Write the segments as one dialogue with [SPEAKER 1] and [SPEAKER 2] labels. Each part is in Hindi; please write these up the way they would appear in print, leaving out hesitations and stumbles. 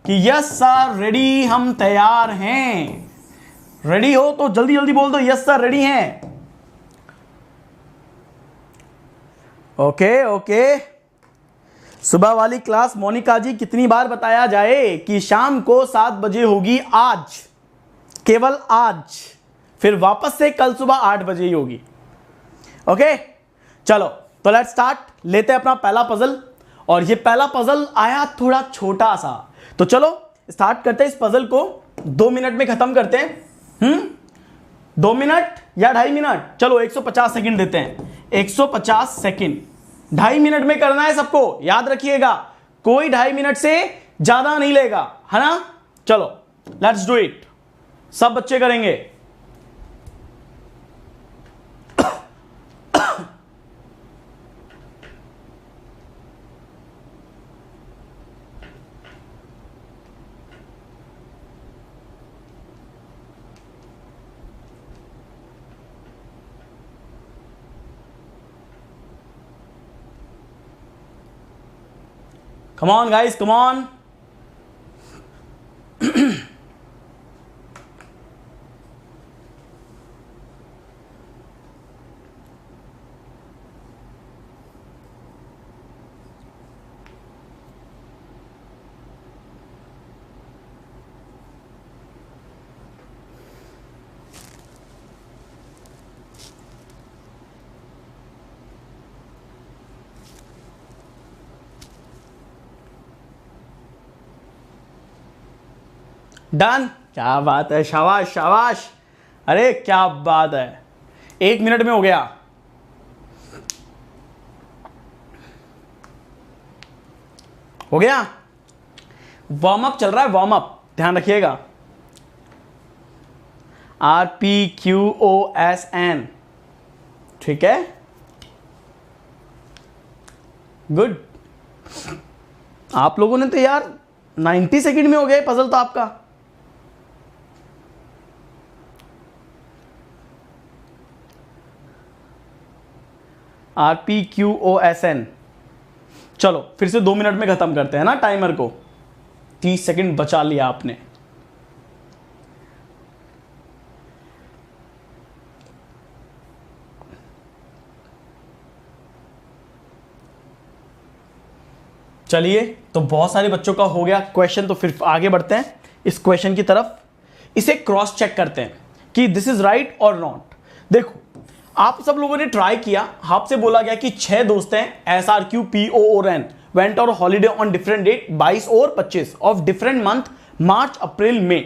[SPEAKER 1] कि यस सर रेडी, हम तैयार हैं। रेडी हो तो जल्दी जल्दी बोल दो यस सर रेडी हैं। ओके। सुबह वाली क्लास मोनिका जी कितनी बार बताया जाए कि शाम को 7 बजे होगी आज, केवल आज, फिर वापस से कल सुबह 8 बजे ही होगी। ओके चलो तो लेट्स स्टार्ट, लेते हैं अपना पहला पजल। और ये पहला पजल आया थोड़ा छोटा सा, तो चलो स्टार्ट करते हैं इस पजल को। 2 मिनट में खत्म करते हैं। 2 मिनट या 2.5 मिनट, चलो 150 सेकंड देते हैं। 150 सेकंड 2.5 मिनट में करना है सबको, याद रखिएगा, कोई 2.5 मिनट से ज्यादा नहीं लेगा, है ना। चलो लेट्स डू इट, सब बच्चे करेंगे। Come on guys, come on. Done, क्या बात है, शाबाश शाबाश, अरे क्या बात है, 1 मिनट में हो गया। हो गया, वार्म अप चल रहा है, वार्म अप, ध्यान रखिएगा। RPQOSN, ठीक है, गुड। आप लोगों ने तो यार 90 सेकंड में हो गया पजल तो आपका। RPQOSN, चलो फिर से 2 मिनट में खत्म करते हैं ना टाइमर को। 30 सेकंड बचा लिया आपने। चलिए, तो बहुत सारे बच्चों का हो गया क्वेश्चन, तो फिर आगे बढ़ते हैं इस क्वेश्चन की तरफ। इसे क्रॉस चेक करते हैं कि दिस इज राइट और नॉट। देखो, आप सब लोगों ने ट्राई किया, आपसे बोला गया कि 6 दोस्त हैं SRQPO और N वेंट और हॉलीडे ऑन डिफरेंट डेट 22 और 25 ऑफ डिफरेंट मंथ मार्च अप्रैल मई।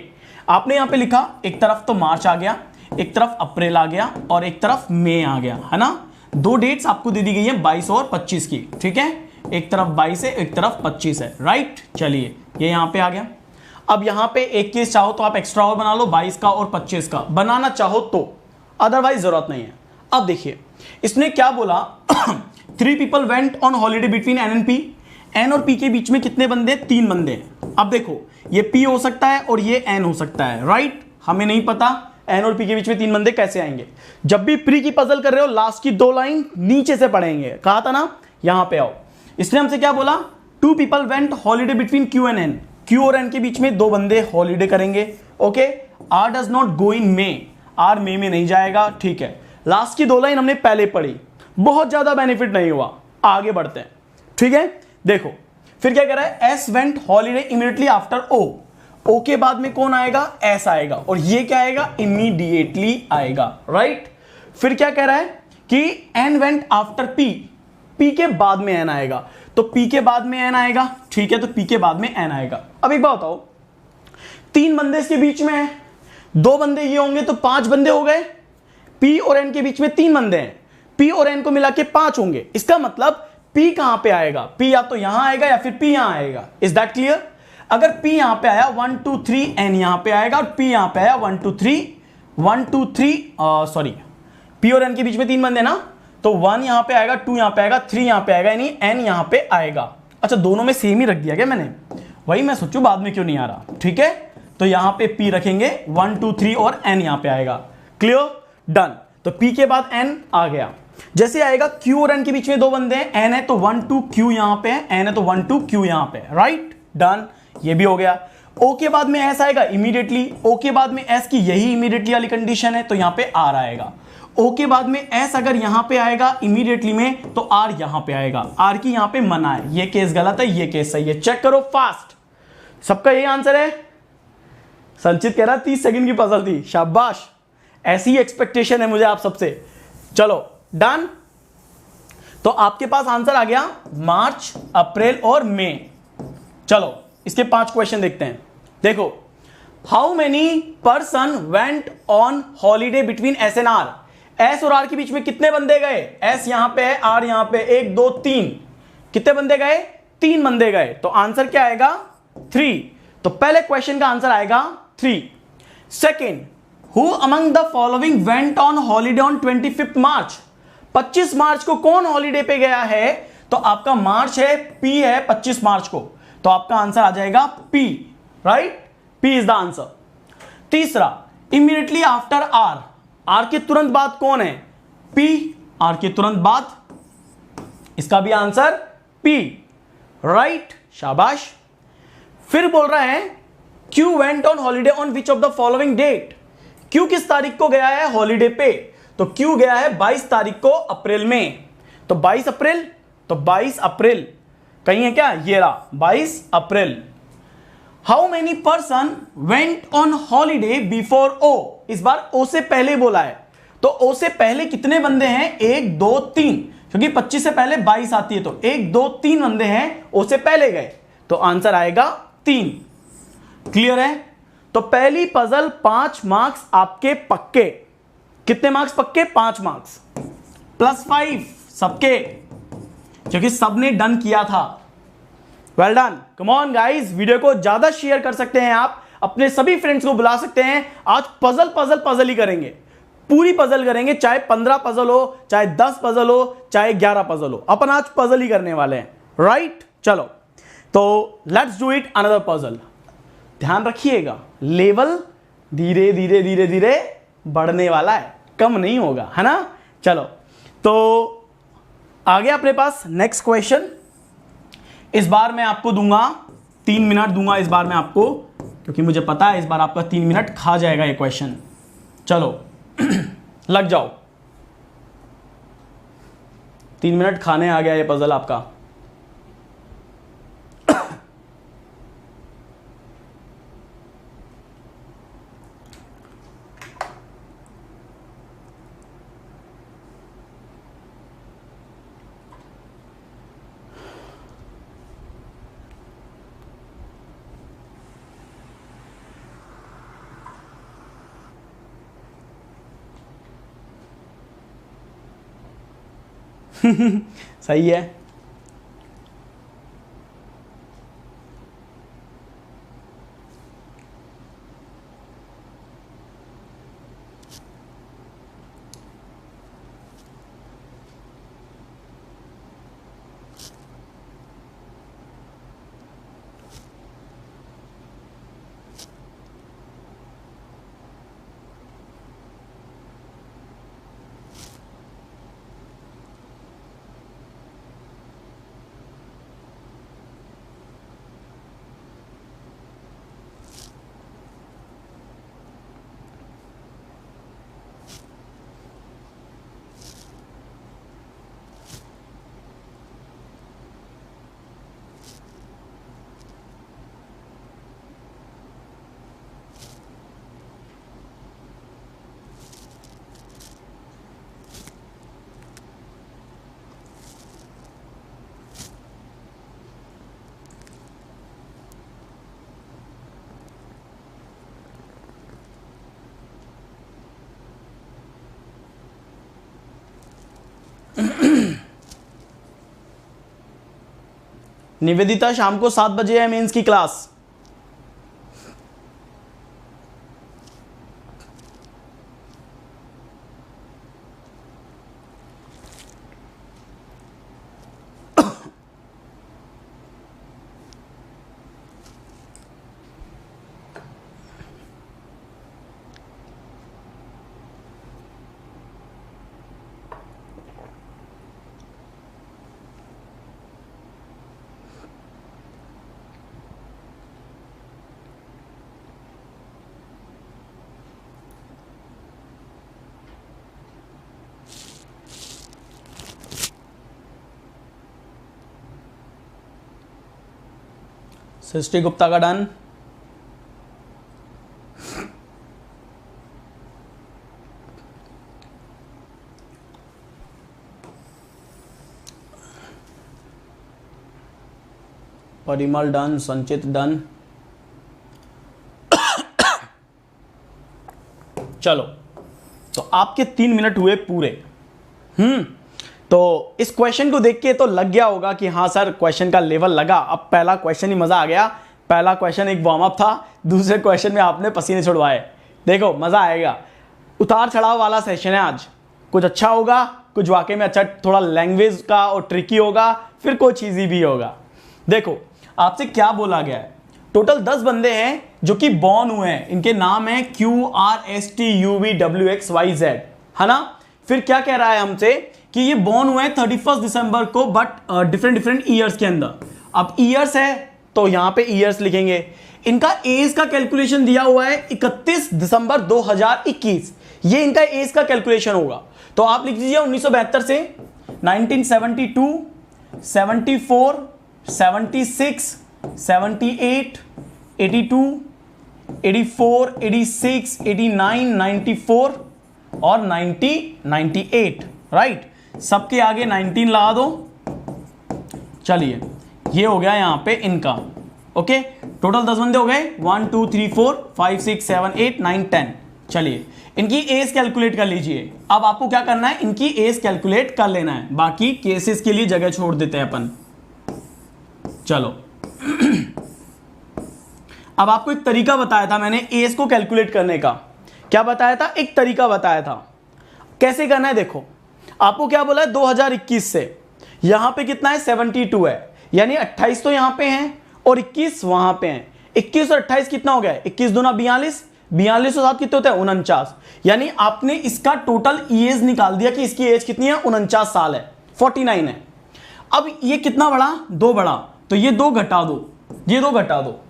[SPEAKER 1] आपने यहां पे लिखा, एक तरफ तो मार्च आ गया, एक तरफ अप्रैल आ गया और एक तरफ मई आ गया, है ना। 2 डेट्स आपको दे दी गई है 22 और 25 की, ठीक है, एक तरफ 22 है, एक तरफ 25 है, राइट। चलिए ये यहां पे आ गया। अब यहां पे एक केस चाहो तो आप एक्स्ट्रा और बना लो, 22 का और 25 का बनाना चाहो तो, अदरवाइज जरूरत नहीं है। अब देखिए इसने क्या बोला, 3 people went on holiday between N and P। N और P के बीच में कितने बंदे, 3 बंदे हैं। अब देखो ये P हो सकता है और ये N हो सकता है, राइट। हमें नहीं पता N और P के बीच में 3 बंदे कैसे आएंगे। जब भी प्री की पजल कर रहे हो, लास्ट की 2 लाइन नीचे से पढ़ेंगे, कहा था ना, यहां पे आओ। इसने हमसे क्या बोला, 2 people went holiday between Q and N। Q और N के बीच में 2 बंदे हॉलीडे करेंगे, okay. R does not go in may, R मे में नहीं जाएगा, ठीक है। लास्ट की 2 लाइन हमने पहले पढ़ी, बहुत ज्यादा बेनिफिट नहीं हुआ, आगे बढ़ते हैं, ठीक है। देखो फिर क्या कह रहा है, S went holiday immediately after O। O के बाद में कौन आएगा, S आएगा, और ये क्या आएगा, इमीडिएटली आएगा, राइट। फिर क्या कह रहा है कि N went after P। P के बाद में N आएगा, तो P के बाद में N आएगा, ठीक है, तो P के बाद में N आएगा। अब एक बात बताओ, 3 बंदे इसके बीच में है, 2 बंदे ये होंगे तो 5 बंदे हो गए। P और N के बीच में 3 बंदे हैं, P और N को मिला के 5 होंगे। इसका मतलब P कहां पे आएगा, P या तो यहां आएगा या फिर P यहां आएगा। Is that clear. अगर P यहां पे आया 1 2 3, N यहां पे आएगा, और P यहां पे आया 1 2 3, 1 2 3, सॉरी, P और N के बीच में 3 बंदे ना, तो 1 यहां पे आएगा, 2 यहां पे आएगा, 3 यहां पे आएगा, यानी N यहां पे आएगा। अच्छा, दोनों में सेम ही रख दिया क्या मैंने, वही मैं सोचूं बाद में क्यों नहीं आ रहा, ठीक है। तो यहां पे P रखेंगे, 1 2 3 और N यहां पे आएगा, क्लियर, डन। तो P के बाद N आ गया। जैसे आएगा Q और N के बीच में 2 बंदे हैं, N है तो 1 2 Q यहां पे है, N है तो 1 2 Q यहां पे, राइट, डन। ये भी हो गया। ओ के बाद में एस आएगा इमीडिएटली, ओ के बाद में एस की यही इमीडिएटली वाली कंडीशन है, तो यहां पे आर आएगा। ओ के बाद में एस अगर यहां पे आएगा इमीडिएटली में, तो आर यहां पे आएगा, आर की यहां पे मना है। ये केस गलत है, ये केस सही है। चेक करो फास्ट, सबका यही आंसर है। संचित कह रहा 30 सेकंड की पजल थी, शाबाश, ऐसी एक्सपेक्टेशन है मुझे आप सबसे। चलो डन। तो आपके पास आंसर आ गया मार्च, अप्रैल और मई। चलो इसके 5 क्वेश्चन देखते हैं। देखो, how many person went on holiday between S and R. S और आर के बीच में कितने बंदे गए? एस यहां पे है, आर यहां पे, 1 2 3, कितने बंदे गए? 3 बंदे गए। तो आंसर क्या आएगा? 3। तो पहले क्वेश्चन का आंसर आएगा 3। Second, who among the following went on holiday on 25 मार्च। 25 मार्च को कौन हॉलीडे पे गया है? तो आपका मार्च है, पी है 25 मार्च को, तो आपका आंसर आ जाएगा P, right? P is the answer. तीसरा, इमीडिएटली आफ्टर आर, आर के तुरंत बाद कौन है? पी, आर के तुरंत बाद, इसका भी आंसर पी, राइट, शाबाश। फिर बोल रहा है Q went on holiday on which of the following date. Q किस तारीख को गया है हॉलीडे पे? तो क्यू गया है 22 तारीख को अप्रैल में, तो 22 अप्रैल, तो 22 अप्रैल कहीं है क्या? ये रहा 22 April. How many person went on holiday before O. इस बार ओ से पहले बोला है, तो ओ से पहले कितने बंदे हैं? 1 2 3, क्योंकि 25 से पहले 22 आती है, तो 1 2 3 बंदे हैं ओ से पहले गए, तो आंसर आएगा 3। क्लियर है? तो पहली पजल 5 मार्क्स आपके पक्के। कितने मार्क्स पक्के? 5 मार्क्स +5 सबके, क्योंकि सबने डन किया था। Well done, come on guys, video को ज्यादा शेयर कर सकते हैं आप, अपने सभी फ्रेंड्स को बुला सकते हैं। आज पजल पजल पजल ही करेंगे, पूरी पजल करेंगे, चाहे 15 पजल हो, चाहे 10 पजल हो, चाहे 11 पजल हो, अपन आज पजल ही करने वाले हैं, राइट? चलो तो let's do it another puzzle. ध्यान रखिएगा, लेवल धीरे धीरे धीरे धीरे बढ़ने वाला है, कम नहीं होगा, है ना? चलो तो आ गया अपने पास नेक्स्ट क्वेश्चन। इस बार मैं आपको दूंगा 3 मिनट दूंगा इस बार मैं आपको, क्योंकि मुझे पता है इस बार आपका 3 मिनट खा जाएगा ये क्वेश्चन। चलो लग जाओ, 3 मिनट खाने आ गया ये पजल आपका। सही है। निवेदिता, शाम को 7 बजे है मेंस की क्लास। सृष्टि गुप्ता का डन। परिमल डन, संचित डन। चलो, तो आपके 3 मिनट हुए पूरे। तो इस क्वेश्चन को देख के तो लग गया होगा कि हाँ सर क्वेश्चन का लेवल लगा। अब पहला क्वेश्चन ही मजा आ गया। पहला क्वेश्चन एक वार्म अप था, दूसरे क्वेश्चन में आपने पसीने छुड़वाए। देखो मजा आएगा, उतार चढ़ाव वाला सेशन है आज। कुछ अच्छा होगा, कुछ वाकई में अच्छा, थोड़ा लैंग्वेज का और ट्रिकी होगा, फिर कुछ ईजी भी होगा। देखो आपसे क्या बोला गया है, टोटल 10 बंदे हैं जो कि बॉर्न हुए हैं। इनके नाम है QRSTUVWXYZ, है ना। फिर क्या कह रहा है हमसे कि ये बॉर्न हुए हैं 31 दिसंबर को, बट डिफरेंट ईयर्स के अंदर। अब ईयर्स है तो यहां पे ईयर्स लिखेंगे। इनका एज का कैलकुलेशन दिया हुआ है 31 दिसंबर 2021। ये इनका एज का कैलकुलेशन होगा। तो आप लिख दीजिए 1972 से 1972, 74, 76, 78, 82, 84, 86, 89, 94 और 90, 98, राइट। सबके आगे 19 लगा दो। चलिए ये हो गया यहां पे इनका। ओके, टोटल 10 बंदे हो गए, 1 2 3 4 5 6 7 8 9 10। चलिए इनकी एज कैलकुलेट कर लीजिए। अब आपको क्या करना है, इनकी एज कैलकुलेट कर लेना है, बाकी केसेस के लिए जगह छोड़ देते हैं अपन। चलो अब आपको एक तरीका बताया था मैंने एज को कैलकुलेट करने का। क्या बताया था, एक तरीका बताया था कैसे करना है। देखो आपको क्या बोला है, 2021 से यहां पे कितना है, 72 है, यानी 28 तो यहां पे हैं और 21 वहां पे हैं। 21 और 28 कितना हो गया, 21 दूना 42, 42 और 7 कितने होते हैं, 49। यानी आपने इसका टोटल एज निकाल दिया कि इसकी एज कितनी है, 49 साल है, 49 है। अब ये कितना बढ़ा, 2 बढ़ा, तो ये 2 घटा दो, ये 2 घटा दो।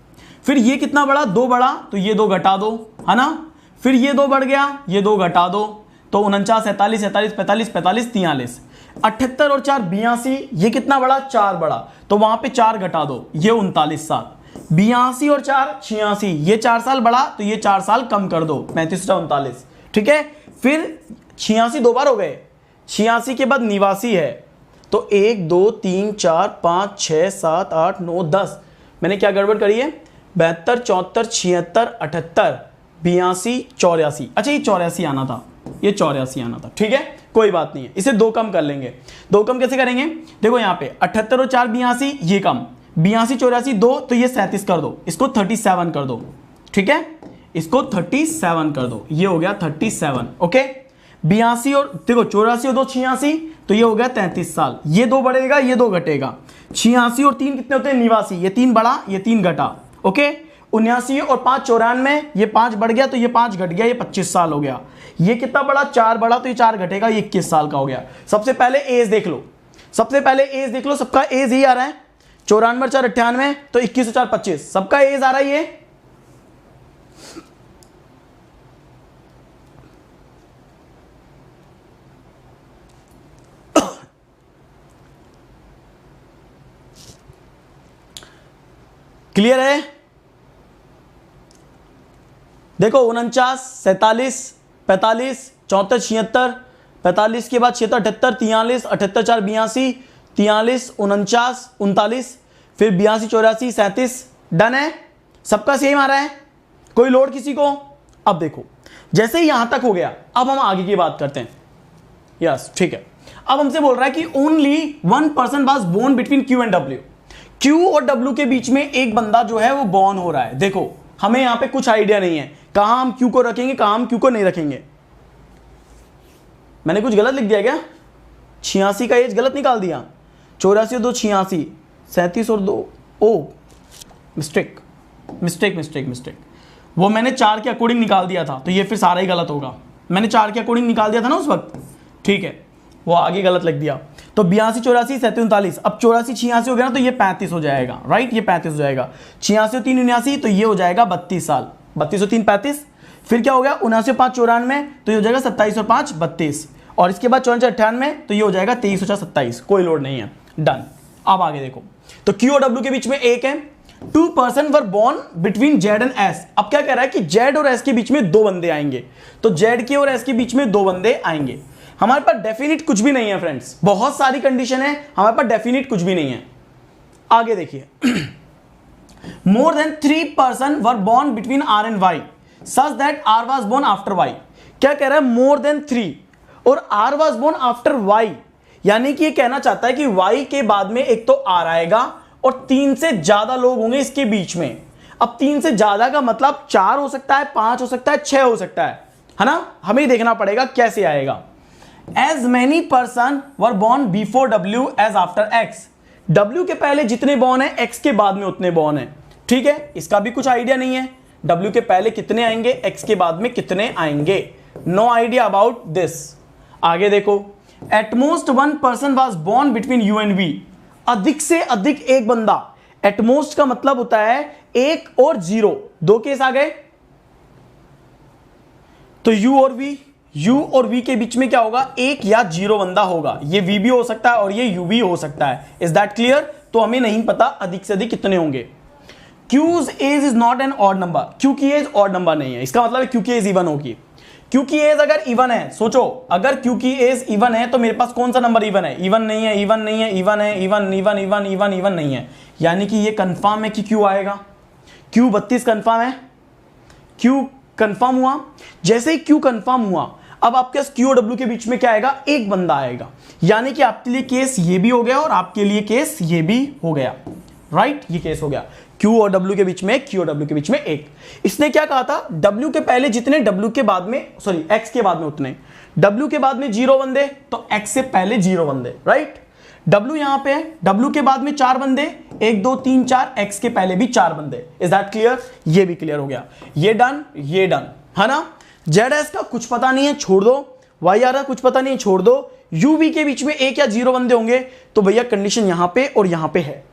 [SPEAKER 1] फिर ये कितना बढ़ा, 2 बढ़ा, तो ये 2 घटा दो, है ना। फिर ये 2 बढ़ गया, ये 2 घटा दो, तो 49, 47, 47, 45, 45, 43, 78 और 4 82। ये कितना बढ़ा, 4 बढ़ा, तो वहां पे 4 घटा दो, ये 39 साल। 82 और 4 86, ये 4 साल बढ़ा, तो ये 4 साल कम कर दो, 35 और 39, ठीक है। फिर 86 2 बार हो गए, 86 के बाद 89 है, तो 1 2 3 4 5 6 7 8 9 10। मैंने क्या गड़बड़ करी है, 72 74 76 78 82 84। अच्छा ये 84 आना था, ये 84 आना था, ठीक है, कोई बात नहीं है। इसे 2 कम कर लेंगे। 2 कम कैसे करेंगे, देखो यहाँ पे 78 और 4 82, ये कम, 82 84 2, तो ये 37 कर दो, इसको 37 कर दो, ठीक है, इसको 37 कर दो, ये हो गया 37। ओके, 82 और देखो 84 और 2 86, तो ये हो गया 33 साल। ये 2 बढ़ेगा, ये 2 घटेगा, 86 और 3 कितने होते हैं, 89, ये 3 बढ़ा, ये 3 घटा। ओके, 79 और 5 94, ये 5 बढ़ गया, तो ये 5 घट गया, ये 25 साल हो गया। ये कितना बढ़ा, 4 बढ़ा, तो ये 4 घटेगा, ये 21 साल का हो गया। सबसे पहले एज देख लो, सबसे पहले एज देख लो, सबका एज ही आ रहा है, 94 4 98, तो 21 4 25, सबका एज आ रहा है ये। क्लियर है, देखो 49 47 45 74 76, 45 के बाद 76 78 43 78 4 82 43 49 39, फिर 82 84 37। डन है, सबका सेम आ रहा है, कोई लोड किसी को। अब देखो जैसे ही यहां तक हो गया, अब हम आगे की बात करते हैं। यस ठीक है, अब हमसे बोल रहा है कि only 1 person was born between Q and W। Q और W के बीच में एक बंदा जो है वो बॉर्न हो रहा है। देखो हमें यहां पे कुछ आइडिया नहीं है कहां हम Q को रखेंगे, कहां हम Q को नहीं रखेंगे। मैंने कुछ गलत लिख दिया क्या, 86 का एज गलत निकाल दिया, 84 और 2 86, 37 और 2 ओ मिस्टेक मिस्टेक मिस्टेक मिस्टेक, वो मैंने 4 के अकॉर्डिंग निकाल दिया था, तो ये फिर सारा ही गलत होगा। मैंने 4 के अकॉर्डिंग निकाल दिया था ना उस वक्त, ठीक है, वो आगे गलत लिख दिया। तो 82 84 37 39, अब 84 86 हो गया ना, तो ये 35 हो जाएगा, राइट, ये 35 हो जाएगा। 86 और 3 79, तो ये हो जाएगा 32 साल, 32 और 3 35। फिर क्या हो गया, 79 5 94, तो ये हो जाएगा 27 और 5 32, और इसके बाद 54 98, तो ये हो जाएगा 23 और 4 27। कोई लोड नहीं है, डन। अब आगे देखो, तो Q और W के बीच में एक है, 2 person were born between Z and S. अब क्या कह रहा है कि जेड और एस के बीच में 2 बंदे आएंगे, तो जेड के और एस के बीच में 2 बंदे आएंगे। हमारे पास डेफिनिट कुछ भी नहीं है फ्रेंड्स, बहुत सारी कंडीशन है, हमारे पास डेफिनिट कुछ भी नहीं है। आगे देखिए more than 3 person were born between R and Y such that R was born after Y. क्या कह रहा है, मोर देन 3 और R was born after Y, यानी कि ये कहना चाहता है कि वाई के बाद में एक तो आर आएगा और 3 से ज्यादा लोग होंगे इसके बीच में। अब 3 से ज्यादा का मतलब 4 हो सकता है, 5 हो सकता है, 6 हो सकता है ना, हमें देखना पड़ेगा कैसे आएगा। As many person were born before W as after X. W के पहले जितने बॉर्न है एक्स के बाद में उतने बॉर्न है। ठीक है, इसका भी कुछ आइडिया नहीं है, डब्ल्यू के पहले कितने आएंगे, एक्स के बाद में कितने आएंगे, नो आइडिया अबाउट दिस। आगे देखो, at most 1 person was born between U and V. अधिक से अधिक एक बंदा, एटमोस्ट का मतलब होता है 1 और 0, 2 केस आ गए, तो यू और वी के बीच में क्या होगा, 1 या 0 बंदा होगा। ये वी भी हो सकता है और ये यू भी हो सकता है। Is that clear? तो हमें नहीं पता अधिक से अधिक कितने होंगे। Q's age is not an odd number, क्योंकि एज ऑड नंबर नहीं है, इसका मतलब है क्योंकि एज इवन होगी। क्योंकि एज अगर इवन है, सोचो अगर क्योंकि एज इवन है तो मेरे पास कौन सा नंबर इवन है, इवन नहीं है, इवन नहीं है, इवन है, even even even even even नहीं है, यानी कि ये कंफर्म है कि क्यू आएगा। क्यू 32 कंफर्म है, क्यू कंफर्म हुआ। जैसे ही क्यू कंफर्म हुआ, अब आपके पास क्यू और डब्ल्यू के बीच में क्या आएगा, एक बंदा आएगा, यानी कि आपके लिए केस ये भी हो गया और आपके लिए केस ये भी हो गया। राइट, ये केस हो गया, क्यू और डब्ल्यू के बीच में, क्यू और डब्ल्यू के बीच में एक। इसने क्या कहा था, डब्ल्यू के पहले जितने, डब्ल्यू के बाद में, सॉरी एक्स के बाद में उतने, डब्ल्यू के बाद में 0 बंदे तो एक्स से पहले 0 बंदे। राइट, डब्ल्यू यहां पे है, डब्ल्यू के बाद में 4 बंदे, 1 2 3 4, एक्स के पहले भी 4 बंदे। Is that clear? ये भी क्लियर हो गया, ये डन, ये डन है ना। जेड एस का कुछ पता नहीं है, छोड़ दो। वाई आर का कुछ पता नहीं है, छोड़ दो। यू वी के बीच में 1 या 0 बंदे होंगे, तो भैया कंडीशन यहां पे और यहां पे है।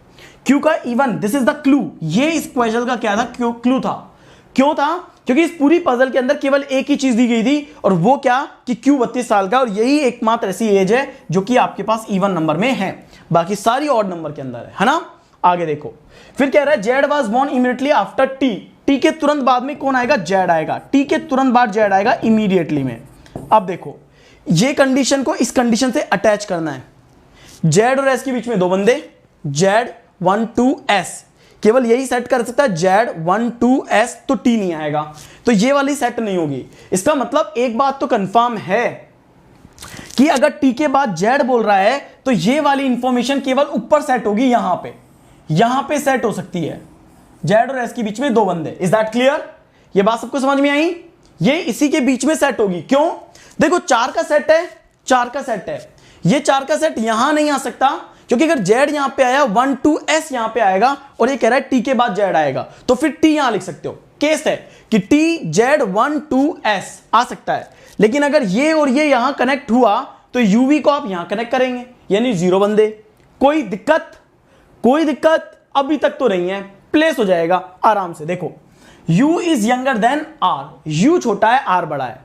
[SPEAKER 1] क्यू का even, this is the clue. ये इस क्वेश्चन का क्या था, क्लू था। क्यों था? क्योंकि इस पूरी पजल के अंदर केवल एक ही चीज दी गई थी, और वो क्या कि क्यू 32 साल का, और यही एकमात्र ऐसी एज है जो कि आपके पास इवन नंबर में है, बाकी सारी ऑड नंबर के अंदर है ना। आगे देखो, फिर कह रहा है Z was born immediately after T. T के तुरंत बाद में कौन आएगा, जेड आएगा। टी के तुरंत बाद जेड आएगा इमीडिएटली में। अब देखो, ये कंडीशन को इस कंडीशन से अटैच करना है। जेड और एस के बीच में 2 बंदे, जेड 1 2 एस, केवल यही सेट कर सकता है जेड 1 2 एस, तो टी नहीं आएगा, तो ये वाली सेट नहीं होगी। इसका मतलब एक बात तो कंफर्म है कि अगर टी के बाद जेड बोल रहा है तो ये वाली इंफॉर्मेशन केवल ऊपर सेट होगी, यहां पे सेट हो सकती है। जेड और एस के बीच में 2 बंदे। Is that clear? ये बात सबको समझ में आई? ये इसी के बीच में सेट होगी। क्यों? देखो 4 का सेट है, 4 का सेट है, ये 4 का सेट यहां नहीं आ सकता, क्योंकि अगर जेड यहां पे आया 1 2 एस यहां पे आएगा, और ये कह रहा है टी के बाद जेड आएगा, तो फिर टी यहां लिख सकते हो। केस है कि टी जेड 1 2 एस आ सकता है, लेकिन अगर ये और ये यहां कनेक्ट हुआ तो यूवी को आप यहां कनेक्ट करेंगे, यानी 0 बंदे। कोई दिक्कत? कोई दिक्कत अभी तक तो नहीं है, प्लेस हो जाएगा आराम से। देखो, u is younger than R, u छोटा है आर बड़ा है।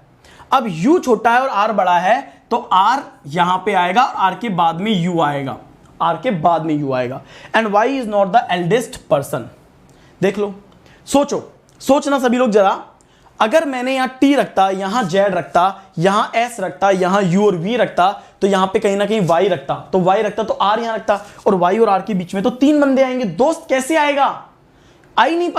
[SPEAKER 1] अब u छोटा है और r बड़ा है, तो r यहां पे आएगा, r के बाद में u आएगा, r के बाद में u आएगा। And y is not the eldest person. देख लो, सोचना सभी लोग जरा, अगर मैंने यहां t रखता, यहां z रखता, यहां s रखता, यहां u और v रखता, तो यहां पे कहीं ना कहीं y रखता, तो y रखता तो r यहां रखता, और y और r के बीच में तो 3 बंदे आएंगे। दोस्त कैसे आएगा? आ ही नहीं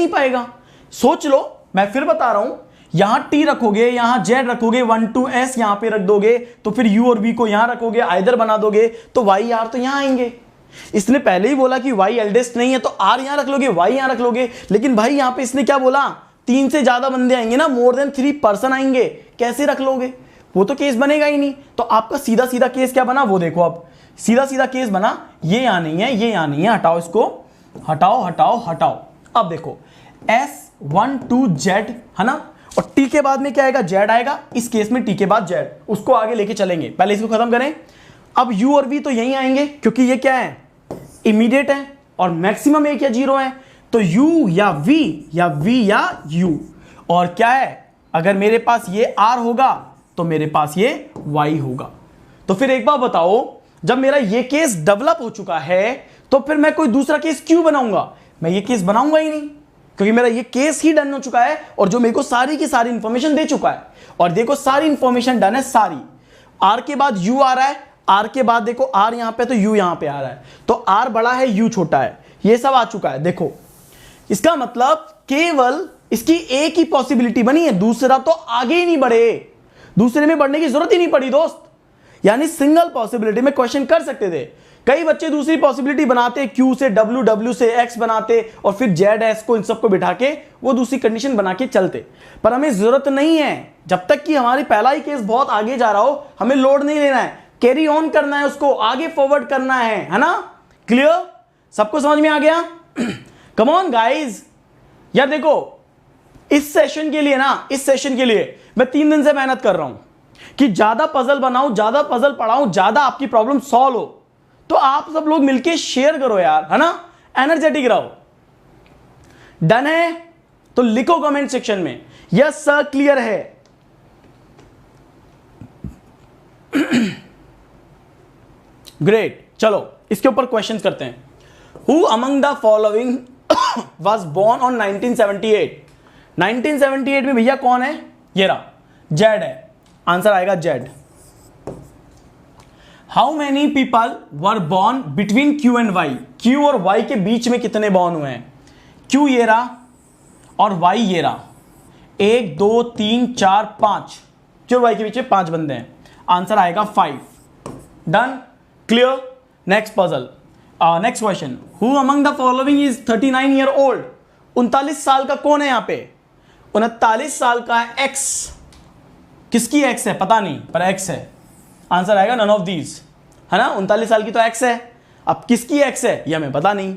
[SPEAKER 1] पाएगा। सोच लो, मैं फिर बता रहा हूं, यहां t रखोगे, यहां z रखोगे, 1 2 s यहां पे रख दोगे, तो फिर u और v को यहां रखोगे, आइदर बना दोगे, तो y r तो यहां आएंगे। इसने पहले ही बोला कि y एल्डेस्ट नहीं है, तो r यहां रख लोगे, y यहां रख लोगे, लेकिन भाई यहां पे इसने क्या बोला, 3 से ज्यादा बंदे आएंगे ना, मोर देन 3 पर्सन आएंगे, कैसे रख लोगे? वो तो केस बनेगा ही नहीं। तो आपका सीधा सीधा केस क्या बना, वो देखो। अब सीधा सीधा केस बना, ये यहां नहीं है, ये यहां नहीं है, हटाओ इसको, हटाओ। अब देखो, S1 2 Z है ना, और T के बाद में क्या आएगा, Z आएगा। इस केस में T के बाद Z, उसको आगे लेके चलेंगे, पहले इसको खत्म करें। अब U और V तो यहीं आएंगे, क्योंकि ये क्या है, इमीडिएट है, और मैक्सिमम 1 या 0 है, तो U या V या V या U। और क्या है, अगर मेरे पास ये R होगा तो मेरे पास ये Y होगा। तो फिर एक बार बताओ, जब मेरा ये केस डेवलप हो चुका है, तो फिर मैं कोई दूसरा केस क्यों बनाऊंगा? मैं ये केस बनाऊंगा ही नहीं, क्योंकि मेरा ये केस ही डन हो चुका है और जो मेरे को सारी की सारी इंफॉर्मेशन दे चुका है। और देखो सारी इंफॉर्मेशन डन है सारी। आर के बाद यू आ रहा है, आर के बाद देखो आर यहां पे तो यू यहां पे आ रहा है, तो आर बड़ा है यू छोटा है, ये सब आ चुका है। देखो इसका मतलब केवल इसकी एक ही पॉसिबिलिटी बनी है, दूसरा तो आगे ही नहीं बढ़े, दूसरे में बढ़ने की जरूरत ही नहीं पड़ी दोस्त। यानी सिंगल पॉसिबिलिटी में क्वेश्चन कर सकते थे। कई बच्चे दूसरी पॉसिबिलिटी बनाते, क्यू से डब्ल्यू, डब्ल्यू से एक्स बनाते और फिर जेड एस को इन सबको बिठा के वो दूसरी कंडीशन बना के चलते, पर हमें जरूरत नहीं है। जब तक कि हमारी पहला ही केस बहुत आगे जा रहा हो, हमें लोड नहीं लेना है, कैरी ऑन करना है, उसको आगे फॉरवर्ड करना है ना। क्लियर? सबको समझ में आ गया? Come on guys. यार देखो इस सेशन के लिए ना, इस सेशन के लिए मैं 3 दिन से मेहनत कर रहा हूं कि ज्यादा पजल बनाऊं, ज्यादा पजल पढ़ाऊं, ज्यादा आपकी प्रॉब्लम सॉल्व हो। तो आप सब लोग मिलके शेयर करो यार, है ना, एनर्जेटिक रहो। डन है तो लिखो कमेंट सेक्शन में यस सर क्लियर है। ग्रेट, चलो इसके ऊपर क्वेश्चंस करते हैं। Who among the following was born on 1978? 1978 में भैया कौन है? ये रहा, जेड है, आंसर आएगा Z. How many people were born between Q and Y? Q और वाई के बीच में कितने बॉर्न हुए हैं? क्यू ये रहा और वाई ये रहा, 1 2 3 4 5, क्यू और वाई के बीच में 5 बंदे हैं, आंसर आएगा 5। Done? Clear? Next puzzle, next question. Who among the following is 39 year old? 39 साल का कौन है यहां पे? 39 साल का एक्स। किसकी एक्स है पता नहीं, पर एक्स है, आंसर आएगा नन ऑफ दीज, है ना। 39 साल की तो एक्स है, अब किसकी एक्स है ये हमें पता नहीं।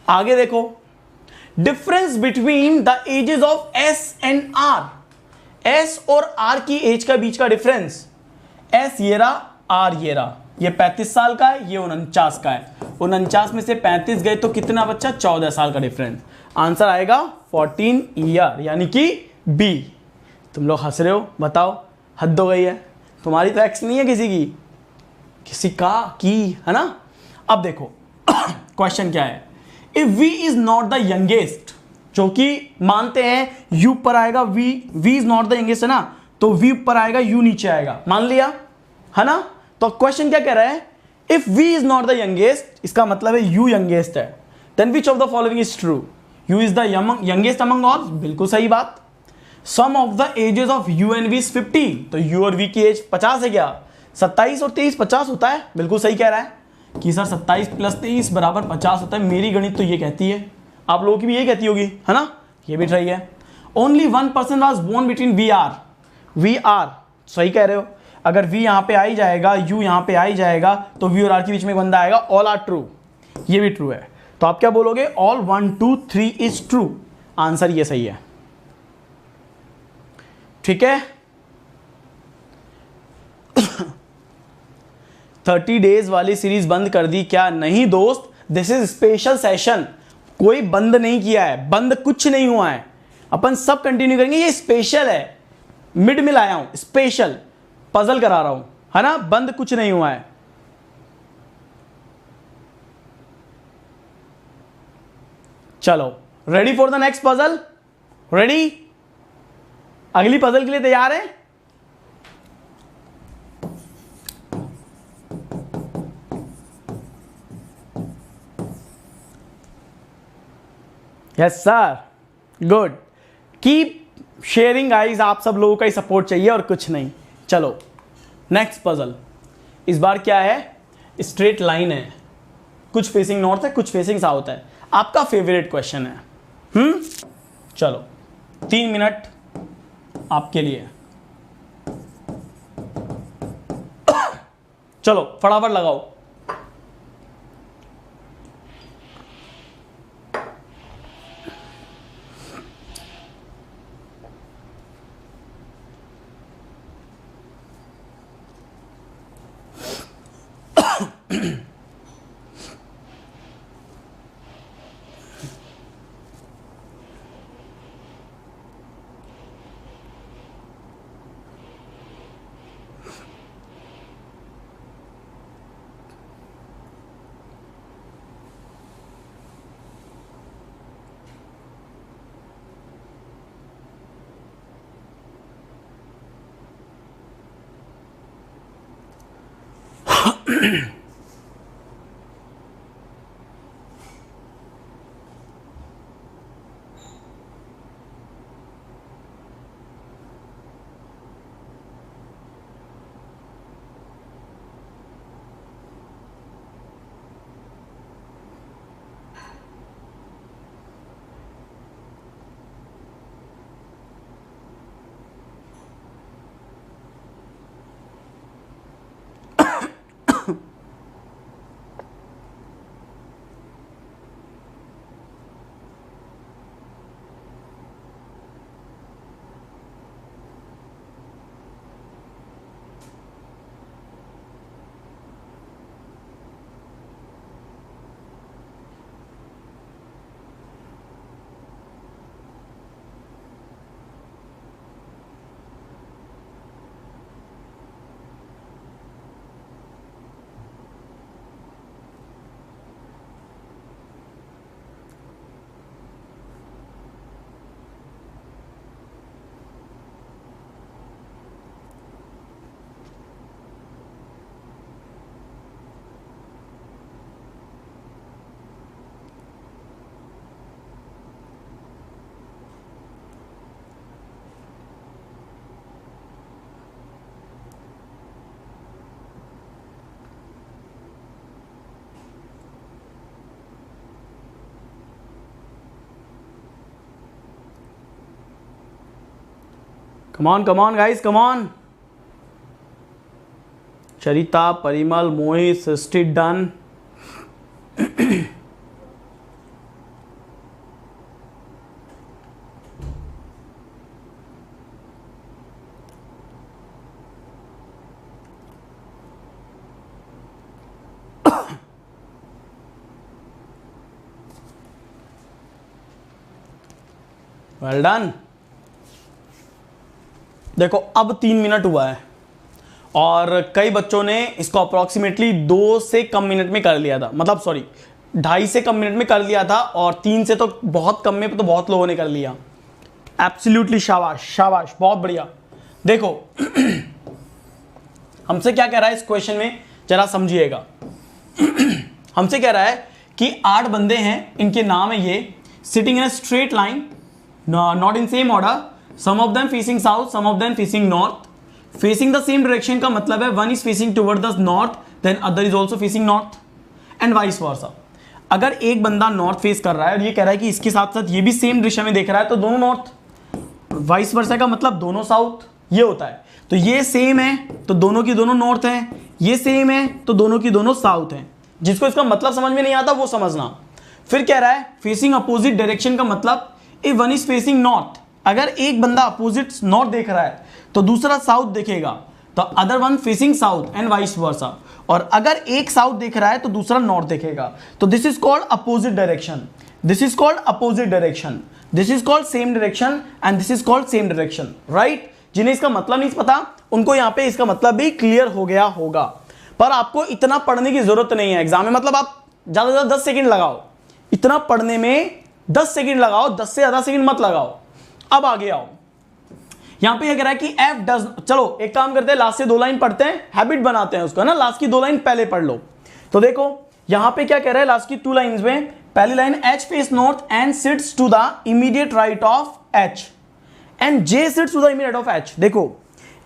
[SPEAKER 1] आगे देखो, difference between the ages of S and R. S और आर की एज का बीच का डिफरेंस, एस ये रहा, आर ये रहा, ये 35 साल का है, ये 49 का है, 49 में से 35 गए तो कितना बच्चा? 14 साल का डिफरेंस, आंसर आएगा 14 ईयर, यानी कि बी। तुम लोग हंस रहे हो, बताओ हद हो गई है, तुम्हारी तो एक्स नहीं है किसी की, किसी का की, है ना। अब देखो क्वेश्चन क्या है, if v is not the youngest, जो कि मानते हैं u पर आएगा, v is not the youngest है ना, तो v ऊपर आएगा u नीचे आएगा, मान लिया, है ना। तो क्वेश्चन क्या कह रहा है, if v is not the youngest, इसका मतलब है u यंगेस्ट है, then which of the following is true? u is the youngest among all, बिल्कुल सही बात। Sum of the ages of u and v is 50, तो u और v की एज 50 है क्या? 27 और 23 50 होता है, बिल्कुल सही कह रहा है कि सर 27 + 23 = 50 होता है। मेरी गणित तो ये कहती है, आप लोगों की भी ये कहती होगी, है ना, ये भी सही है। Only 1 person was born between V R, सही कह रहे हो। अगर v यहां पे आ ही जाएगा, u यहां पे आ ही जाएगा, तो v और r के बीच में एक बंदा आएगा, ऑल आर ट्रू, ये भी ट्रू है। तो आप क्या बोलोगे? ऑल 1 2 3 इज ट्रू, आंसर ये सही है, ठीक है। 30 डेज वाली सीरीज बंद कर दी क्या? नहीं दोस्त, दिस इज स्पेशल सेशन, कोई बंद नहीं किया है, बंद कुछ नहीं हुआ है, अपन सब कंटिन्यू करेंगे। ये स्पेशल है, मिड में लाया हूं, स्पेशल पजल करा रहा हूं, है ना, बंद कुछ नहीं हुआ है। चलो ready for the next puzzle? Ready? अगली पजल के लिए तैयार है? Yes sir, good, keep sharing guys, आप सब लोगों का ही सपोर्ट चाहिए और कुछ नहीं। चलो नेक्स्ट पजल, इस बार क्या है? स्ट्रेट लाइन है, कुछ फेसिंग नॉर्थ है, कुछ फेसिंग साउथ है, आपका फेवरेट क्वेश्चन है। चलो 3 मिनट आपके लिए, चलो फटाफट लगाओ। come on guys, come on. Charita, Parimal, Mohit, Srishti, done. Well done. देखो अब 3 मिनट हुआ है और कई बच्चों ने इसको अप्रोक्सीमेटली 2 से कम मिनट में कर लिया था, मतलब सॉरी 2.5 से कम मिनट में कर लिया था, और 3 से तो बहुत कम में तो बहुत लोगों ने कर लिया। एब्सोल्युटली शाबाश शाबाश, बहुत बढ़िया। देखो हमसे क्या कह रहा है इस क्वेश्चन में, जरा समझिएगा। हमसे कह रहा है कि 8 बंदे हैं, इनके नाम है ये, sitting in a straight line, not in same order, some of them facing south, some of them facing north, facing the same direction का मतलब है one is facing toward the north, then other is also facing north and vice versa। अगर एक बंदा नॉर्थ फेस कर रहा है और ये कह रहा है कि इसके साथ साथ ये भी सेम दिशा में देख रहा है तो दोनों नॉर्थ, वाइस वर्सा का मतलब दोनों साउथ, ये होता है। तो ये सेम है तो दोनों की दोनों नॉर्थ हैं, ये सेम है तो दोनों की दोनों साउथ हैं। जिसको इसका मतलब समझ में नहीं आता वो समझना। फिर कह रहा है फेसिंग अपोजिट डायरेक्शन का मतलब if one is facing north, अगर एक बंदा अपोजिट नॉर्थ देख रहा है तो दूसरा साउथ देखेगा, तो other one facing south and vice versa. और अगर एक साउथ देख रहा है तो दूसरा नॉर्थ देखेगा, तो this is called opposite direction, this is called opposite direction, this is called same direction and this is called same direction, right. जिन्हें इसका मतलब नहीं पता उनको यहां पे इसका मतलब भी क्लियर हो गया होगा। पर आपको इतना पढ़ने की जरूरत नहीं है एग्जाम में, मतलब आप ज्यादा से ज्यादा 10 सेकंड लगाओ, इतना पढ़ने में 10 सेकंड लगाओ, 10 से ज्यादा सेकंड मत लगाओ। अब आगे आओ, यहां पे ये कह रहा है कि एफ डज, चलो एक काम करते हैं, लास्ट से 2 लाइन पढ़ते हैं, हैबिट बनाते हैं उसको, है ना। लास्ट की 2 लाइन पहले पढ़ लो। तो देखो यहां पे क्या कह रहा है लास्ट की 2 लाइंस में, पहली line H face north and sits to the immediate right of H and J sits to the immediate of H. देखो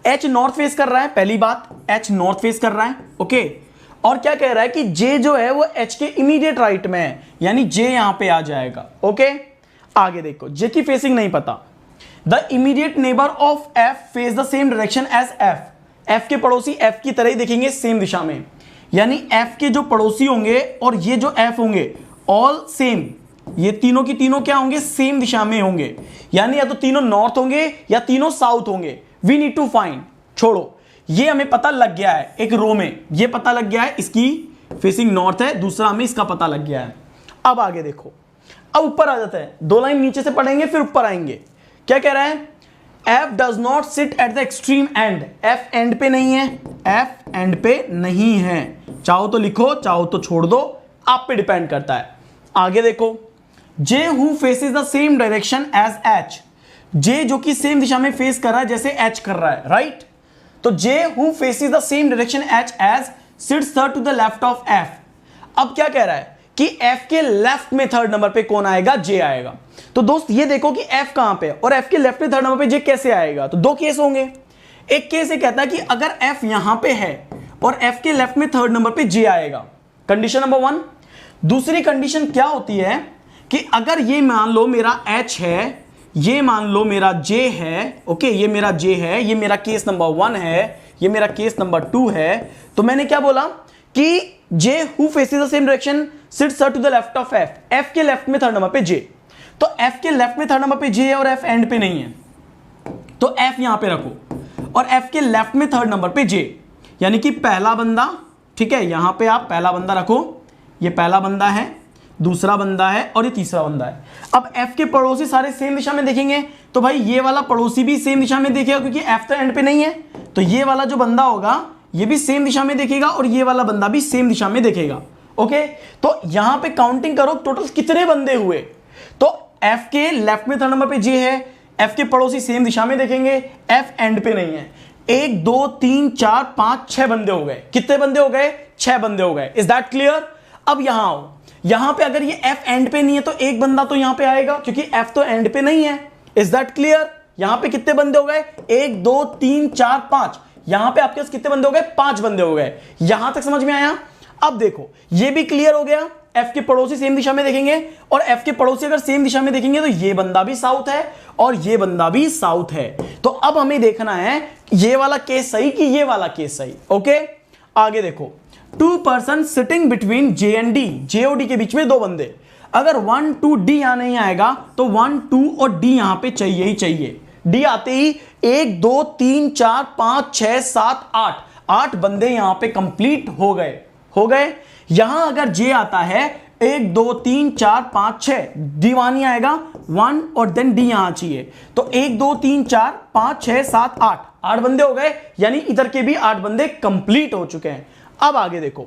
[SPEAKER 1] एच नॉर्थ फेस कर रहा है, पहली बात एच नॉर्थ फेस कर रहा है, ओके। और क्या कह रहा है कि जे जो है वो एच के इमीडिएट राइट में है, यानी जे यहां पे आ जाएगा, ओके। आगे देखो जे की फेसिंग नहीं पता, the immediate neighbour of F face the same direction as F, F के पड़ोसी एफ की तरह ही देखेंगे सेम दिशा में, यानी एफ के जो पड़ोसी होंगे और ये जो एफ होंगे ऑल सेम, ये तीनों की तीनों क्या होंगे, सेम दिशा में होंगे, यानी या तो तीनों नॉर्थ होंगे या तीनों साउथ होंगे। वी नीड टू फाइंड, छोड़ो ये हमें पता लग गया है, एक रो में ये पता लग गया है इसकी फेसिंग नॉर्थ है, दूसरा हमें इसका पता लग गया है। अब आगे देखो, अब ऊपर आ जाता है, 2 लाइन नीचे से पढ़ेंगे फिर ऊपर आएंगे। क्या कह रहा है, F does not sit at the extreme end, F and पे नहीं है, F एंड पे नहीं है, चाहो तो लिखो चाहो तो छोड़ दो, आप पे डिपेंड करता है। आगे देखो J who faces the same direction as H, J जो कि सेम दिशा में फेस कर रहा है जैसे H कर रहा है, राइट। तो J who faces the same direction H as sits third to the left of F. अब क्या कह रहा है कि एफ के लेफ्ट में थर्ड नंबर पे कौन आएगा, जे आएगा। तो दोस्त ये देखो कि एफ कहां पे है और एफ के लेफ्ट में थर्ड नंबर पे जे कैसे आएगा। तो दो केस होंगे, एक केस ये कहता है कि अगर एफ यहां पे है और एफ के लेफ्ट में थर्ड नंबर पे जे आएगा, कंडीशन नंबर 1। दूसरी कंडीशन क्या होती है कि अगर ये मान लो मेरा एच है, ये मान लो मेरा जे है, ओके, ये मेरा जे है, ये मेरा केस नंबर 1 है, ये मेरा केस नंबर 2 है। तो मैंने क्या बोला कि J who faces the same direction sits to the left of F, F के लेफ्ट में थर्ड नंबर पे जे। तो एफ के लेफ्ट में थर्ड नंबर पे जे है और एफ एंड पे नहीं है, तो एफ यहां पे रखो और एफ के लेफ्ट में थर्ड नंबर पे जे, यानी कि पहला बंदा, ठीक है, यहां पे आप पहला बंदा रखो, ये पहला बंदा है, दूसरा बंदा है और ये तीसरा बंदा है। अब एफ के पड़ोसी सारे सेम दिशा में देखेंगे, तो भाई ये वाला पड़ोसी भी सेम दिशा में देखेगा क्योंकि एफ तो एंड पे नहीं है, तो ये वाला जो बंदा होगा ये भी सेम दिशा में देखेगा और ये वाला बंदा भी सेम दिशा में देखेगा। ओके, तो यहां पे काउंटिंग करो टोटल कितने बंदे हुए। तो एफ के लेफ्ट में थर्ड नंबर पे जे है, एफ के पड़ोसी सेम दिशा में देखेंगे, एफ एंड पे नहीं है। 1 2 3 4 5 6 बंदे हो गए। कितने बंदे हो गए, 6 बंदे हो गए। Is that clear? अब यहां आओ, यहां पे अगर ये एफ एंड पे नहीं है तो एक बंदा तो यहां पे आएगा क्योंकि एफ तो एंड पे नहीं है। Is that clear? यहां पे कितने बंदे हो गए, 1 2 3 4 5, यहां पे आपके पास कितने बंदे हो गए, 5 बंदे हो गए। यहां तक समझ में आया? अब देखो ये भी क्लियर हो गया, एफ के पड़ोसी सेम दिशा में देखेंगे और एफ के पड़ोसी अगर सेम दिशा में देखेंगे तो ये बंदा भी साउथ है और ये बंदा भी साउथ है। तो अब हमें देखना है ये वाला केस सही कि ये वाला केस सही। ओके, आगे देखो, 2 person sitting between J and D, J और डी के बीच में 2 बंदे, अगर 1 2 डी यहां नहीं आएगा तो 1 2 और डी यहां पे चाहिए ही चाहिए। डी आते ही 1 2 3 4 5 6 7 8 बंदे यहां पे कंप्लीट हो गए। यहां अगर जे आता है 1 2 3 4 5 6, डी वहां नहीं आएगा, 1 और देन डी यहां चाहिए, तो 1 2 3 4 5 6 7 8 बंदे हो गए, यानी इधर के भी 8 बंदे कंप्लीट हो चुके हैं। अब आगे देखो,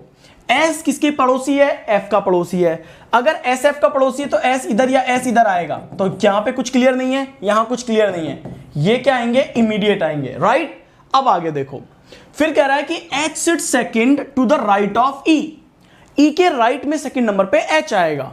[SPEAKER 1] एस किसके पड़ोसी है, एफ का पड़ोसी है। अगर एस एफ का पड़ोसी है तो एस इधर या एस इधर आएगा, तो यहां पे कुछ क्लियर नहीं है, यहां कुछ क्लियर नहीं है, ये क्या आएंगे, इमीडिएट आएंगे, राइट। अब आगे देखो, फिर कह रहा है कि H sit second to the right of E, E के राइट में सेकंड नंबर पे एच आएगा।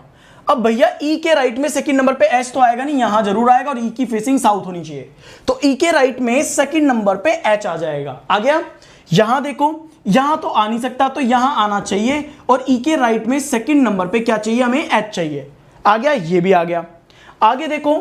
[SPEAKER 1] अब भैया ई के राइट में सेकंड नंबर पे एच तो आएगा नहीं, यहां जरूर आएगा और ई की फेसिंग साउथ होनी चाहिए, तो ई के राइट में सेकंड नंबर पे एच आ जाएगा। आ गया? यहां देखो, यहां तो आ नहीं सकता तो यहां आना चाहिए और ई के राइट में सेकंड नंबर पे क्या चाहिए, हमें एच चाहिए। आ गया? ये भी आ गया। आगे देखो,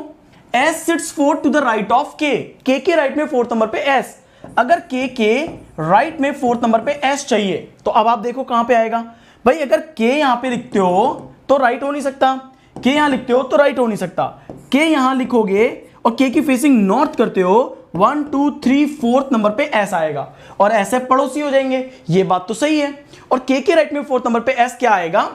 [SPEAKER 1] S sits fourth to the right of K, K right में फोर्थ नंबर पे एस, अगर के राइट में फोर्थ नंबर पे एस चाहिए तो अब आप देखो कहां पे आएगा भाई। अगर के यहां पे लिखते हो तो राइट हो नहीं सकता, के यहां लिखते हो तो राइट हो नहीं सकता, के यहां लिखोगे और के की फेसिंग नॉर्थ करते हो 1 2 3 4th नंबर पे एस आएगा और ऐसे पड़ोसी हो जाएंगे। ये बात तो सही है। और के राइट में 4th नंबर पे एस क्या आएगा,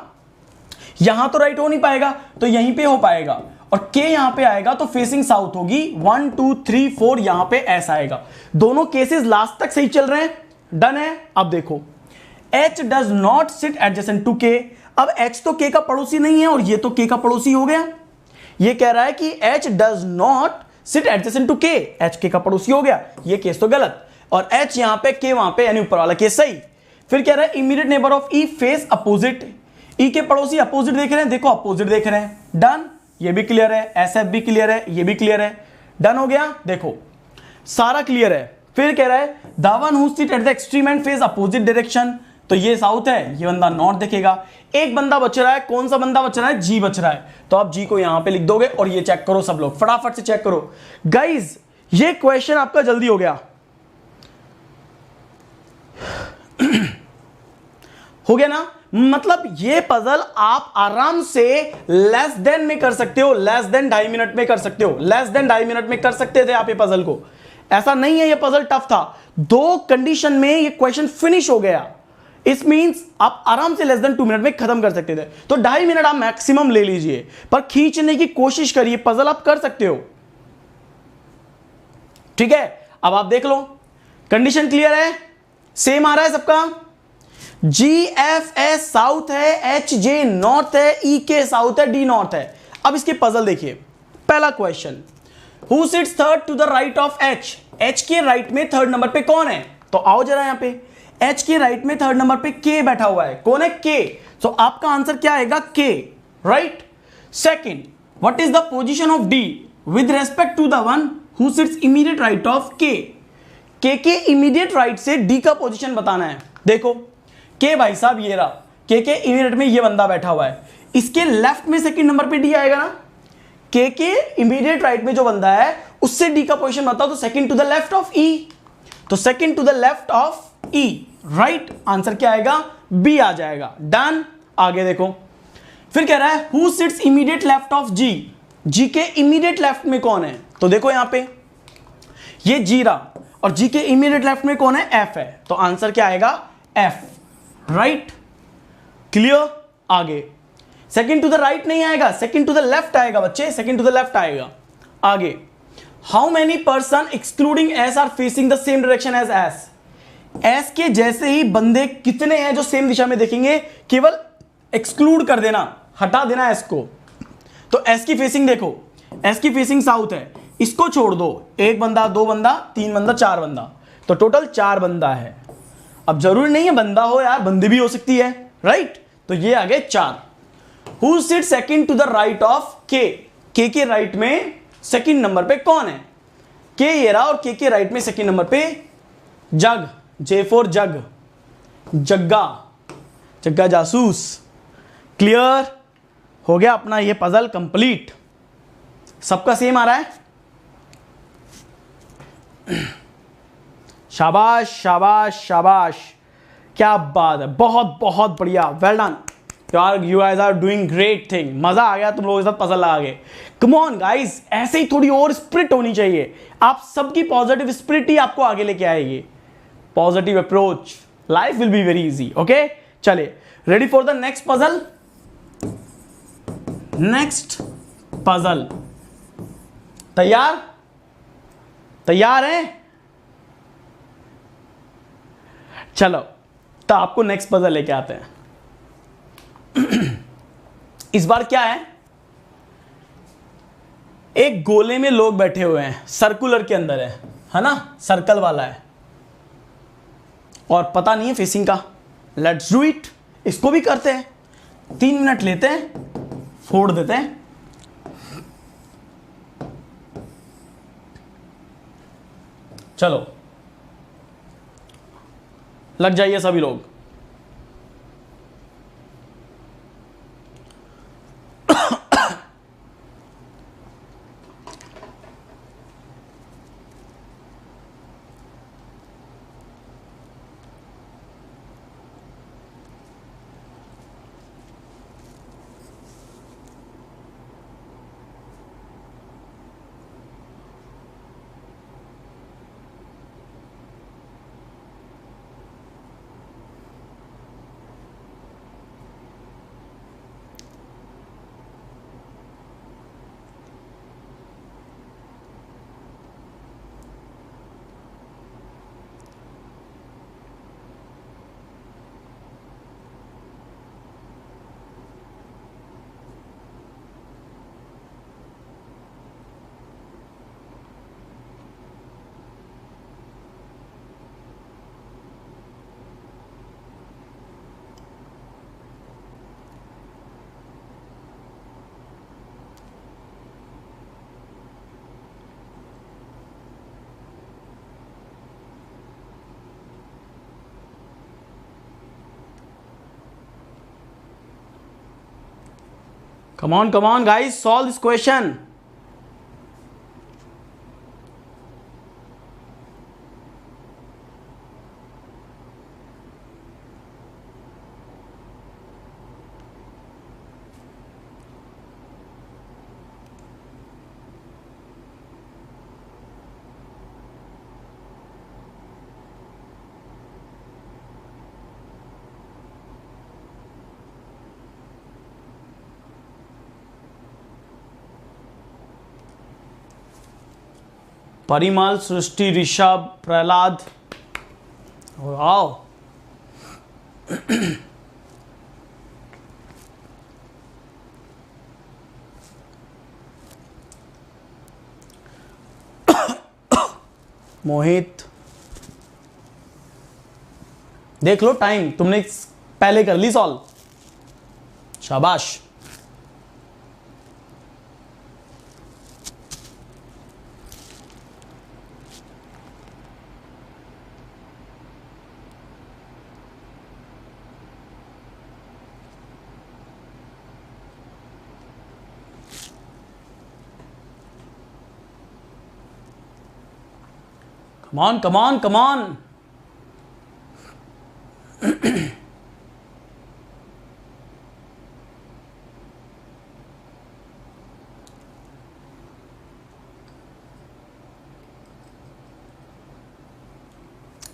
[SPEAKER 1] यहां तो राइट हो नहीं पाएगा तो यहीं पे हो पाएगा, और के यहां पे आएगा तो फेसिंग साउथ होगी, 1 2 3 4 यहां पे एस आएगा। दोनों केसेस लास्ट तक सही चल रहे हैं, डन है। अब देखो, H does not sit adjacent to K, अब H तो के का पड़ोसी नहीं है और ये तो के का पड़ोसी हो गया। ये कह रहा है कि H does not sit adjacent to K, H के का पड़ोसी हो गया, ये केस तो गलत, और H यहां पे के वहां पे, यानी ऊपर वाला केस सही। फिर कह रहा है immediate neighbour of E face opposite, E के पड़ोसी अपोजिट देख रहे हैं, देखो अपोजिट देख रहे हैं, डन। ये भी क्लियर है, SF भी क्लियर है, ये भी क्लियर है, डन हो गया। देखो सारा क्लियर है। फिर कह रहा है the one who sit at the extreme and face opposite direction, तो ये साउथ है, ये बंदा नॉर्थ देखेगा। एक बंदा बच रहा है, कौन सा बंदा बच रहा है, जी बच रहा है, तो आप जी को यहां पे लिख दोगे और ये चेक करो सब लोग, फटाफट से चेक करो गाइज। ये क्वेश्चन आपका जल्दी हो गया हो गया ना, मतलब ये पजल आप आराम से लेस देन में कर सकते हो, लेस देन 2.5 मिनट में कर सकते हो, लेस देन 2.5 मिनट में कर सकते थे आप ये पजल को। ऐसा नहीं है ये पजल टफ था, 2 कंडीशन में ये क्वेश्चन फिनिश हो गया। इस मींस आप आराम से लेस देन 2 मिनट में खत्म कर सकते थे, तो 2.5 मिनट आप मैक्सिमम ले लीजिए, पर खींचने की कोशिश करिए, पजल आप कर सकते हो, ठीक है। अब आप देख लो, कंडीशन क्लियर है, सेम आ रहा है सबका। GFS साउथ है, HJ नॉर्थ है, EK साउथ है, D नॉर्थ है। अब इसके पजल देखिए, पहला question, who sits third to the right of H, H के राइट में थर्ड नंबर पे कौन है, तो आओ जरा यहां पे, एच के राइट में थर्ड नंबर पे के बैठा हुआ है, कौन है के, सो आपका आंसर क्या आएगा K, right. Second, what is the position of D with respect to the one who sits immediate right of K immediate right से डी का पोजीशन बताना है। देखो के भाई साहब ये रहा, के इमीडिएट में ये बंदा बैठा हुआ है, इसके लेफ्ट में सेकंड नंबर पे डी आएगा ना, के इमीडिएट राइट में जो बंदा है उससे डी का पोजीशन बताओ, तो second to the left of E, तो second to the left of E, right. Answer क्या आएगा, बी आ जाएगा, डन। आगे देखो, फिर कह रहा है who sits immediate left of G, G के इमीडिएट लेफ्ट में कौन है, तो देखो यहां पे ये जी रहा, और जी के इमीडिएट लेफ्ट में कौन है, एफ है, तो आंसर क्या आएगा, एफ, राइट, क्लियर। आगे सेकंड टू द राइट नहीं आएगा, सेकंड टू द लेफ्ट आएगा बच्चे, सेकंड टू द लेफ्ट आएगा। आगे, how many person excluding S are facing the same direction as S, S के जैसे ही बंदे कितने हैं जो सेम दिशा में देखेंगे, केवल एक्सक्लूड कर देना, हटा देना एस को। तो एस की फेसिंग देखो, एस की फेसिंग साउथ है, इसको छोड़ दो, एक बंदा, दो बंदा, तीन बंदा, चार बंदा, तो टोटल चार बंदा है। अब जरूरी नहीं है बंदा हो यार, बंदी भी हो सकती है, राइट, तो ये आ गए चार। Who sit second to the right of K right में सेकंड नंबर पे कौन है, के ये रहा, और के राइट में सेकंड नंबर पे जग, जे फॉर जग, जग्गा, जग्गा जासूस। क्लियर हो गया अपना ये पजल कंप्लीट, सबका सेम आ रहा है, शाबाश शाबाश शाबाश, क्या बात है, बहुत बहुत बढ़िया, वेल डन यार, you guys are doing great thing, मजा आ गया तुम लोगों के साथ पजल लगा के। कम ऑन गाइस, ऐसे ही थोड़ी और स्पिरिट होनी चाहिए, आप सबकी पॉजिटिव स्पिरिट ही आपको आगे लेके आएगी, positive approach, life will be very easy. Okay, चले, ready for the next puzzle, next puzzle, तैयार, तैयार है, चलो तो आपको नेक्स्ट पजल लेके आते हैं। इस बार क्या है, एक गोले में लोग बैठे हुए हैं, सर्कुलर के अंदर है ना, सर्कल वाला है, और पता नहीं है फेसिंग का। लेट्स डू इट, इसको भी करते हैं, 3 मिनट लेते हैं, फोड़ देते हैं। चलो लग जाइए सभी लोग। Come on, guys, solve this question. Parimal, सृष्टि, ऋषभ, प्रहलाद, आओ। मोहित, देख लो टाइम, तुमने पहले कर ली सॉल्व, शाबाश। Come on, come on.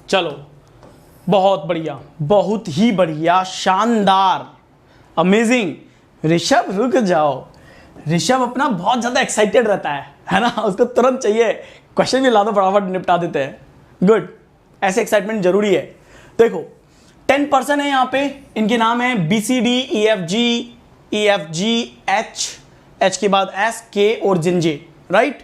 [SPEAKER 1] चलो, बहुत बढ़िया, बहुत ही बढ़िया, शानदार, अमेजिंग। ऋषभ रुक जाओ, ऋषभ अपना बहुत ज्यादा एक्साइटेड रहता है ना, उसको तुरंत चाहिए क्वेश्चन भी ला दो, फटाफट निपटा देते हैं। गुड, ऐसे एक्साइटमेंट जरूरी है। देखो 10 पर्सन है यहाँ पे, इनके नाम है BCD EFG H के बाद S K और J, राइट।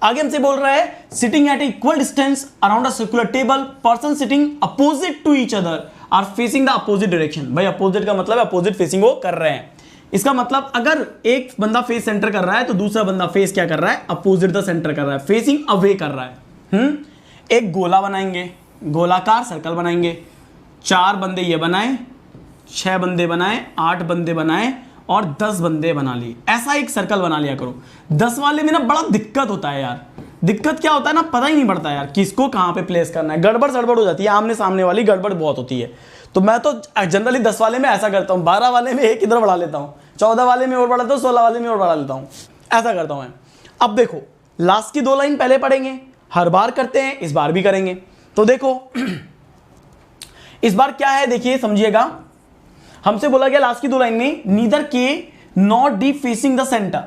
[SPEAKER 1] आगे हमसे बोल रहा है sitting at equal distance around a circular table, person sitting opposite to each other are facing the opposite direction. भाई अपोजिट का मतलब अपोजिट फेसिंग वो कर रहे हैं। इसका मतलब अगर एक बंदा फेस सेंटर कर रहा है तो दूसरा बंदा फेस क्या कर रहा है, अपोजिट द सेंटर कर रहा है, फेसिंग अवे कर रहा है। एक गोला बनाएंगे, गोलाकार सर्कल बनाएंगे, 4 बंदे ये बनाए, 6 बंदे बनाए, 8 बंदे बनाए और 10 बंदे बना लिए। ऐसा एक सर्कल बना लिया करो। 10 वाले में ना बड़ा दिक्कत होता है यार। दिक्कत क्या होता है ना, पता ही नहीं पड़ता यार किसको कहां पे प्लेस करना है, गड़बड़ सड़बड़ हो जाती है, आमने सामने वाली गड़बड़ बहुत होती है। तो मैं तो जनरली 10 वाले में ऐसा करता हूं, 12 वाले में एक इधर बढ़ा लेता हूं, 14 वाले में और बढ़ा लेता हूं, 16 वाले में और बढ़ा लेता हूं, ऐसा करता हूं मैं। अब देखो लास्ट की 2 लाइन पहले पढ़ेंगे, हर बार करते हैं, इस बार भी करेंगे। तो देखो इस बार क्या है, देखिए समझिएगा। हमसे बोला गया लास्ट की 2 लाइन में नीदर के not D facing the centre,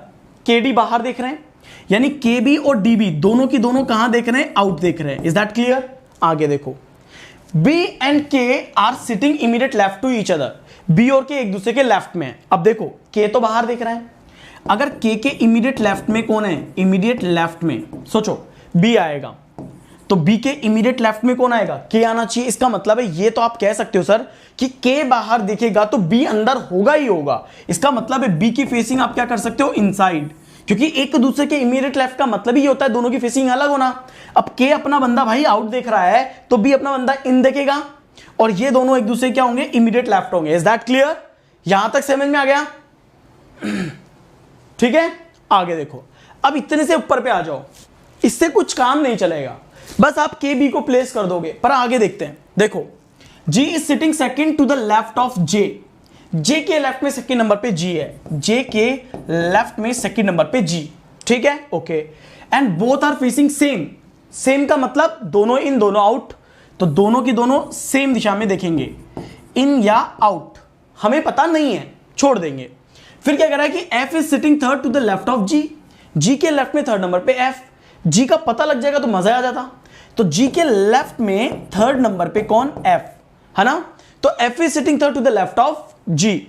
[SPEAKER 1] के डी बाहर देख रहे हैं, यानी के बी और डी बी दोनों की दोनों कहां देख रहे हैं, आउट देख रहे हैं। Is that clear? आगे देखो B and K are sitting immediate left to each other, B और के एक दूसरे के लेफ्ट में है। अब देखो के तो बाहर देख रहे हैं, अगर के इमीडिएट लेफ्ट में कौन है, इमीडिएट लेफ्ट में सोचो बी आएगा, तो बी के इमीडिएट लेफ्ट में कौन आएगा, के आना चाहिए। इसका मतलब है ये तो आप कह सकते हो सर कि के बाहर दिखेगा तो बी अंदर होगा ही होगा। इसका मतलब है बी की फेसिंग आप क्या कर सकते हो, इनसाइड, क्योंकि एक दूसरे के इमीडिएट लेफ्ट का मतलब ही होता है दोनों की फेसिंग अलग होना। अब के अपना बंदा भाई आउट देख रहा है तो बी अपना बंदा इन देखेगा और ये दोनों एक दूसरे क्या होंगे, इमीडिएट लेफ्ट होंगे। Is that clear? यहां तक समझ में आ गया? ठीक है, आगे देखो। अब इतने से ऊपर पे आ जाओ, इससे कुछ काम नहीं चलेगा, बस आप के बी को प्लेस कर दोगे। पर आगे देखते हैं। देखो G is sitting second to the left of J, J के लेफ्ट में सेकंड नंबर पे जी है, जे के लेफ्ट में सेकंड नंबर पे जी, ठीक है, okay. And both are facing same, same का मतलब दोनों इन दोनों आउट, तो दोनों की दोनों सेम दिशा में देखेंगे, इन या आउट हमें पता नहीं है, छोड़ देंगे। फिर क्या कर रहा है कि F is sitting third to the left of G, G के लेफ्ट में थर्ड नंबर पे एफ, जी का पता लग जाएगा तो मजा आ जाता। तो जी के लेफ्ट में थर्ड नंबर पे कौन, एफ, है ना। तो F is sitting third to the left of G,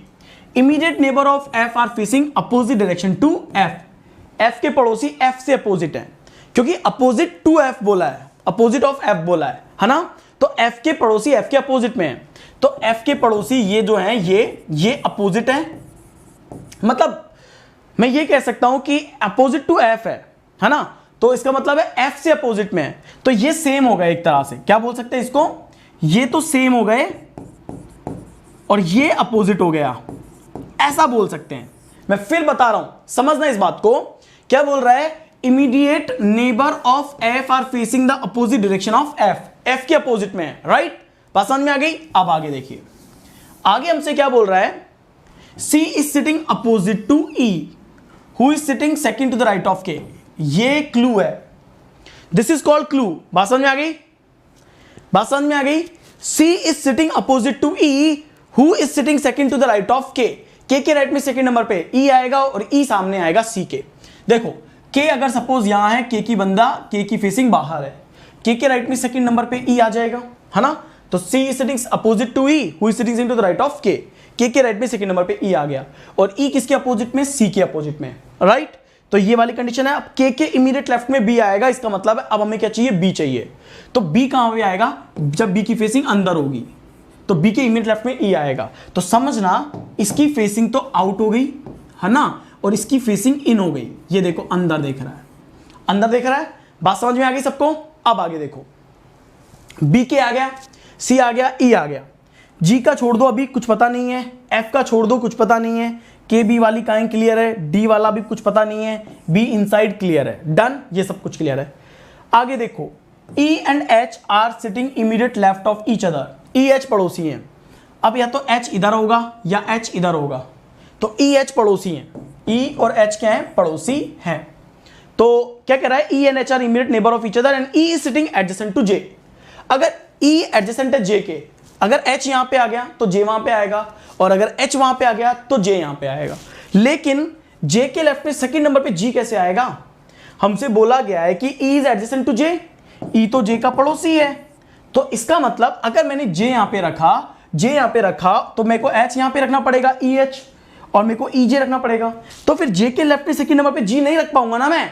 [SPEAKER 1] immediate neighbour of F are facing opposite direction to F, F के पड़ोसी एफ से अपोजिट है, क्योंकि अपोजिट टू एफ बोला है, अपोजिट ऑफ एफ बोला है ना। तो एफ के पड़ोसी एफ के अपोजिट में है, तो एफ के पड़ोसी ये जो है ये अपोजिट है, मतलब मैं ये कह सकता हूं कि अपोजिट टू एफ है ना। तो इसका मतलब है एफ से अपोजिट में है, तो ये सेम हो गए एक तरह से, क्या बोल सकते हैं इसको, ये तो सेम हो गए और ये अपोजिट हो गया, ऐसा बोल सकते हैं। मैं फिर बता रहा हूं, समझना इस बात को। क्या बोल रहा है, immediate neighbour of F are facing the opposite direction of F, F के अपोजिट में है, राइट। पसंद में आ गई? अब आगे देखिए, आगे हमसे क्या बोल रहा है, C is sitting opposite to E, who is sitting second to the right of K. ये क्लू है, दिस इज कॉल्ड क्लू। बात समझ में आ गई? बात समझ में आ गई? C is sitting opposite to E, who is sitting second to the right of K right में सेकंड नंबर पे ई आएगा और ई सामने आएगा सी के। देखो के अगर सपोज यहां है, के की बंदा के की फेसिंग बाहर है, के राइट में सेकंड नंबर पे ई आ जाएगा, है ना। तो C is sitting opposite to E, who is sitting to the right of K right में सेकंड नंबर पे ई आ गया, और ई किसके अपोजिट में, सी के अपोजिट में, राइट। तो ये वाली कंडीशन है। अब के इमीडिएट लेफ्ट में बी आएगा, इसका मतलब है अब हमें क्या चाहिए, बी चाहिए। तो बी कहां पे आएगा, जब बी की फेसिंग अंदर होगी, तो बी के इमीडिएट लेफ्ट में ई आएगा। तो समझना इसकी फेसिंग तो आउट हो गई है ना, और इसकी फेसिंग इन हो गई। ये देखो अंदर देख रहा है, अंदर देख रहा है। बात समझ में आ गई सबको? अब आगे देखो, बी के आ गया, सी आ गया, ई आ गया। जी का छोड़ दो, अभी कुछ पता नहीं है। एफ का छोड़ दो, कुछ पता नहीं है। के बी वाली काइंड क्लियर है, डी वाला भी कुछ पता नहीं है, बी इनसाइड क्लियर है, डन, ये सब कुछ क्लियर है। आगे देखो, ई and H are sitting immediate left of each other. E H पड़ोसी हैं। अब या तो एच इधर होगा या एच इधर होगा, तो ई एच पड़ोसी हैं। ई और एच क्या है? पड़ोसी हैं। तो क्या कह रहा है? E and H are immediate neighbour of each other and E is sitting adjacent to J. अगर ई एडजेसेंट है जे के, अगर एच यहां पे आ गया तो जे वहां पे आएगा, और अगर एच वहां पे आ गया तो जे यहां पे आएगा। लेकिन जे के लेफ्ट में सेकंड नंबर पे जी कैसे आएगा? हमसे बोला गया है कि ई इज एडजेसेंट टू जे, ई तो जे का पड़ोसी है। तो इसका मतलब अगर मैंने जे यहां पे रखा, जे यहां पे रखा, तो मेरे को एच यहां पे रखना पड़ेगा, ई एच, और मेरे को ई जे रखना पड़ेगा। तो फिर जे के लेफ्ट में सेकंड नंबर पे जी नहीं रख पाऊंगा ना, मैं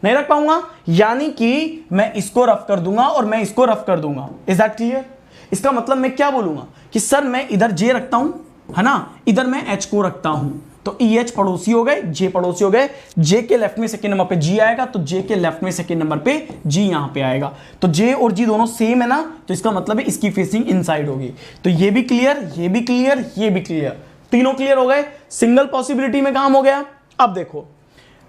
[SPEAKER 1] नहीं रख पाऊंगा, यानी कि मैं इसको रफ कर दूंगा और मैं इसको रफ कर दूंगा। Is that clear? इसका मतलब मैं क्या बोलूंगा कि सर मैं इधर जे रखता हूं, है ना, इधर मैं एच को रखता हूं, तो ई एच पड़ोसी हो गए, जे पड़ोसी हो गए। जे के लेफ्ट में सेकंड नंबर पे जी आएगा, तो जे के लेफ्ट में सेकंड नंबर पे जी यहां पे आएगा। तो जे और जी दोनों सेम है ना, तो इसका मतलब है इसकी फेसिंग इनसाइड होगी। तो ये भी क्लियर, ये भी क्लियर, ये भी क्लियर, तीनों क्लियर हो गए। सिंगल पॉसिबिलिटी में काम हो गया। अब देखो,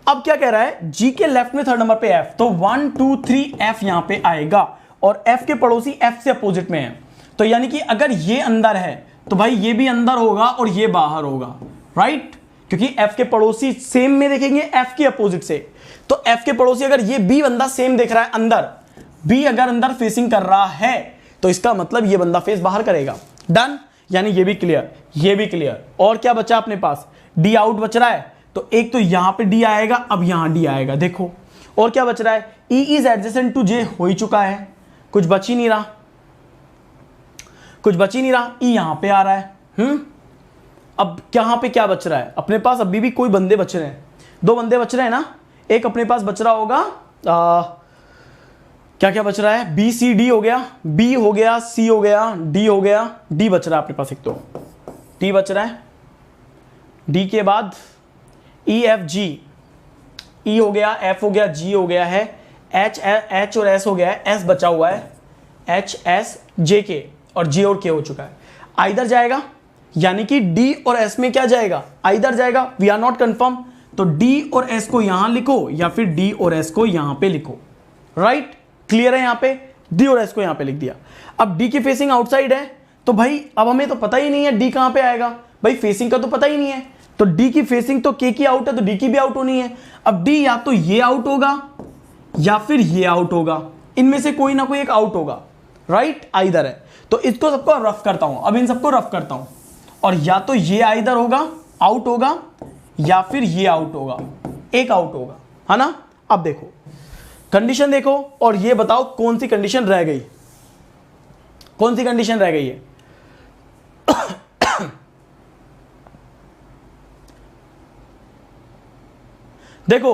[SPEAKER 1] अब क्या कह रहा है? जी के लेफ्ट में थर्ड नंबर पे एफ, तो 1 2 3 एफ यहां पे आएगा, और एफ के पड़ोसी एफ से अपोजिट में है। तो यानी कि अगर ये अंदर है तो भाई ये भी अंदर होगा और ये बाहर होगा, राइट? क्योंकि एफ के पड़ोसी सेम में देखेंगे एफ के अपोजिट से। तो एफ के पड़ोसी अगर ये बी बंदा सेम देख रहा है अंदर, बी अगर अंदर फेसिंग कर रहा है, तो इसका मतलब ये बंदा फेस बाहर करेगा। डन, यानी ये भी क्लियर, ये भी क्लियर। और क्या बचा अपने पास? डी आउट बच रहा है, तो एक तो यहां पे डी आएगा, अब यहां डी आएगा। देखो और क्या बच रहा है? ई इज एडजेसेंट टू जे हो ही चुका है, कुछ बच ही नहीं रहा, कुछ बच ही नहीं रहा। ई यहां पे आ रहा है। अब यहां पे क्या बच रहा है अपने पास? अभी भी कोई बंदे बच रहे हैं, दो बंदे बच रहे हैं ना। एक अपने पास बच रहा होगा, क्या क्या बच रहा है? बी सी डी हो गया, बी हो गया, सी हो गया, डी हो गया, डी बच रहा है अपने पास, एक तो डी बच रहा है। डी के बाद ई एफ जी, ई हो गया, एफ हो गया, जी हो गया है, एच और एस हो गया है, एस बचा हुआ है, एच एस जे के, और जे और के हो चुका है। आइदर जाएगा, यानी कि डी और एस में क्या जाएगा? आइदर जाएगा, वी आर नॉट कंफर्म। तो डी और एस को यहां लिखो या फिर डी और एस को यहां पे लिखो, राइट? क्लियर है? यहां पे डी और एस को यहां पे लिख दिया। अब डी की फेसिंग आउटसाइड है, तो भाई अब हमें तो पता ही नहीं है डी कहां पे आएगा, भाई फेसिंग का तो पता ही नहीं है। तो डी की फेसिंग तो के की आउट है, तो डी की भी आउट होनी है। अब डी या तो ये आउट होगा या फिर ये आउट होगा, इनमें से कोई ना कोई एक आउट होगा, राइट? आइदर है। तो इसको सबको रफ करता हूं, अब इन सबको रफ करता हूं, और या तो ये आइदर होगा, आउट होगा, या फिर ये आउट होगा, एक आउट होगा, है ना? अब देखो कंडीशन देखो, और ये बताओ कौन सी कंडीशन रह गई, कौन सी कंडीशन रह गई है? देखो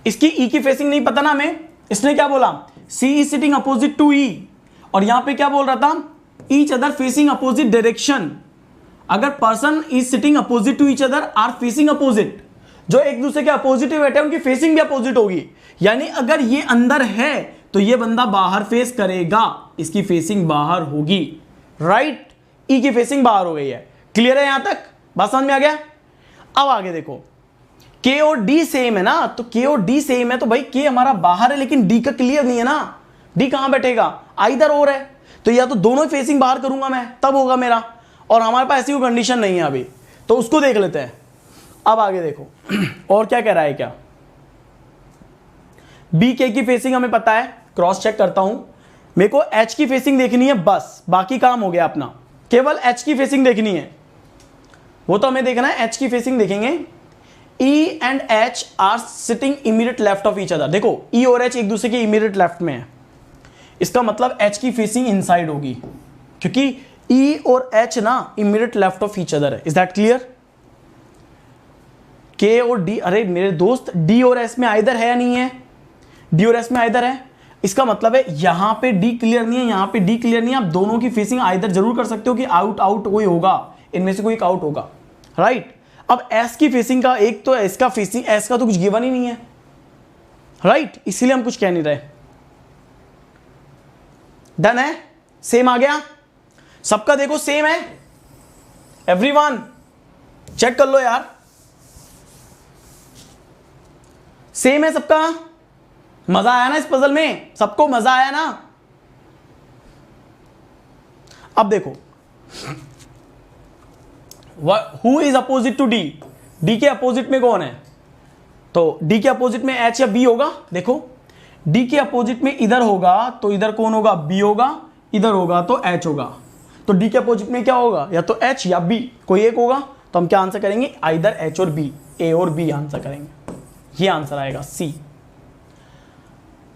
[SPEAKER 1] इसकी ई की फेसिंग नहीं पता ना हमें, इसने क्या बोला? C is sitting opposite to E, और यहां पे क्या बोल रहा था? Each other facing opposite direction. अगर person is sitting opposite to each other are facing opposite, जो एक दूसरे के अपोजिट बैठे हैं उनकी फेसिंग भी अपोजिट होगी। यानी अगर ये अंदर है तो ये बंदा बाहर फेस करेगा, इसकी फेसिंग बाहर होगी, राइट? ई की फेसिंग बाहर हो गई है। क्लियर है यहां तक? बात समझ में आ गया? अब आगे देखो, के और डी सेम है ना, तो के और डी सेम है तो भाई के हमारा बाहर है, लेकिन डी का क्लियर नहीं है ना, डी कहां बैठेगा? आइदर और है, तो या तो दोनों फेसिंग बाहर करूंगा मैं, तब होगा मेरा, और हमारे पास ऐसी कोई कंडीशन नहीं है अभी, तो उसको देख लेते हैं। अब आगे देखो और क्या कह रहा है? क्या बी के की फेसिंग हमें पता है, क्रॉस चेक करता हूं, मेरे को एच की फेसिंग देखनी है, बस बाकी काम हो गया अपना, केवल एच की फेसिंग देखनी है, वो तो हमें देखना है, एच की फेसिंग देखेंगे। ई and H are sitting immediate left of each other. देखो ई और एच एक दूसरे के इमीडिएट लेफ्ट में है, इसका मतलब एच की फेसिंग इनसाइड होगी, क्योंकि ई और एच ना immediate left of each other है। Is that clear? के और डी, अरे मेरे दोस्त डी और एस में आइदर है या नहीं है? डी और एस में आइदर है। इसका मतलब है यहां पे डी क्लियर नहीं है, यहां पे डी क्लियर नहीं है। आप दोनों की फेसिंग आइदर जरूर कर सकते हो कि आउट आउट कोई होगा, इनमें से कोई एक आउट होगा, राइट। अब एस की फेसिंग का एक तो एस का फेसिंग, एस का तो कुछ गिवन ही नहीं है, राइट, इसीलिए हम कुछ कह नहीं रहे। डन है, सेम आ गया सबका, देखो सेम है एवरीवन, चेक कर लो यार, सेम है सबका। मजा आया ना इस पजल में, सबको मजा आया ना। अब देखो who is opposite to D, D के अपोजिट में कौन है, तो डी के अपोजिट में एच या बी होगा। देखो डी के अपोजिट में इधर होगा तो इधर कौन होगा, बी होगा, इधर होगा तो एच होगा। तो डी के अपोजिट में क्या होगा, या तो एच या बी, कोई एक होगा। तो हम क्या आंसर करेंगे, आइदर एच और बी, ए और बी आंसर करेंगे, ये आंसर आएगा C.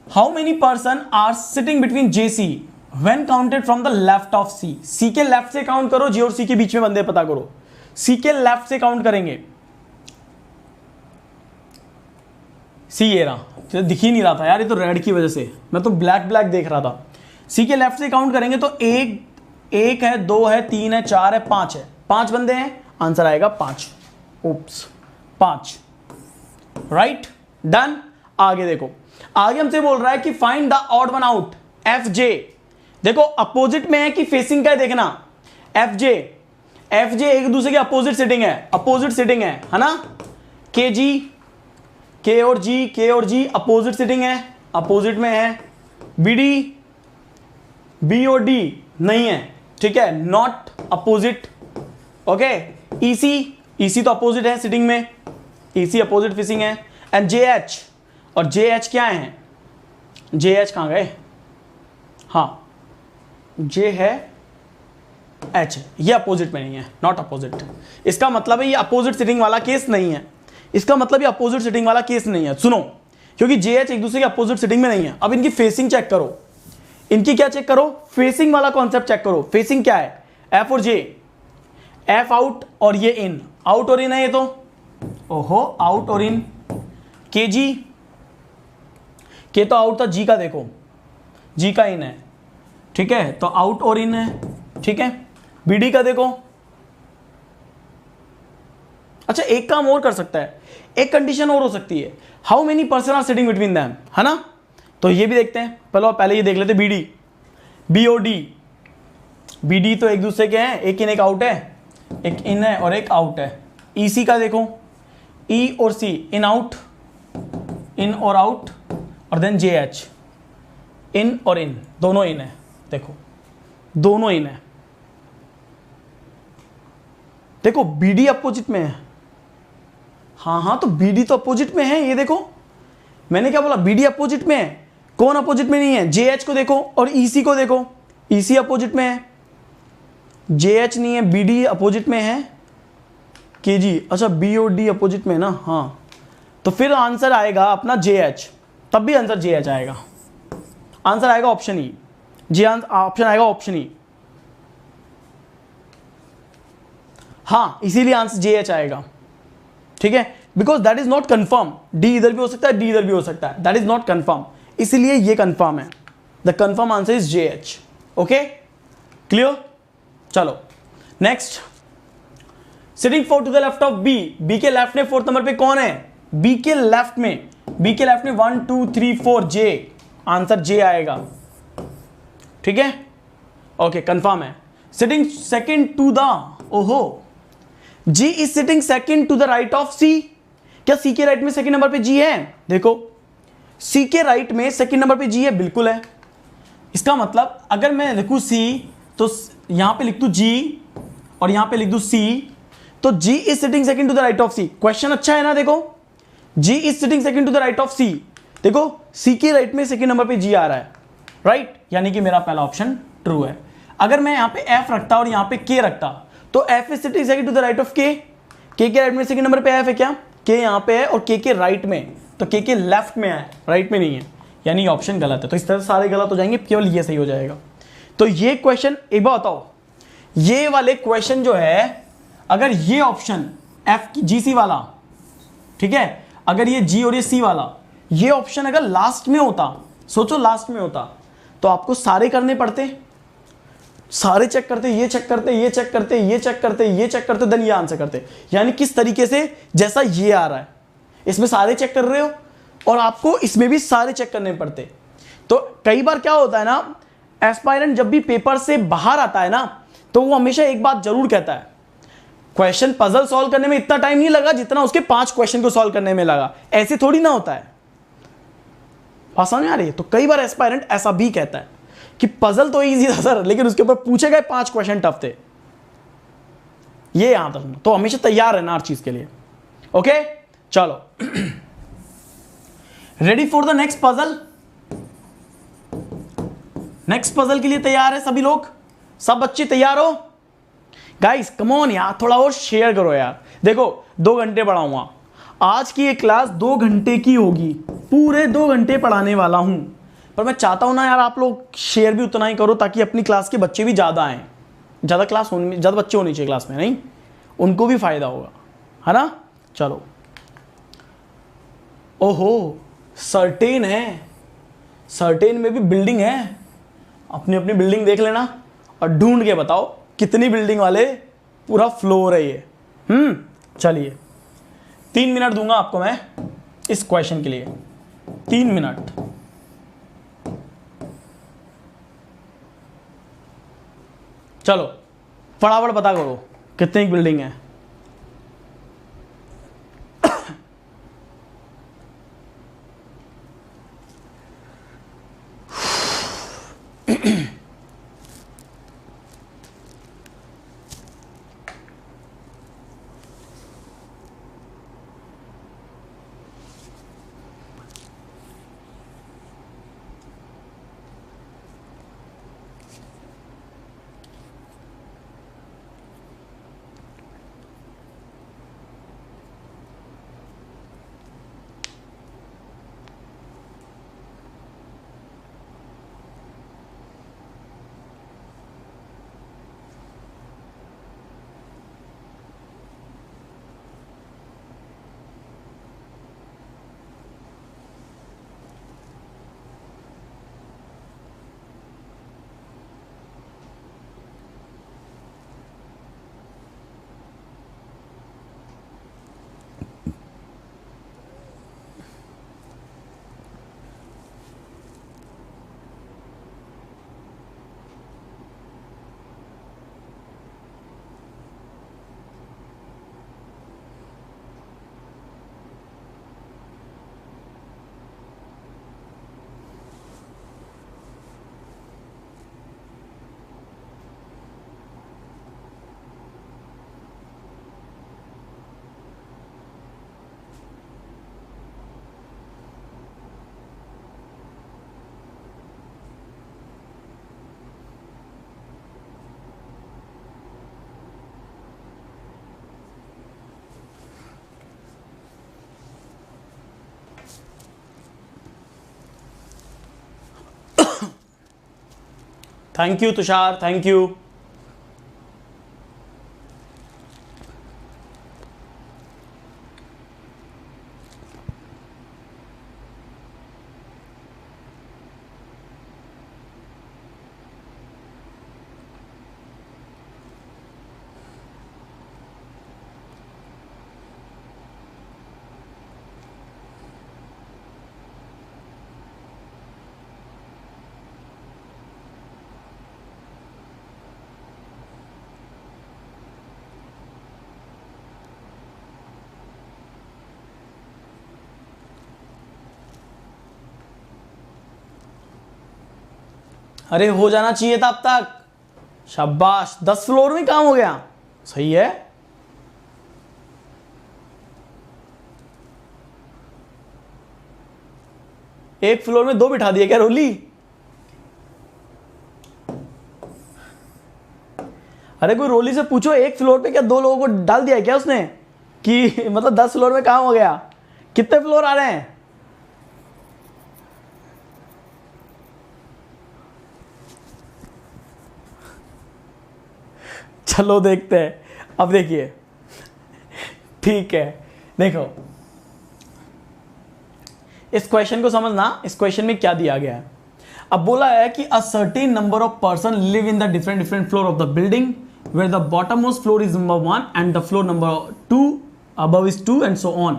[SPEAKER 1] How many person are sitting between J C when counted from the left of C, C के लेफ्ट से काउंट करो, जे और सी के बीच में बंदे पता करो। सी के लेफ्ट से काउंट करेंगे, सी ये रहा, तो दिख ही नहीं रहा था यार, ये तो रेड की वजह से, मैं तो ब्लैक ब्लैक देख रहा था। सी के लेफ्ट से काउंट करेंगे तो एक है, दो है, तीन है, चार है, पांच है, पांच बंदे हैं, आंसर आएगा पांच। ओप्स, पांच, राइट, डन। आगे देखो, आगे हमसे बोल रहा है कि find the odd one out F J. देखो अपोजिट में है कि फेसिंग का है, देखना एफ जे, एफ जे एक दूसरे के अपोजिट सिटिंग है, अपोजिट सिटिंग है ना। के जी, के और जी, के और जी अपोजिट सिटिंग है, अपोजिट में है। बी डी, बी और डी नहीं है, ठीक है, not opposite, okay. EC, EC तो अपोजिट है सिटिंग में, ईसी अपोजिट फेसिंग है। एंड जे एच, और जे एच क्या है, जे एच कहां गए, हाँ जे है, एच है, ये अपोजिट में नहीं है, नॉट अपोजिट। इसका मतलब है ये अपोजिट सिटिंग वाला केस नहीं है, इसका मतलब ये अपोजिट सिटिंग वाला केस नहीं है, सुनो, क्योंकि जे एच एक दूसरे के अपोजिट सिटिंग में नहीं है। अब इनकी फेसिंग चेक करो, इनकी क्या चेक करो, फेसिंग वाला कॉन्सेप्ट चेक करो। फेसिंग क्या है, एफ और जे, एफ आउट और ये इन, आउट और इन है ये तो, ओहो आउट और इन। के जी, के तो आउट था, जी का देखो, जी का इन है, ठीक है, तो आउट और इन है, ठीक है। बीडी का देखो, अच्छा एक काम और कर सकता है, एक कंडीशन और हो सकती है, how many person are sitting between them, है ना। तो ये भी देखते हैं, पहले ये देख लेते, बीडी, बी और डी, बी डी तो एक दूसरे के हैं, एक इन एक आउट है, एक इन है और एक आउट है। ईसी का देखो, ई और सी, इन आउट, इन और आउट, और देन जे एच, इन और इन, दोनों इन है, देखो दोनों इन है। देखो बीडी अपोजिट में है, हाँ तो बीडी तो अपोजिट में है, ये देखो मैंने क्या बोला, बीडी अपोजिट में है, कौन अपोजिट में नहीं है, जे एच को देखो और ईसी को देखो, ईसी अपोजिट में है, जे एच नहीं है, बीडी अपोजिट में है, के जी, अच्छा बी और डी अपोजिट में है ना, हाँ, तो फिर आंसर आएगा अपना जे एच, तब भी आंसर जे एच आएगा, आंसर आएगा ऑप्शन ई, जी ऑप्शन आएगा ऑप्शन ई, हाँ इसीलिए आंसर जे एच आएगा, ठीक है, because that is not confirm, D इधर भी हो सकता है, डी इधर भी हो सकता है, दैट इज नॉट कंफर्म, इसीलिए ये कंफर्म है, the confirm answer is J H, okay clear. चलो next, sitting four to the left of B, B के लेफ्ट में फोर्थ नंबर पे कौन है, बी के लेफ्ट में, बी के लेफ्ट में 1 2 3 4 जे, आंसर जे आएगा, ठीक है, ओके कंफर्म है। सिटिंग सेकंड टू द, ओहो G is sitting second to the right of C, क्या सी के राइट में सेकंड नंबर पे जी है, देखो सी के राइट में सेकंड नंबर पे जी है, बिल्कुल है। इसका मतलब अगर मैं लिखूं सी तो यहां पे लिख दूं जी और यहां पे लिख दूं सी, तो G is sitting second to the right of C, question अच्छा है ना, देखो G is sitting second to the right of C, देखो सी के राइट में सेकंड नंबर पे जी आ रहा है, राइट, यानी कि मेरा पहला ऑप्शन ट्रू है। अगर मैं यहां पे एफ रखता और यहां पे के रखता तो F is sitting second to the right of K right में सेकंड नंबर पे एफ है क्या, के यहां पे है और के राइट में, तो के लेफ्ट में है, राइट में नहीं है, यानी ऑप्शन गलत है। तो इस तरह सारे गलत हो जाएंगे, केवल ये सही हो जाएगा। तो ये क्वेश्चन एक बार बताओ, ये वाले क्वेश्चन जो है, अगर ये ऑप्शन एफ जी सी वाला, ठीक है, अगर ये जी और ये सी वाला, ये ऑप्शन अगर लास्ट में होता सोचो लास्ट में होता तो आपको सारे करने पड़ते, सारे चेक करते, ये चेक करते, ये चेक करते, ये चेक करते, ये चेक करते, देन ये आंसर करते। यानी किस तरीके से, जैसा ये आ रहा है इसमें सारे चेक कर रहे हो और आपको इसमें भी सारे चेक करने पड़ते। तो कई बार क्या होता है ना, एस्पायरेंट जब भी पेपर से बाहर आता है ना तो वो हमेशा एक बात जरूर कहता है, क्वेश्चन पजल सॉल्व करने में इतना टाइम नहीं लगा जितना उसके 5 क्वेश्चन को सॉल्व करने में लगा। ऐसे थोड़ी ना होता है, आसान आ रही है। तो कई बार एस्पायरेंट ऐसा भी कहता है कि पजल तो इजी था सर, लेकिन उसके ऊपर पूछे गए 5 क्वेश्चन टफ थे। ये यहां तक, तो हमेशा तैयार रहना हर चीज के लिए। ओके चलो, ready for the next puzzle. Next puzzle के लिए तैयार है सभी लोग? सब बच्चे तैयार हो? गाइस कम ऑन यार, थोड़ा और शेयर करो यार। देखो 2 घंटे पढ़ाऊंगा आज की ये क्लास, 2 घंटे की होगी, पूरे 2 घंटे पढ़ाने वाला हूं। पर मैं चाहता हूं ना यार आप लोग शेयर भी उतना ही करो ताकि अपनी क्लास के बच्चे भी ज्यादा आए। ज्यादा बच्चे होने चाहिए क्लास में, नहीं उनको भी फायदा होगा, है ना। चलो, ओहो सर्टेन है, सर्टेन में भी बिल्डिंग है, अपनी अपनी बिल्डिंग देख लेना और ढूंढ के बताओ कितनी बिल्डिंग वाले पूरा फ्लोर है ये। चलिए 3 मिनट दूंगा आपको मैं इस क्वेश्चन के लिए, 3 मिनट। चलो फटाफट पता करो कितनी बिल्डिंग है। Thank you Tushar, thank you. अरे हो जाना चाहिए था अब तक, शाबाश। 10 फ्लोर में काम हो गया, सही है। एक फ्लोर में 2 बिठा दिए क्या रोली? अरे कोई रोली से पूछो एक फ्लोर पे क्या 2 लोगों को डाल दिया क्या उसने, कि मतलब 10 फ्लोर में काम हो गया। कितने फ्लोर आ रहे हैं? चलो देखते हैं। अब देखिए, ठीक है, देखो इस क्वेश्चन को समझना, इस क्वेश्चन में क्या दिया गया है। अब बोला है कि a certain number of person live in the different floor of the building where the bottom most floor is number 1 and the floor number 2 above is 2 and so on.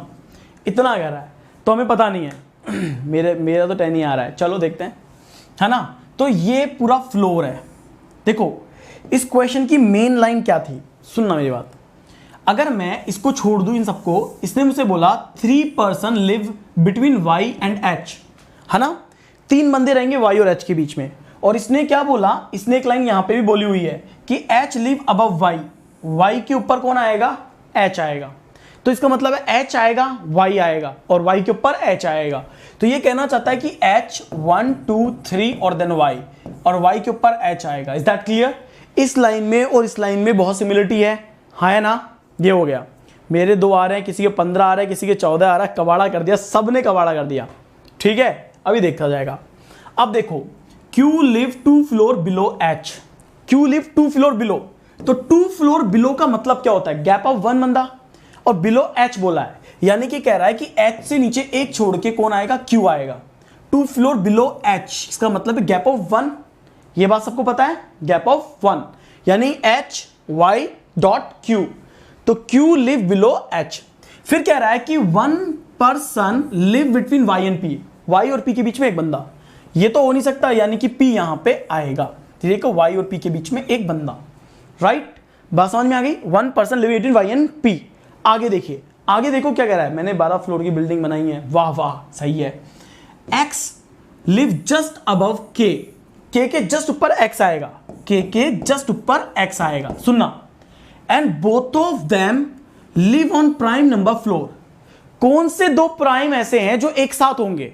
[SPEAKER 1] इतना कह रहा है तो हमें पता नहीं है। मेरा तो 10 ही आ रहा है, चलो देखते हैं, है ना। तो ये पूरा फ्लोर है। देखो इस क्वेश्चन की मेन लाइन क्या थी, सुनना मेरी बात। अगर मैं इसको छोड़ दूं इन सबको, इसने मुझसे बोला 3 person live between y and h, है ना। 3 बंदे रहेंगे y और h के बीच में। और इसने क्या बोला, इसने एक लाइन यहां पे भी बोली हुई है कि h लिव अबव y के ऊपर कौन आएगा, h आएगा। तो इसका मतलब है h आएगा, y आएगा और y के ऊपर h आएगा। तो ये कहना चाहता है कि h 1 2 3 और देन y और y के ऊपर h आएगा। Is that clear. इस लाइन में और इस लाइन में बहुत सिमिलरिटी है, हाँ है ना। ये हो गया, मेरे 2 आ रहे हैं, किसी के 15 आ रहे हैं, किसी के 14 आ रहा है। कबाड़ा कर दिया, सबने कबाड़ा कर दिया, ठीक है। अभी देखा जाएगा। अब देखो Q live 2 floor below H, Q live 2 floor below, तो 2 फ्लोर बिलो का मतलब क्या होता है, गैप ऑफ 1 बंदा, और बिलो H बोला है, यानी कि कह रहा है कि H से नीचे एक छोड़ के कौन आएगा, Q आएगा। 2 फ्लोर बिलो H, इसका मतलब है गैप ऑफ 1। ये बात सबको पता है, गैप ऑफ 1 यानी H Y डॉट Q, तो Q लिव बिलो H। फिर कह रहा है कि 1 person live between Y and P, Y और P के बीच में एक बंदा। ये तो हो नहीं सकता, यानी कि P यहां पे आएगा। देखो Y और P के बीच में एक बंदा, राइट। बात समझ में आ गई। 1 person live between Y and P। आगे देखिए, आगे देखो क्या कह रहा है। मैंने 12 फ्लोर की बिल्डिंग बनाई है, वाह वाह सही है। X live just above K, K के जस्ट ऊपर X आएगा, K के जस्ट ऊपर X आएगा। सुनना, and both of them live on prime number floor. कौन से 2 प्राइम ऐसे हैं जो एक साथ होंगे,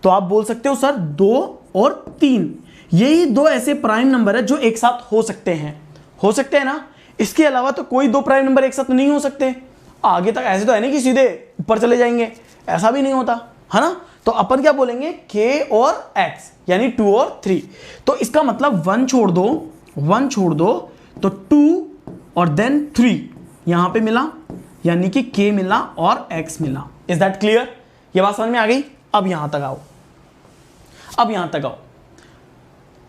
[SPEAKER 1] तो आप बोल सकते हो सर 2 और 3, यही 2 ऐसे प्राइम नंबर है जो एक साथ हो सकते हैं ना। इसके अलावा तो कोई 2 प्राइम नंबर एक साथ नहीं हो सकते। आगे तक ऐसे तो है नहीं कि सीधे ऊपर चले जाएंगे, ऐसा भी नहीं होता, है ना। तो अपन क्या बोलेंगे, K और X यानी 2 और 3। तो इसका मतलब 1 छोड़ दो तो 2 और देन 3 यहां पे मिला, यानी कि K मिला और X मिला। Is that clear. ये बात समझ में आ गई। अब यहां तक आओ,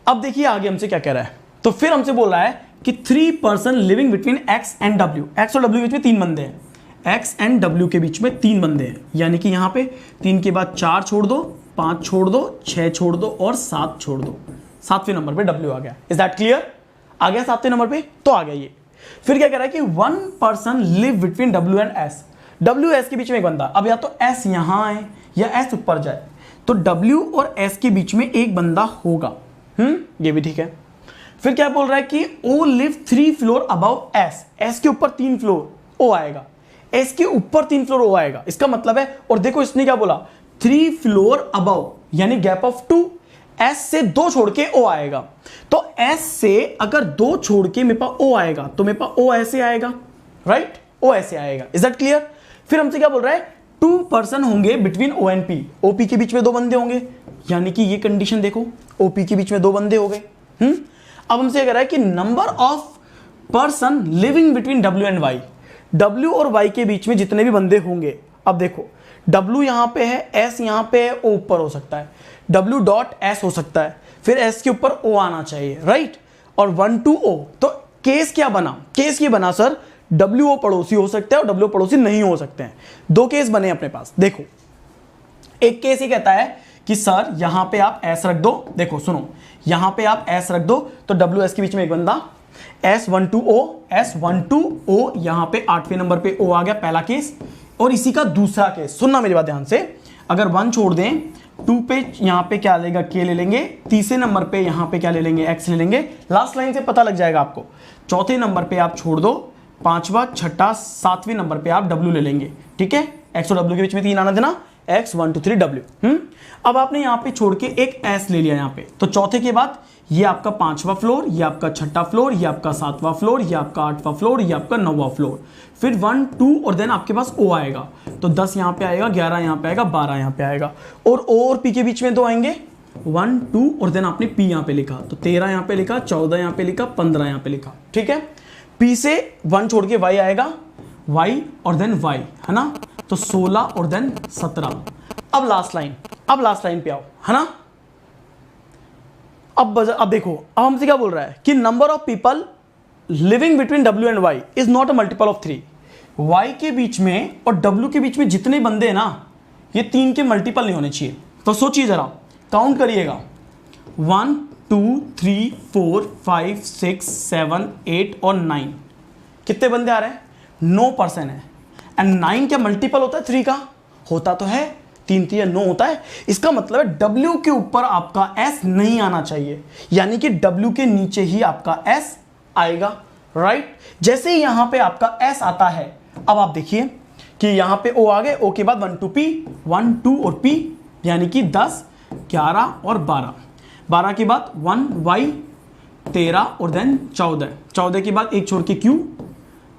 [SPEAKER 1] अब देखिए आगे हमसे क्या कह रहा है। तो फिर हमसे बोल रहा है कि 3 person living between X and W, X और W के बीच में 3 बंदे हैं, X एंड W के बीच में 3 बंदे हैं, यानी कि यहां पे 3 के बाद 4 छोड़ दो, 5 छोड़ दो, 6 छोड़ दो और 7 छोड़ दो। 7वें नंबर पे W आ गया। Is that clear. आ गया 7वें नंबर पे, तो आ गया ये। फिर क्या कह रहा है कि 1 person live between W and S, W S के बीच में एक बंदा। अब या तो S यहां आए या S ऊपर जाए, तो W और S के बीच में एक बंदा होगा। ये भी ठीक है। फिर क्या बोल रहा है कि O live 3 floor above S, S के ऊपर 3 फ्लोर O आएगा, S के ऊपर 3 फ्लोर O आएगा। इसका मतलब है, और देखो इसने क्या बोला, 3 फ्लोर अबव यानी गैप ऑफ 2, S से 2 छोड़ के O आएगा। तो S से अगर 2 छोड़ के मेरे पास O आएगा तो मेरे पास O ऐसे आएगा, राइट, O ऐसे आएगा। Is that clear. फिर हमसे क्या बोल रहा है, 2 पर्सन होंगे between O and P, OP के बीच में 2 बंदे होंगे, यानी कि ये कंडीशन देखो, OP के बीच में 2 बंदे हो गए। अब हमसे कह रहा है कि number of person living between W and Y, W और Y के बीच में जितने भी बंदे होंगे। अब देखो W यहां पे है, S यहां पे है, O ऊपर हो सकता है, W डॉट S हो सकता है, फिर S के ऊपर O आना चाहिए, राइट, और 1 to O। तो केस क्या बना, केस ये बना सर, WO पड़ोसी हो सकते हैं और W पड़ोसी नहीं हो सकते हैं। 2 केस बने अपने पास। देखो एक केस ये कहता है कि सर यहां पे आप S रख दो, देखो सुनो, यहां पे आप S रख दो तो WS के बीच में एक बंदा, S1 to O, यहां पे 8वें नंबर पे O आ गया, पहला केस। और इसी का दूसरा केस, सुनना मेरी बात ध्यान से, अगर 1 छोड़ दें, 2 पे यहां पे क्या लेगा, K ले लेंगे, तीसरे नंबर पे यहां पे क्या ले लेंगे, X ले लेंगे। लास्ट लाइन से पता लग जाएगा आपको। चौथे नंबर पे आप छोड़ दो, 5वां, 6ठा, 7वें नंबर पे आप W ले लेंगे, ठीक है। X और W के बीच में 3 आना देना, X 1 2 3 W। अब आपने यहां पे छोड़ के एक S ले लिया यहां पे, तो चौथे के बाद ये आपका 5वां फ्लोर, ये आपका 6ठा फ्लोर, ये आपका 7वां फ्लोर, ये आपका 8वां फ्लोर, ये आपका 9वां फ्लोर। फिर 1 2 और देन आपके पास O आएगा, तो 10 यहां पे आएगा, 11 यहां पे आएगा, 12 यहां पे आएगा, और O और P के बीच में 2 आएंगे, 1 2 और देन आपने P यहां पे लिखा, तो 13 यहां पे लिखा, 14 यहां पे लिखा, 15 यहां पे लिखा, ठीक है। P से 1 छोड़ के Y आएगा, Y और देन Y, है ना। तो 16 और देन 17। अब लास्ट लाइन पे आओ, है ना। अब देखो, अब हमसे क्या बोल रहा है कि number of people living between W and Y is not a multiple of 3। Y के बीच में और W के बीच में जितने बंदे हैं ना, ये 3 के मल्टीपल नहीं होने चाहिए। तो सोचिए जरा, काउंट करिएगा, 1 2 3 4 5 6 7 8 और 9, कितने बंदे आ रहे हैं? 9 पर्सन है। एंड 9 क्या मल्टीपल होता है 3 का? होता तो है, 3 3 9 होता है। इसका मतलब है W के ऊपर आपका S नहीं आना चाहिए, यानी कि W के नीचे ही आपका S आएगा, राइट। जैसे ही यहां पे आपका S आता है, अब आप देखिए कि यहां पे O आ गए, O के बाद 1 2 P, 1 2 और P, यानी कि 10 11 और 12, 12 के बाद 1 Y, 13 और देन 14, 14 के बाद एक छोड़ के Q,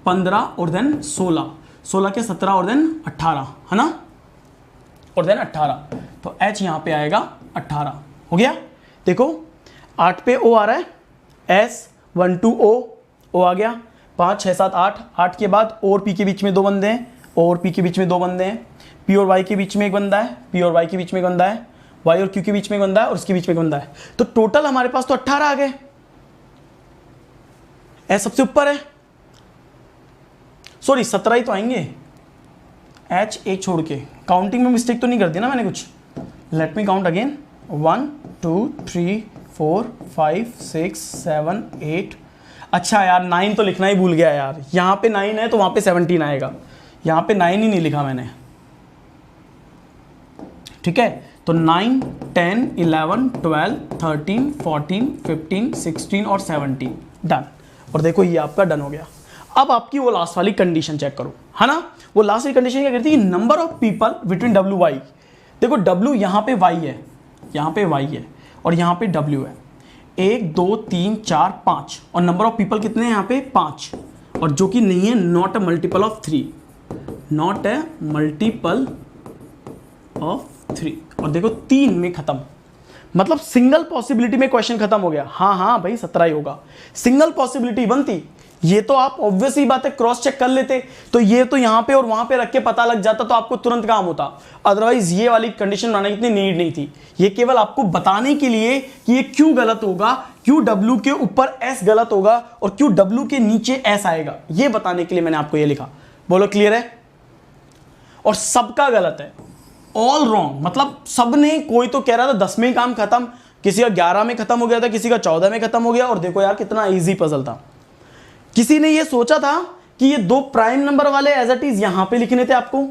[SPEAKER 1] 15 और देन 16, 16 के 17 और देन 18, है ना, और देन 18, तो H यहां पे आएगा 18, हो गया। देखो 8 पे O आ रहा है, S 1 2 O आ गया, 5 6 7 8, 8 के बाद O और P के बीच में 2 बंदे हैं, O और P के बीच में 2 बंदे हैं, P और Y के बीच में एक बंदा है, P और Y के बीच में एक बंदा है, Y और Q के बीच में एक बंदा है और उसके बीच में एक बंदा है। तो टोटल हमारे पास तो 18 आ गए। S सबसे ऊपर है, सॉरी 17 ही तो आएंगे, H एक छोड़ के। काउंटिंग में मिस्टेक तो नहीं कर दी ना मैंने कुछ? Let me count again, 1 2 3 4 5 6 7 8। अच्छा यार 9 तो लिखना ही भूल गया यार, यहाँ पे 9 है तो वहाँ पे 17 आएगा, यहाँ पे 9 ही नहीं लिखा मैंने, ठीक है। तो 9 10 11 12 13 14 15 16 और 17, डन। और देखो ये आपका डन हो गया। अब आपकी वो लास्ट वाली कंडीशन चेक करो, है ना। वो लास्ट वाली कंडीशन क्या कहती है? Number of people between W Y। देखो W यहाँ पे Y है, यहाँ पे Y है और यहाँ पे W है, 1 2 3 4 5, और नंबर ऑफ पीपल कितने हैं यहाँ पे? 5, और जो कि नहीं है not a multiple of 3, not a multiple of 3। और देखो 3 में खत्म, मतलब सिंगल पॉसिबिलिटी में क्वेश्चन खत्म हो गया। हाँ हाँ भाई 17 ही होगा, सिंगल पॉसिबिलिटी बनती। ये तो आप ऑब्वियस ही बात है क्रॉस चेक कर लेते, तो ये तो यहाँ पे और वहां पे रख के पता लग जाता, तो आपको तुरंत काम होता। अदरवाइज ये वाली कंडीशन बनाने की इतनी नीड नहीं थी। ये केवल आपको बताने के लिए कि ये क्यों गलत होगा, क्यों W के ऊपर S गलत होगा और क्यों W के नीचे S आएगा, ये बताने के लिए मैंने आपको ये लिखा। बोलो क्लियर है? और सबका गलत है, ऑल रॉन्ग, मतलब सबने, कोई तो कह रहा था 10 में ही काम खत्म, किसी का 11 में खत्म हो गया था, किसी का 14 में खत्म हो गया। और देखो यार कितना इजी पजल था। किसी ने ये सोचा था कि ये 2 प्राइम नंबर वाले एज इट इज यहां पे लिखने थे आपको।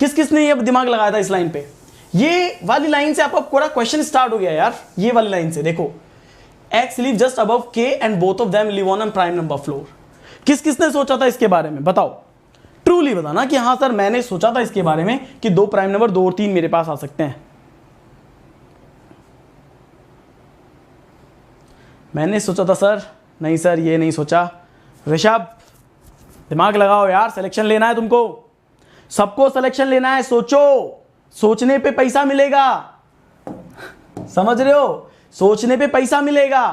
[SPEAKER 1] किस किस ने ये दिमाग लगाया था इस लाइन पे? ये वाली लाइन से आपका पूरा क्वेश्चन स्टार्ट हो गया यार। ये वाली लाइन से देखो, X live just above K and both of them live on a prime number floor। किस किस ने सोचा था इसके बारे में? बताओ, ट्रूली बताना कि हाँ सर मैंने सोचा था इसके बारे में कि 2 प्राइम नंबर 2 और 3 मेरे पास आ सकते हैं। मैंने सोचा था सर। नहीं सर ये नहीं सोचा। ऋषभ दिमाग लगाओ यार, सिलेक्शन लेना है तुमको, सबको सिलेक्शन लेना है। सोचो, सोचने पे पैसा मिलेगा, समझ रहे हो? सोचने पे पैसा मिलेगा,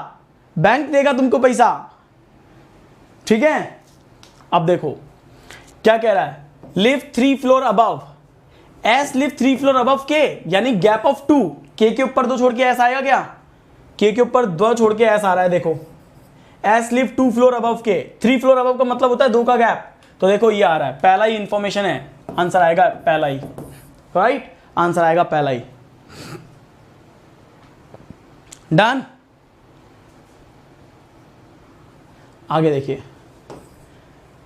[SPEAKER 1] बैंक देगा तुमको पैसा, ठीक है। अब देखो क्या कह रहा है, live 3 floor above, S live 3 floor above के, यानी गैप ऑफ 2, के के ऊपर 2 छोड़ के एस आएगा क्या? के ऊपर 2 छोड़ के एस आ रहा है। देखो एस लिव 2 फ्लोर अबव के, 3 फ्लोर अबव का मतलब होता है 2 का गैप। तो देखो ये आ रहा है, पहला ही इंफॉर्मेशन है, आंसर आएगा पहला ही, राइट, आंसर आएगा पहला ही। डन। आगे देखिए,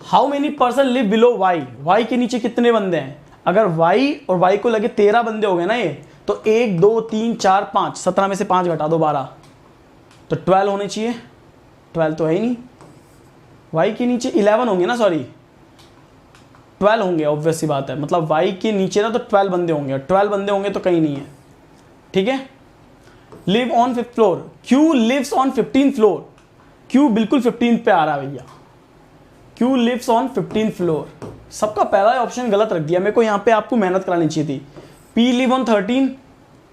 [SPEAKER 1] how many person live below Y, Y के नीचे कितने बंदे हैं? अगर वाई और वाई को लगे 13 बंदे हो गए ना ये, तो 1 2 3 4 5, 17 में से 5 घटा दो 12, तो 12 होने चाहिए। 12 तो है ही नहीं। वाई के नीचे 11 होंगे ना, सॉरी 12 होंगे, ऑब्वियस सी बात है, मतलब वाई के नीचे ना तो 12 बंदे होंगे, 12 बंदे होंगे तो कहीं नहीं है, ठीक है। Live on 5th floor, Q lives on 15th floor, Q बिल्कुल 15th पे आ रहा है भैया, Q lives on 15th floor. सबका पहला ऑप्शन गलत रख दिया, मेरे को यहाँ पे आपको मेहनत करानी चाहिए थी। पी लिव ऑन 13,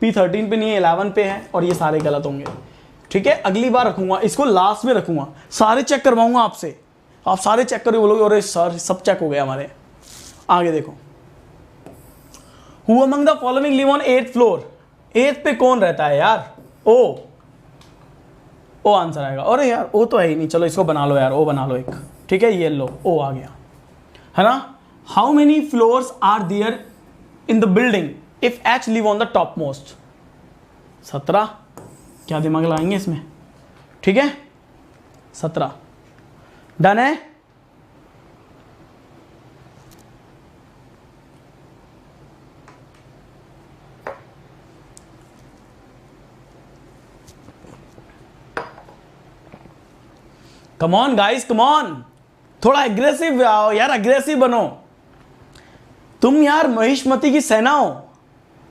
[SPEAKER 1] पी 13 पे नहीं है, 11 पे है, और ये सारे गलत होंगे, ठीक है। अगली बार रखूंगा इसको, लास्ट में रखूंगा, सारे चेक करवाऊंगा आपसे, आप सारे चेक करो, बोलोगे अरे सर सब चेक हो गए हमारे। आगे देखो, who among the following live on 8th floor? 8th पे कौन रहता है यार? ओ आंसर आएगा। अरे यार ओ तो है ही नहीं, चलो इसको बना लो यार, ओ बना लो एक, ठीक है, ये लो ओ आ गया, है ना। How many floors are there in the building if H live on the top most? 17। क्या दिमाग लगाएंगे इसमें, ठीक है, 17। डन है। Come on guys, come on, थोड़ा एग्रेसिव आओ यार, एग्रेसिव बनो तुम यार, महिष्मती की सेना हो,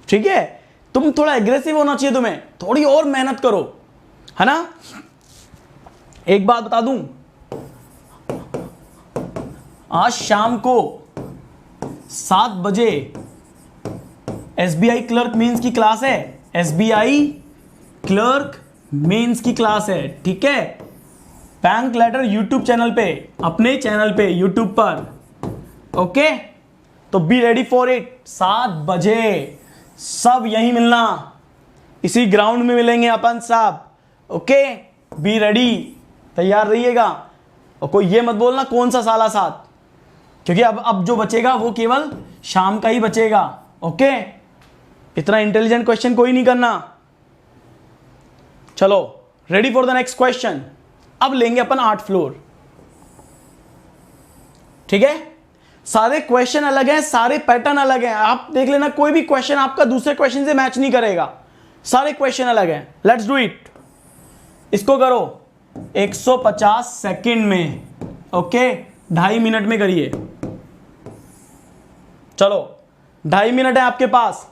[SPEAKER 1] ठीक है, तुम थोड़ा एग्रेसिव होना चाहिए, तुम्हें थोड़ी और मेहनत करो, है ना। एक बात बता दूं, आज शाम को 7 बजे एसबीआई क्लर्क मेंस की क्लास है, एसबीआई क्लर्क मेंस की क्लास है, ठीक है। बैंक लेटर यूट्यूब चैनल पे, अपने चैनल पे यूट्यूब पर, ओके। तो बी रेडी फॉर इट। 7 बजे सब यहीं मिलना, इसी ग्राउंड में मिलेंगे अपन सब, ओके। बी रेडी, तैयार रहिएगा। और कोई ये मत बोलना कौन सा साला 7, क्योंकि अब जो बचेगा वो केवल शाम का ही बचेगा, ओके। इतना इंटेलिजेंट क्वेश्चन कोई नहीं करना। चलो ready for the next question. अब लेंगे अपन 8 फ्लोर, ठीक है। सारे क्वेश्चन अलग हैं, सारे पैटर्न अलग हैं, आप देख लेना कोई भी क्वेश्चन आपका दूसरे क्वेश्चन से मैच नहीं करेगा, सारे क्वेश्चन अलग हैं। Let's do it. इसको करो 150 सेकंड में, ओके, 2.5 मिनट में करिए। चलो 2.5 मिनट है आपके पास।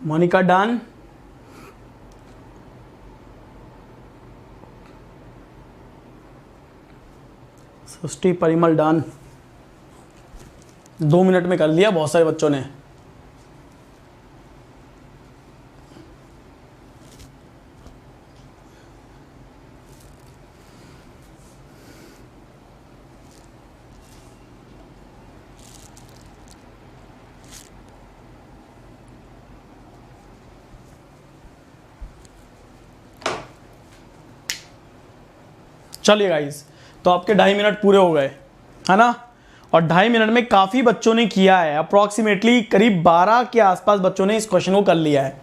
[SPEAKER 1] मोनिका डन। सृष्टि परिमल डन। 2 मिनट में कर लिया बहुत सारे बच्चों ने। चलिए गाइस, तो आपके 2.5 मिनट पूरे हो गए, है ना। और 2.5 मिनट में काफ़ी बच्चों ने किया है, अप्रॉक्सीमेटली करीब 12 के आसपास बच्चों ने इस क्वेश्चन को कर लिया है।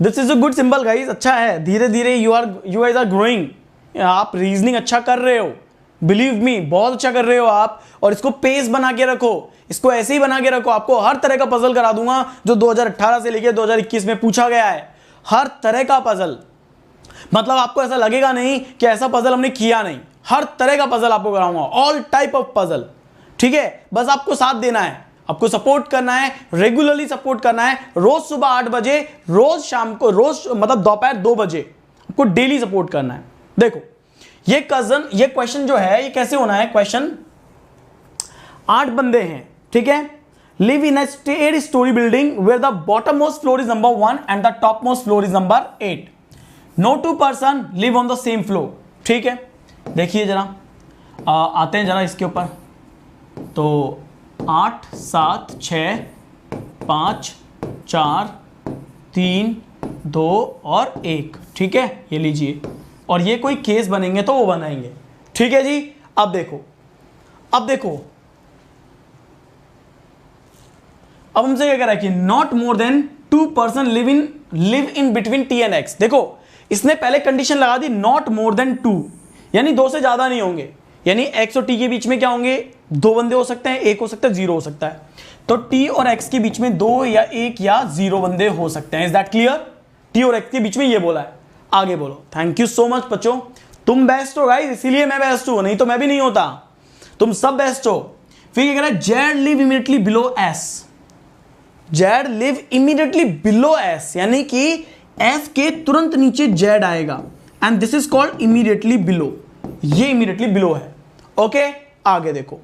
[SPEAKER 1] This is a good symbol guys, अच्छा है, धीरे धीरे यू गाइस आर ग्रोइंग। आप रीजनिंग अच्छा कर रहे हो, बिलीव मी, बहुत अच्छा कर रहे हो आप। और इसको पेस बना के रखो, इसको ऐसे ही बना के रखो। आपको हर तरह का पजल करा दूंगा जो 2018 से लेकर 2021 में पूछा गया है, हर तरह का पजल। मतलब आपको ऐसा लगेगा नहीं कि ऐसा पजल हमने किया नहीं, हर तरह का पजल आपको कराऊंगा, ऑल टाइप ऑफ पजल, ठीक है, बस आपको साथ देना है, आपको सपोर्ट करना है, रेगुलरली सपोर्ट करना है, रोज सुबह 8 बजे, रोज शाम को, रोज मतलब दोपहर 2 बजे आपको डेली सपोर्ट करना है। देखो ये क्वेश्चन जो है ये कैसे होना है, क्वेश्चन 8 बंदे हैं, ठीक है, live in a 8 storey building where the bottom most floor is number 1 and the top most floor is number 8। No 2 person live on the same floor. ठीक है, देखिए जरा आते हैं जरा इसके ऊपर। तो 8 7 6 5 4 3 2 और 1, ठीक है, ये लीजिए, और ये कोई केस बनेंगे तो वो बनाएंगे। ठीक है जी, अब देखो अब हमसे क्या कह रहा है कि not more than 2 person live in between T and x. देखो इसने पहले कंडीशन लगा दी नॉट मोर देन 2, यानी 2 से ज्यादा नहीं होंगे, यानी एक्स और टी के बीच में क्या होंगे, 2 बंदे हो सकते हैं, 1 हो सकता है, 0 हो सकता है। तो टी और एक्स के बीच में 2 या 1 या 0 बंदे हो सकते हैं। Is that clear? टी और एक्स के बीच में ये बोला है। आगे बोलो। थैंक यू सो मच बच्चों, तुम बेस्ट हो गाइस, इसीलिए मैं बेस्ट हूं, नहीं तो मैं भी नहीं होता, तुम सब बेस्ट हो। फिर क्या कह रहा है, Z live immediately below S. Z live immediately below S, यानी कि एस के तुरंत नीचे जेड आएगा, and this is called immediately below. ये इमीडिएटली बिलो है। ओके, आगे देखो।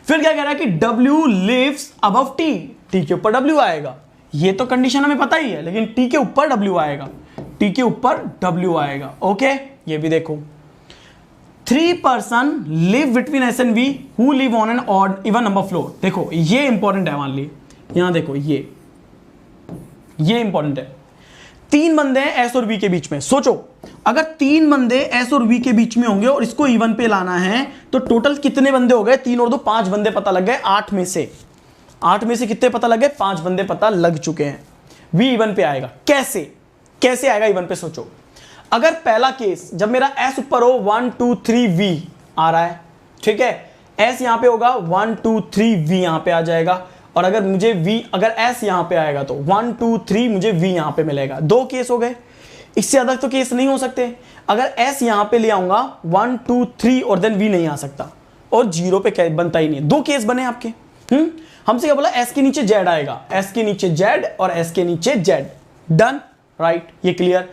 [SPEAKER 1] फिर क्या कह रहा है कि W lives above T, T के ऊपर W आएगा। ये तो कंडीशन हमें पता ही है, लेकिन T के ऊपर W आएगा, T के ऊपर W आएगा। ओके, ये भी देखो। 3 person live between S and V who live on an odd even number floor। देखो ये इंपॉर्टेंट है, मान ली यहां देखो, ये इंपॉर्टेंट है। 3 बंदे हैं S और V के बीच में। सोचो अगर 3 बंदे S और V के बीच में होंगे और इसको इवन पे लाना है तो टोटल कितने बंदे हो गए, 3 और 2 5 बंदे पता लग गए। 8 में से कितने पता लग गए, 5 बंदे पता लग चुके हैं। V इवन पे आएगा, कैसे आएगा इवन पे? सोचो अगर पहला केस जब मेरा S ऊपर हो 1 2 3 V आ रहा है, ठीक है, S यहां पे होगा 1 2 3 V यहां पे आ जाएगा, और अगर मुझे V अगर S यहां पे आएगा तो 1 2 3 मुझे V यहां पे मिलेगा। 2 केस हो गए, इससे ज्यादा तो केस नहीं हो सकते। अगर S यहां पे ले आऊंगा 1 2 3 और देन V नहीं आ सकता, और 0 पे बनता ही नहीं। 2 केस बने आपके। हमसे क्या बोला, S के नीचे Z आएगा, S के नीचे Z और S के नीचे Z। डन, राइट, ये क्लियर।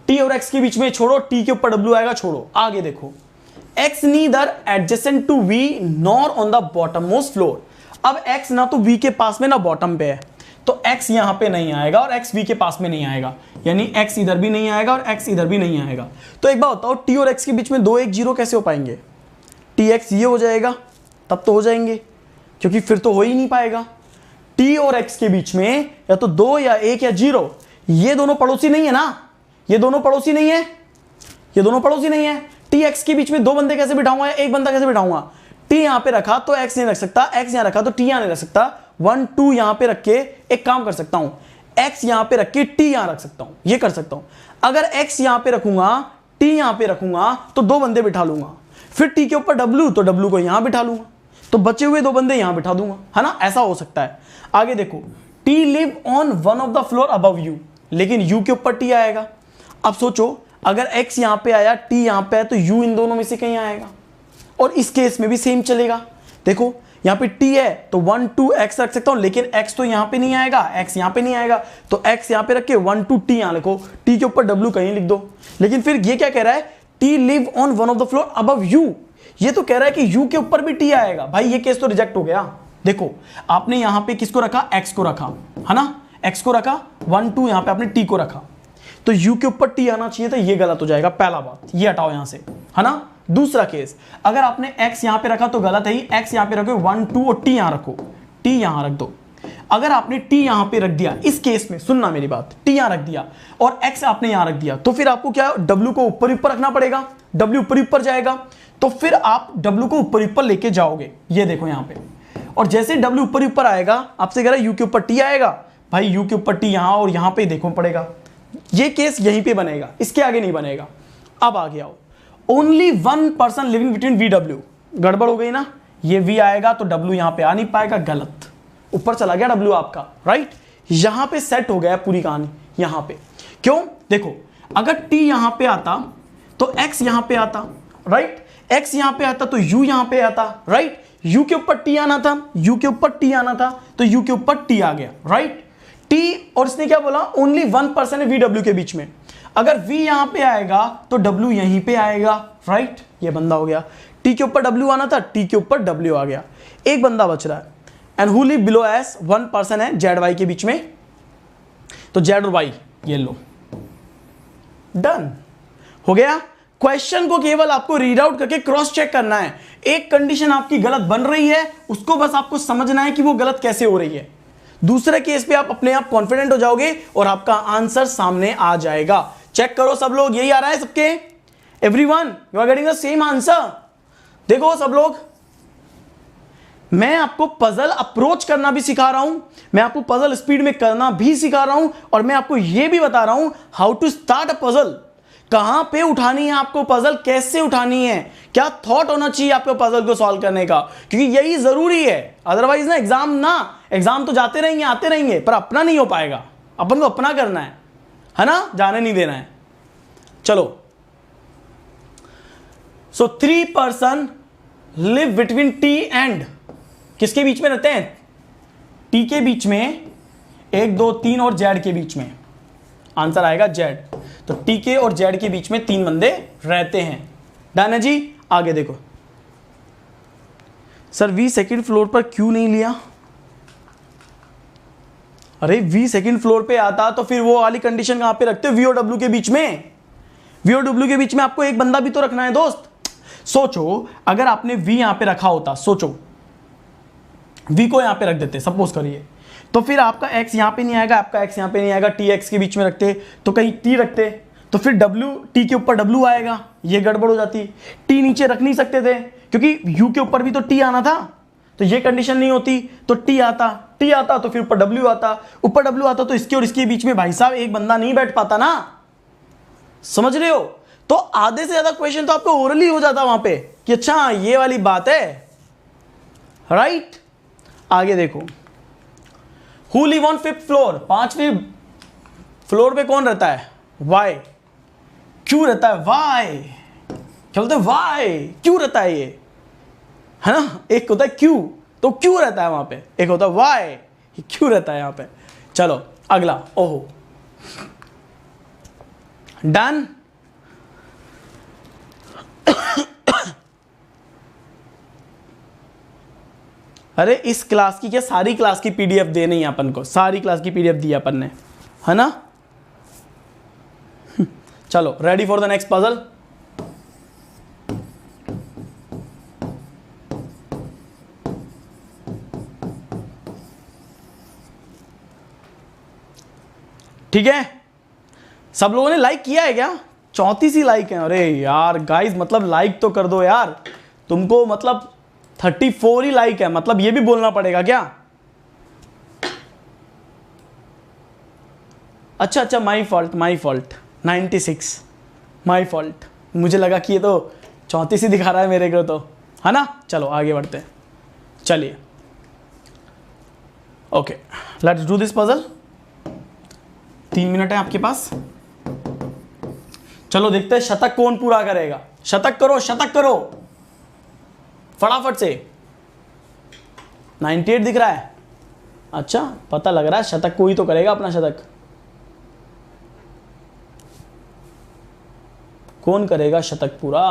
[SPEAKER 1] T और X के बीच में छोड़ो, T के ऊपर W आएगा, छोड़ो। आगे देखो, X neither adjacent to V nor on the bottommost floor। अब X ना तो V के पास में ना बॉटम पे है, तो X यहां पे नहीं आएगा और X V के पास में नहीं आएगा, यानी X इधर भी नहीं आएगा और X इधर भी नहीं आएगा। तो एक बात बताओ, T और X के बीच में 2 1 0 कैसे हो पाएंगे? TX ये हो जाएगा, तब तो हो जाएंगे, क्योंकि फिर तो हो ही नहीं पाएगा। T और X के बीच में या तो 2 या 1 या 0। ये दोनों पड़ोसी नहीं है ना, ये दोनों पड़ोसी नहीं है। T X के बीच में 2 बंदे कैसे बिठाऊंगा, एक बंदा कैसे बिठाऊंगा? T यहां पे रखा तो X नहीं रख सकता, X यहां रखा तो T यहां नहीं रख सकता। 1 2 यहां पे रख के एक काम कर सकता हूं, X यहां पे रख के T यहां रख सकता हूं, ये कर सकता हूं। अगर X यहां पे रखूंगा, T यहां पे रखूंगा तो 2 बंदे बिठा लूंगा, फिर T के ऊपर W, तो W को यहां बिठा लूंगा, तो बचे हुए 2 बंदे यहां बिठा दूंगा, है ना, ऐसा हो सकता है। आगे देखो, T live on one of the floor above U, लेकिन U के ऊपर T आएगा। अब सोचो अगर X यहां पे आया, T यहां पे है, तो U इन दोनों में से कहीं आएगा, और इस केस में भी सेम चलेगा। देखो यहां पे T है तो 1 2 X रख सकता हूं, लेकिन X तो यहां पे नहीं आएगा, X यहां पे नहीं आएगा, तो X यहां पे रख के 1 2 T यहां लिखो, T के ऊपर W कहीं लिख दो। लेकिन फिर ये क्या कह रहा है, T live on one of the floor above U, ये तो कह रहा है कि U के ऊपर भी T आएगा। भाई ये केस तो रिजेक्ट हो गया। देखो आपने यहां पे किसको रखा, X को रखा, है ना, X को रखा, 1 2 यहां पे आपने T को रखा, तो U के ऊपर T आना चाहिए था, ये गलत हो जाएगा। पहला बात ये हटाओ यहां से, है ना। दूसरा केस, अगर आपने X यहां पे रखा तो गलत है ही, X यहां पे रखो, 1 2 और T यहां रखो, T यहां रख दो। अगर आपने T यहां पे रख दिया, इस केस में सुनना मेरी बात, T यहां रख दिया और X आपने यहां रख दिया, तो फिर आपको क्या, W को ऊपर ऊपर रखना पड़ेगा, W ऊपर ऊपर जाएगा, तो फिर आप W को ऊपर ऊपर लेके जाओगे। ये देखो यहां पे, और जैसे W ऊपर ऊपर आएगा, आपसे कह रहा है U के ऊपर T आएगा, भाई U के ऊपर T यहां और यहां पे देखो पड़ेगा। ये केस यहीं पे बनेगा, इसके आगे नहीं बनेगा। अब आगे आओ, only 1 person living between VW, गड़बड़ हो गई ना, ये V आएगा तो W यहां पे आ नहीं पाएगा, गलत, ऊपर चला गया W आपका, राइट। यहां पे सेट हो गया पूरी कहानी, यहां पे क्यों? देखो अगर T यहां पे आता तो X यहां पे आता, राइट। x यहां पे आता तो u यहां पे आता, राइट। u के ऊपर t आना था, u के ऊपर t आना था, तो u के ऊपर t आ गया, राइट। t और इसने क्या बोला, ओनली 1% है vw के बीच में। अगर v यहां पे आएगा तो w यहीं पे आएगा, राइट। ये बंदा हो गया, t के ऊपर w आना था, t के ऊपर w आ गया। एक बंदा बच रहा है, and who live below S, 1% है जेड वाई के बीच में, तो जेड और वाई ये लो, डन हो गया। क्वेश्चन को केवल आपको रीड आउट करके क्रॉस चेक करना है। एक कंडीशन आपकी गलत बन रही है, उसको बस आपको समझना है कि वो गलत कैसे हो रही है। दूसरे केस पे आप अपने आप कॉन्फिडेंट हो जाओगे और आपका आंसर सामने आ जाएगा। चेक करो सब लोग, यही आ रहा है सबके, everyone you are getting the same answer. देखो सब लोग, मैं आपको पजल अप्रोच करना भी सिखा रहा हूं, मैं आपको पजल स्पीड में करना भी सिखा रहा हूं, और मैं आपको यह भी बता रहा हूं how to start a puzzle, कहां पे उठानी है आपको पजल, कैसे उठानी है, क्या थॉट होना चाहिए आपको पजल को सॉल्व करने का, क्योंकि यही जरूरी है। अदरवाइज ना एग्जाम तो जाते रहेंगे आते रहेंगे, पर अपना नहीं हो पाएगा। अपन को अपना करना है ना, जाने नहीं देना है। चलो, सो 3 person live between T and, किसके बीच में रहते हैं, टी के बीच में, 1 2 3 और जेड के बीच में, आंसर आएगा जेड। तो टी के और जेड के बीच में 3 बंदे रहते हैं, डन है जी। आगे देखो, सर वी सेकंड फ्लोर पर क्यों नहीं लिया, अरे वी सेकंड फ्लोर पे आता तो फिर वो वाली कंडीशन कहां पे रखते, वी और डब्ल्यू के बीच में, वी और डब्ल्यू के बीच में आपको एक बंदा भी तो रखना है दोस्त। सोचो अगर आपने वी यहां पे रखा होता, सोचो v को यहां पे रख देते सपोज करिए, तो फिर आपका x यहां पे नहीं आएगा, आपका x यहां पे नहीं आएगा, t x के बीच में रखते तो कहीं t रखते तो फिर w, t के ऊपर w आएगा, ये गड़बड़ हो जाती। t नीचे रख नहीं सकते थे क्योंकि u के ऊपर भी तो t आना था, तो ये कंडीशन नहीं होती, तो t आता तो फिर ऊपर w आता, ऊपर w आता तो इसके और इसके बीच में भाई साहब एक बंदा नहीं बैठ पाता ना, समझ रहे हो। तो आधे से ज्यादा क्वेश्चन तो आपको ओरली हो जाता वहां पे कि अच्छा ये वाली बात है, राइट। आगे देखो, who live on 5th floor, 5वें फ्लोर पे कौन रहता है, वाई, क्यों रहता है वाई, क्या बोलते हैं वाई, क्यों रहता है ये, है ना। एक होता है क्यों, तो क्यों रहता है वहां पे, एक होता है वाई, क्यों रहता है यहां पे। चलो अगला, ओहो डन। अरे इस क्लास की क्या, सारी क्लास की पीडीएफ देनी है अपन को, सारी क्लास की पीडीएफ दी अपन ने, है ना। चलो ready for the next puzzle. ठीक है, सब लोगों ने लाइक किया है क्या, 34 ही लाइक है। अरे यार गाइस, मतलब लाइक तो कर दो यार, तुमको मतलब 34 ही लाइक है, मतलब ये भी बोलना पड़ेगा क्या। अच्छा माई फॉल्ट 96, माई फॉल्ट, मुझे लगा कि ये तो 34 ही दिखा रहा है मेरे को, तो है ना। चलो आगे बढ़ते हैं, चलिए okay let's do this puzzle. 3 minute है आपके पास, चलो देखते हैं शतक कौन पूरा करेगा। शतक करो फटाफट से। 98 दिख रहा है, अच्छा पता लग रहा है शतक कोई तो करेगा अपना शतक। कौन करेगा शतक पूरा,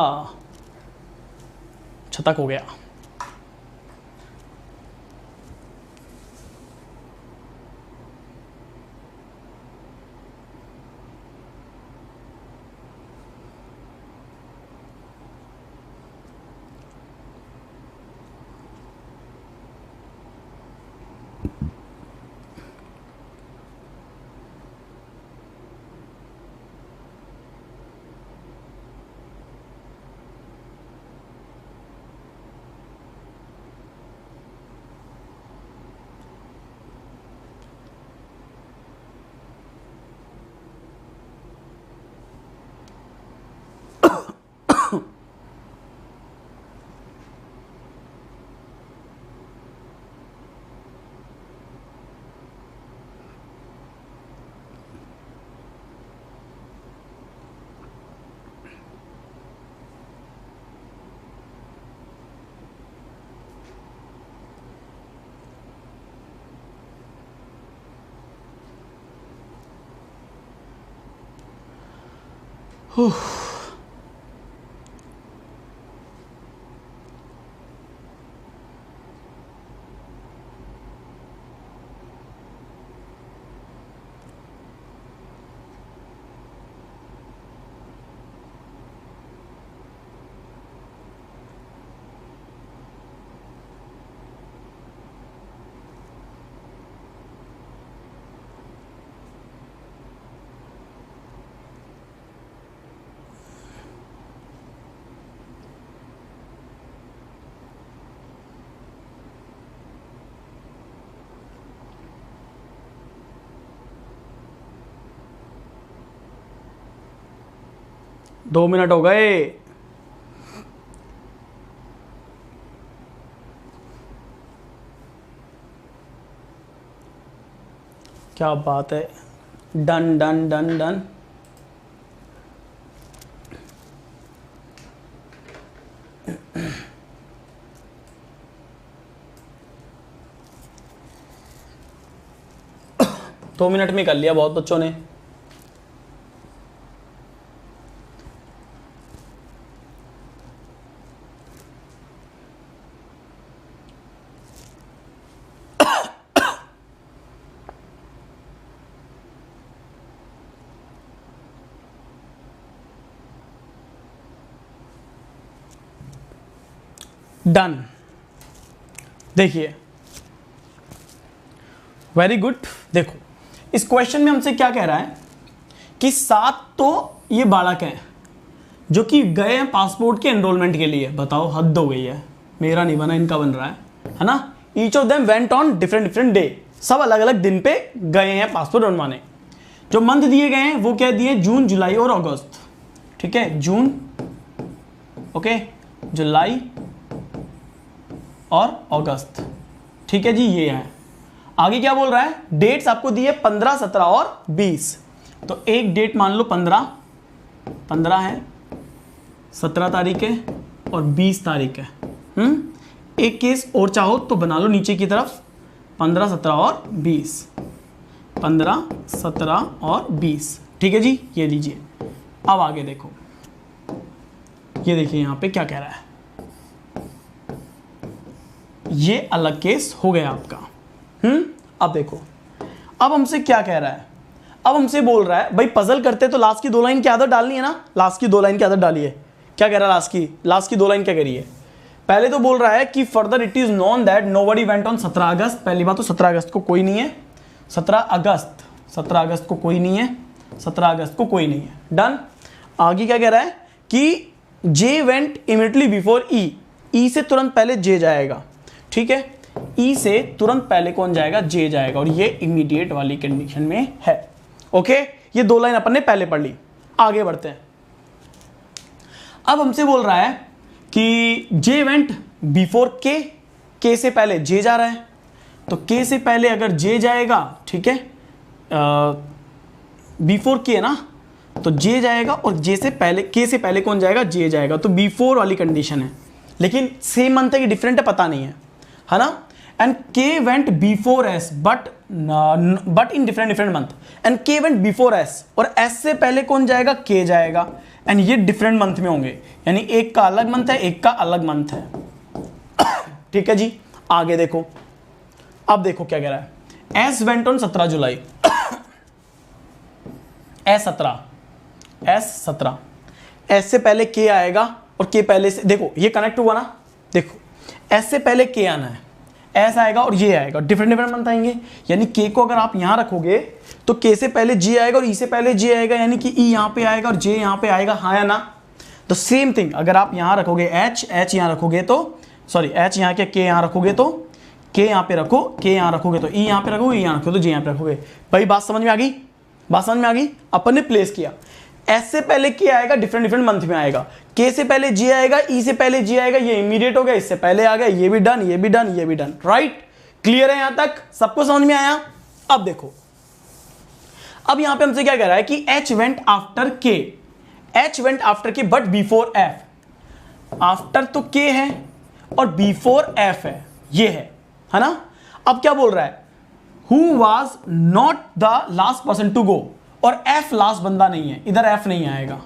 [SPEAKER 1] शतक हो गया। दो मिनट हो गए। क्या बात है, डन डन डन डन। दो मिनट में कर लिया बहुत बच्चों ने। डन। देखिए वेरी गुड। देखो इस क्वेश्चन में हमसे क्या कह रहा है कि 7 तो ये बालक हैं जो कि गए हैं पासपोर्ट के एनरोलमेंट के लिए। बताओ हद हो गई है, मेरा नहीं बना इनका बन रहा है ना। Each of them went on different different day, सब अलग अलग दिन पे गए हैं पासपोर्ट बनवाने। जो मंथ दिए गए हैं वो क्या दिए, जून जुलाई और अगस्त। ठीक है, जून, ओके, जुलाई और अगस्त। ठीक है जी, ये है। आगे क्या बोल रहा है, डेट्स आपको दिए 15, 17 और 20। तो एक डेट मान लो 15 है, 17 तारीख है और 20 तारीख है। एक केस और चाहो तो बना लो नीचे की तरफ, 15, 17 और 20, 15, 17 और 20। ठीक है जी, ये लीजिए। अब आगे देखो, ये देखिए यहां पे क्या कह रहा है। ये अलग केस हो गया आपका। अब देखो, अब हमसे क्या कह रहा है, अब हमसे बोल रहा है भाई पजल करते तो लास्ट की 2 लाइन की आदत डालनी है ना। लास्ट की 2 लाइन की आदत डालिए। क्या कह रहा है, लास्ट की 2 लाइन क्या करिए। पहले तो बोल रहा है कि further it is known that nobody went on 17 अगस्त। पहली बात तो 17 अगस्त को कोई नहीं है, 17 अगस्त को कोई नहीं है, 17 अगस्त को कोई नहीं है। डन। आगे क्या कह रहा है कि जे वेंट इमीडिएटली बिफोर ई से तुरंत पहले जे जाएगा। ठीक है, ई से तुरंत पहले कौन जाएगा, जे जाएगा, और ये इमीडिएट वाली कंडीशन में है। ओके, ये 2 लाइन अपन ने पहले पढ़ ली। आगे बढ़ते हैं। अब हमसे बोल रहा है कि जे वेंट बिफोर के से पहले जे जा रहा है, तो के से पहले अगर जे जाएगा, ठीक है, बिफोर के ना, तो जे जाएगा, और जे से पहले, के से पहले कौन जाएगा, जे जाएगा। तो बिफोर वाली कंडीशन है, लेकिन सेम मंथ है कि डिफरेंट है पता नहीं है ना। एंड के went before S but in different month, and के वेंट बिफोर एस, और एस से पहले कौन जाएगा, के जाएगा, एंड ये डिफरेंट मंथ में होंगे, यानी एक का अलग मंथ है, एक का अलग मंथ है। ठीक है जी, आगे देखो। अब देखो क्या कह रहा है, S went on 17 July, S 17, S से पहले के आएगा, और के पहले से, देखो ये कनेक्ट हुआ ना, देखो एस से पहले के आना है, एस आएगा और ये आएगा, डिफरेंट मंथ आएंगे। यानी के को अगर आप यहां रखोगे तो के से पहले जी आएगा और ई से पहले जे आएगा, यानी कि ई यहां पे आएगा और जे यहां पे आएगा, हाँ या ना। तो सेम थिंग अगर आप यहां रखोगे एच यहां रखोगे तो, सॉरी एच यहां के यहां रखोगे तो के यहां पे रखो, के यहां रखोगे तो ई यहां पे रखोगे, यहां रखोगे तो जे यहां पे रखोगे। भाई बात समझ में आ गई, बात समझ में आ गई। अपन ने प्लेस किया, एस से पहले के आएगा, डिफरेंट मंथ में आएगा, के से पहले जे आएगा, ई से पहले जे आएगा, ये इमीडिएट हो गया, इससे पहले आ गया, ये भी डन, ये भी डन, ये भी डन। राइट, क्लियर है यहां तक, सबको समझ में आया। अब देखो, अब यहां पे हमसे क्या कह रहा है कि एच वेंट आफ्टर के, एच वेंट आफ्टर के बट बिफोर एफ। आफ्टर तो के है और बिफोर एफ है, ये है ना। अब क्या बोल रहा है, who was not the last person to go, और एफ लास्ट बंदा नहीं है, इधर एफ नहीं आएगा,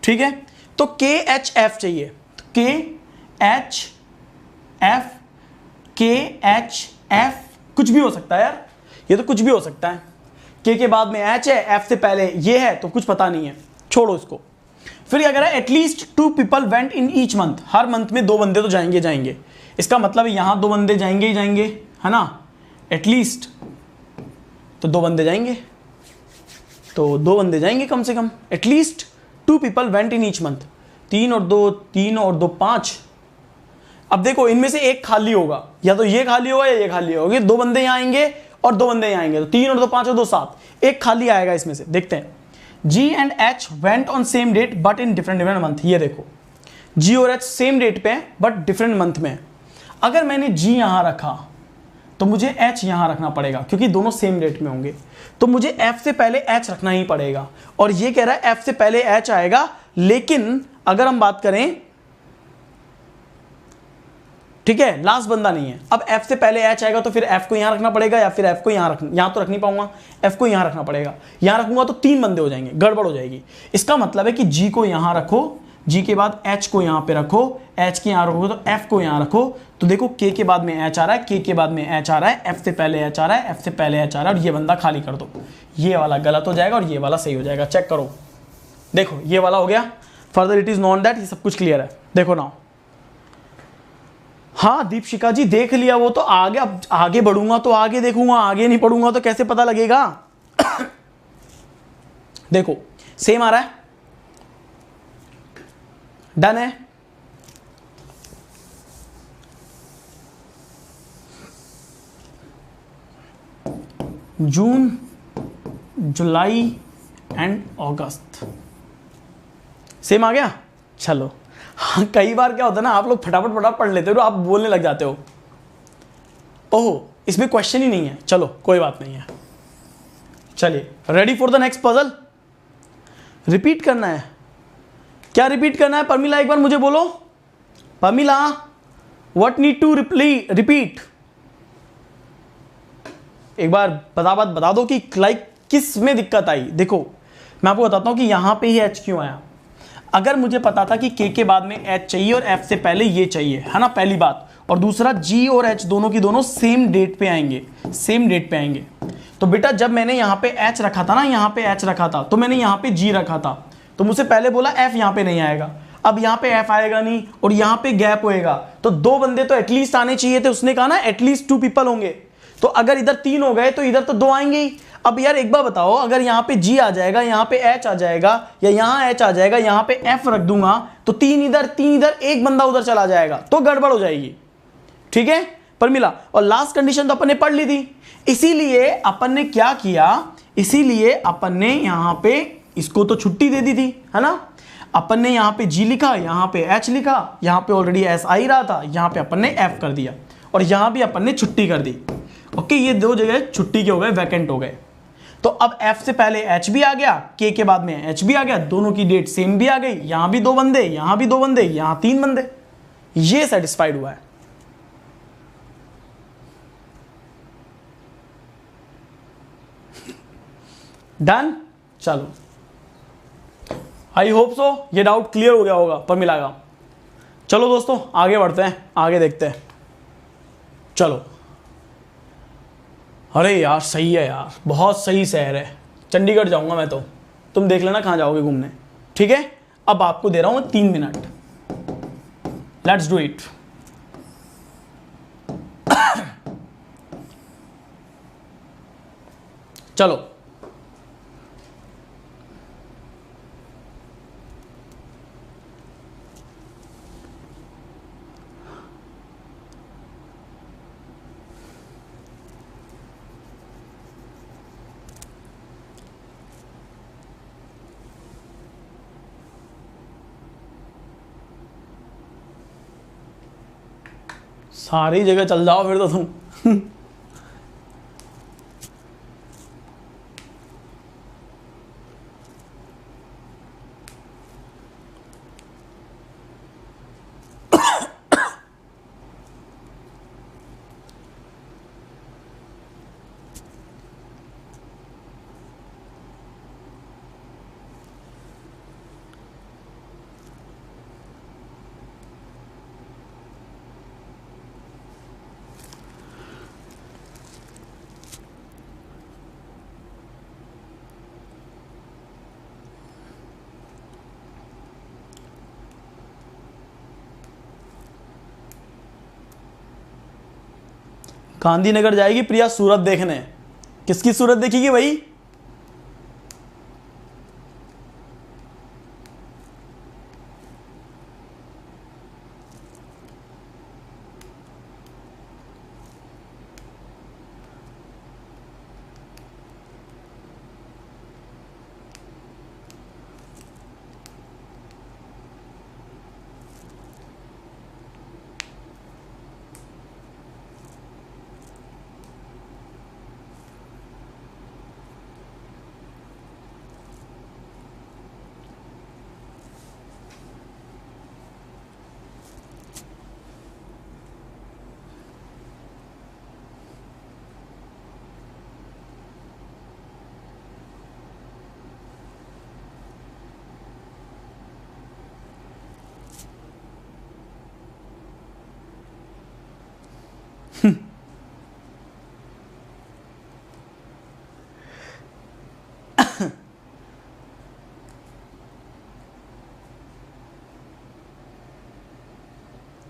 [SPEAKER 1] ठीक है, तो के एच एफ चाहिए, के एच एफ, के एच एफ कुछ भी हो सकता है यार, ये तो कुछ भी हो सकता है। के बाद में एच है, एफ से पहले ये है, तो कुछ पता नहीं है, छोड़ो इसको। फिर क्या कह रहा है, at least 2 people went in each month, her month में 2 बंदे तो जाएंगे जाएंगे। इसका मतलब है यहां 2 बंदे जाएंगे ही जाएंगे, है ना, एटलीस्ट तो 2 बंदे जाएंगे, तो 2 बंदे जाएंगे कम से कम। At least 2 people went in each month, 3 और 2 5। अब देखो इनमें से एक खाली होगा, या तो ये खाली होगा या ये खाली होगा, 2 बंदे यहाँ आएंगे और 2 बंदे यहाँ आएंगे, तो 3 और 2 5 और 2 7, एक खाली आएगा इसमें से। देखते हैं, G and H went on same date but in different month. ये देखो जी और एच सेम डेट पे है बट डिफरेंट मंथ में। अगर मैंने जी यहां रखा तो मुझे एच यहां रखना पड़ेगा, क्योंकि दोनों सेम डेट में होंगे, तो मुझे एफ से पहले एच रखना ही पड़ेगा। और ये कह रहा है एफ से पहले एच आएगा, लेकिन अगर हम बात करें, ठीक है, लास्ट बंदा नहीं है। अब एफ से पहले एच आएगा तो फिर एफ को यहां रखना पड़ेगा, या फिर एफ को यहां तो रख नहीं पाऊंगा, एफ को यहां रखना पड़ेगा। यहां रखूंगा तो 3 बंदे हो जाएंगे, गड़बड़ हो जाएगी। इसका मतलब है कि जी को यहां रखो, जी के बाद एच को यहां पे रखो, एच के यहां रखो तो एफ को यहां रखो। तो देखो के के बाद में एच आ रहा है, के के बाद में एच आ रहा है, एफ से पहले एच आ रहा है, एफ से पहले एच आ रहा है, और ये बंदा खाली कर दो। ये वाला गलत हो जाएगा और ये वाला सही हो जाएगा। चेक करो, देखो ये वाला हो गया। Further it is non that, ये सब कुछ क्लियर है। देखो ना, हाँ दीपशिका जी देख लिया वो तो आगे, अब आगे बढ़ूंगा तो आगे देखूंगा, आगे नहीं पढ़ूंगा तो कैसे पता लगेगा। देखो सेम आ रहा है, डन है। जून, जुलाई एंड अगस्त सेम आ गया। चलो हाँ, कई बार क्या होता है ना, आप लोग फटाफट पढ़ लेते हो, आप बोलने लग जाते हो, ओह इसमें क्वेश्चन ही नहीं है। चलो कोई बात नहीं है। चलिए ready for the next puzzle. Repeat करना है, क्या रिपीट करना है परमिला, एक बार मुझे बोलो। Parmila what need to repeat, एक बार बता दो कि लाइक किस में दिक्कत आई। देखो मैं आपको बताता हूं कि यहां पे ही एच क्यों आया। अगर मुझे पता था कि के बाद में एच चाहिए और एफ से पहले ये चाहिए, है ना, पहली बात, और दूसरा जी और एच दोनों की दोनों सेम डेट पे आएंगे, सेम डेट पे आएंगे, तो बेटा जब मैंने यहाँ पे एच रखा था ना, यहाँ पे एच रखा था, तो मैंने यहाँ पे जी रखा था, तो मुझसे पहले बोला एफ यहाँ पे नहीं आएगा। अब यहाँ पे एफ आएगा नहीं और यहाँ पे गैप होएगा, तो 2 बंदे तो एटलीस्ट आने चाहिए थे। उसने कहा ना एटलीस्ट 2 पीपल होंगे, तो अगर इधर 3 हो गए तो इधर तो 2 आएंगे ही। अब यार एक बार बताओ, अगर यहाँ पे जी आ जाएगा, यहाँ पे एच आ जाएगा, या यहाँ एच आ जाएगा, यहाँ पे एफ रख दूंगा, तो 3 इधर, एक बंदा उधर चला जाएगा, तो गड़बड़ हो जाएगी। ठीक है परमिला, और लास्ट कंडीशन तो अपन ने पढ़ ली थी, इसीलिए अपन ने क्या किया, इसीलिए अपन ने यहाँ पे इसको तो छुट्टी दे दी थी, है ना। अपन ने यहाँ पे जी लिखा, यहाँ पे एच लिखा, यहाँ पे ऑलरेडी एस आ ही रहा था, यहाँ पे अपन ने एफ कर दिया, और यहाँ भी अपन ने छुट्टी कर दी। ओके, ये 2 जगह छुट्टी के हो गए, वैकेंट हो गए। तो अब एफ से पहले एच भी आ गया, के बाद में एच भी आ गया, दोनों की डेट सेम भी आ गई, यहां भी 2 बंदे, यहां भी 2 बंदे, यहां 3 बंदे, ये सेटिस्फाइड हुआ है। डन, चलो आई होप सो ये डाउट क्लियर हो गया होगा पर मिलागा। चलो दोस्तों आगे बढ़ते हैं, आगे देखते हैं। चलो, अरे यार सही है यार, बहुत सही शहर है, चंडीगढ़ जाऊंगा मैं तो, तुम देख लेना कहाँ जाओगे घूमने। ठीक है, अब आपको दे रहा हूं 3 मिनट, लेट्स डू इट। चलो सारी जगह चल जाओ फिर तो तुम। गांधीनगर जाएगी प्रिया सूरत देखने। किसकी सूरत देखेगी भाई?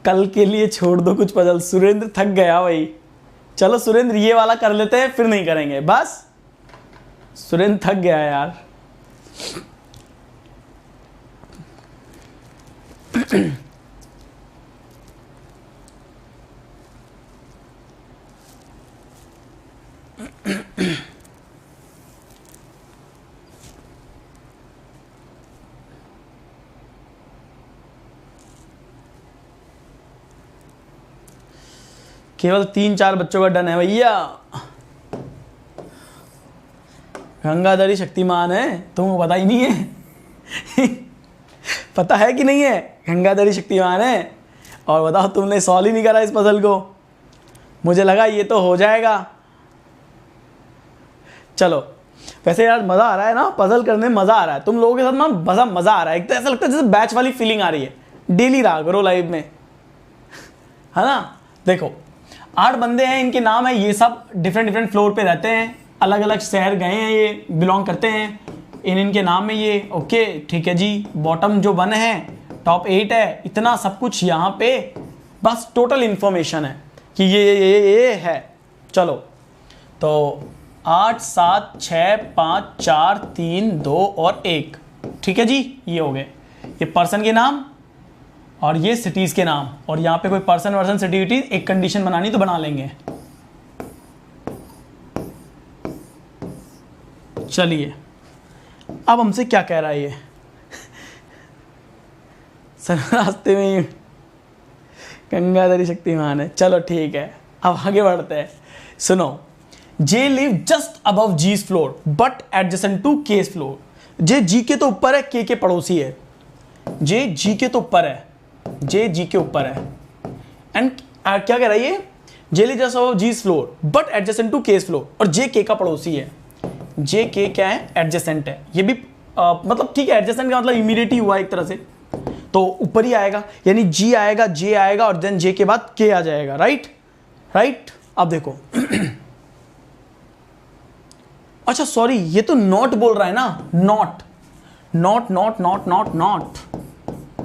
[SPEAKER 1] कल के लिए छोड़ दो कुछ पजल। सुरेंद्र थक गया भाई। चलो सुरेंद्र ये वाला कर लेते हैं, फिर नहीं करेंगे बस। सुरेंद्र थक गया यार। केवल 3-4 बच्चों का डन है भैया। गंगाधरी शक्तिमान है, तुमको पता ही नहीं है। पता है कि नहीं है? गंगाधरी शक्तिमान है। और बताओ तुमने सॉल्व ही नहीं करा इस पजल को। मुझे लगा ये तो हो जाएगा। चलो वैसे यार मज़ा आ रहा है ना, पजल करने में मज़ा आ रहा है। तुम लोगों के साथ ना मज़ा आ रहा है। एक तो ऐसा लगता है जैसे बैच वाली फीलिंग आ रही है। डेली रहा करो लाइव में, है ना। देखो 8 बंदे हैं, इनके नाम है, ये सब डिफरेंट फ्लोर पे रहते हैं, अलग अलग शहर गए हैं, ये बिलोंग करते हैं, इनके नाम में ये। ओके ठीक है जी। बॉटम जो 1 है, टॉप 8 है, इतना सब कुछ यहाँ पे बस टोटल इन्फॉर्मेशन है कि ये है। चलो तो 8 7 6 5 4 3 2 और 1, ठीक है जी। ये हो गए ये पर्सन के नाम और ये सिटीज के नाम। और यहाँ पे कोई पर्सन वर्सन सिटी एक कंडीशन बनानी तो बना लेंगे। चलिए अब हमसे क्या कह रहा है ये। सर रास्ते में ही गंगाधरी शक्तिमान है। चलो ठीक है, अब आगे बढ़ते हैं। सुनो, J live just above G's floor but adjacent to K's floor. J G के तो ऊपर है, के पड़ोसी है। जे जी के तो ऊपर है, जे जी के ऊपर है। एंड क्या कह रहा है ये? J live just above G's floor but adjacent to K's floor. और जे के का पड़ोसी है। जे के क्या है? एडजेसेंट है। ये भी मतलब ठीक है, एडजेसेंट का मतलब इमीडिएट ही हुआ एक तरह से, तो ऊपर ही आएगा। यानी जी आएगा, जे आएगा और देन जे के बाद के आ जाएगा। राइट। अब देखो अच्छा सॉरी, ये तो नॉट बोल रहा है ना। नॉट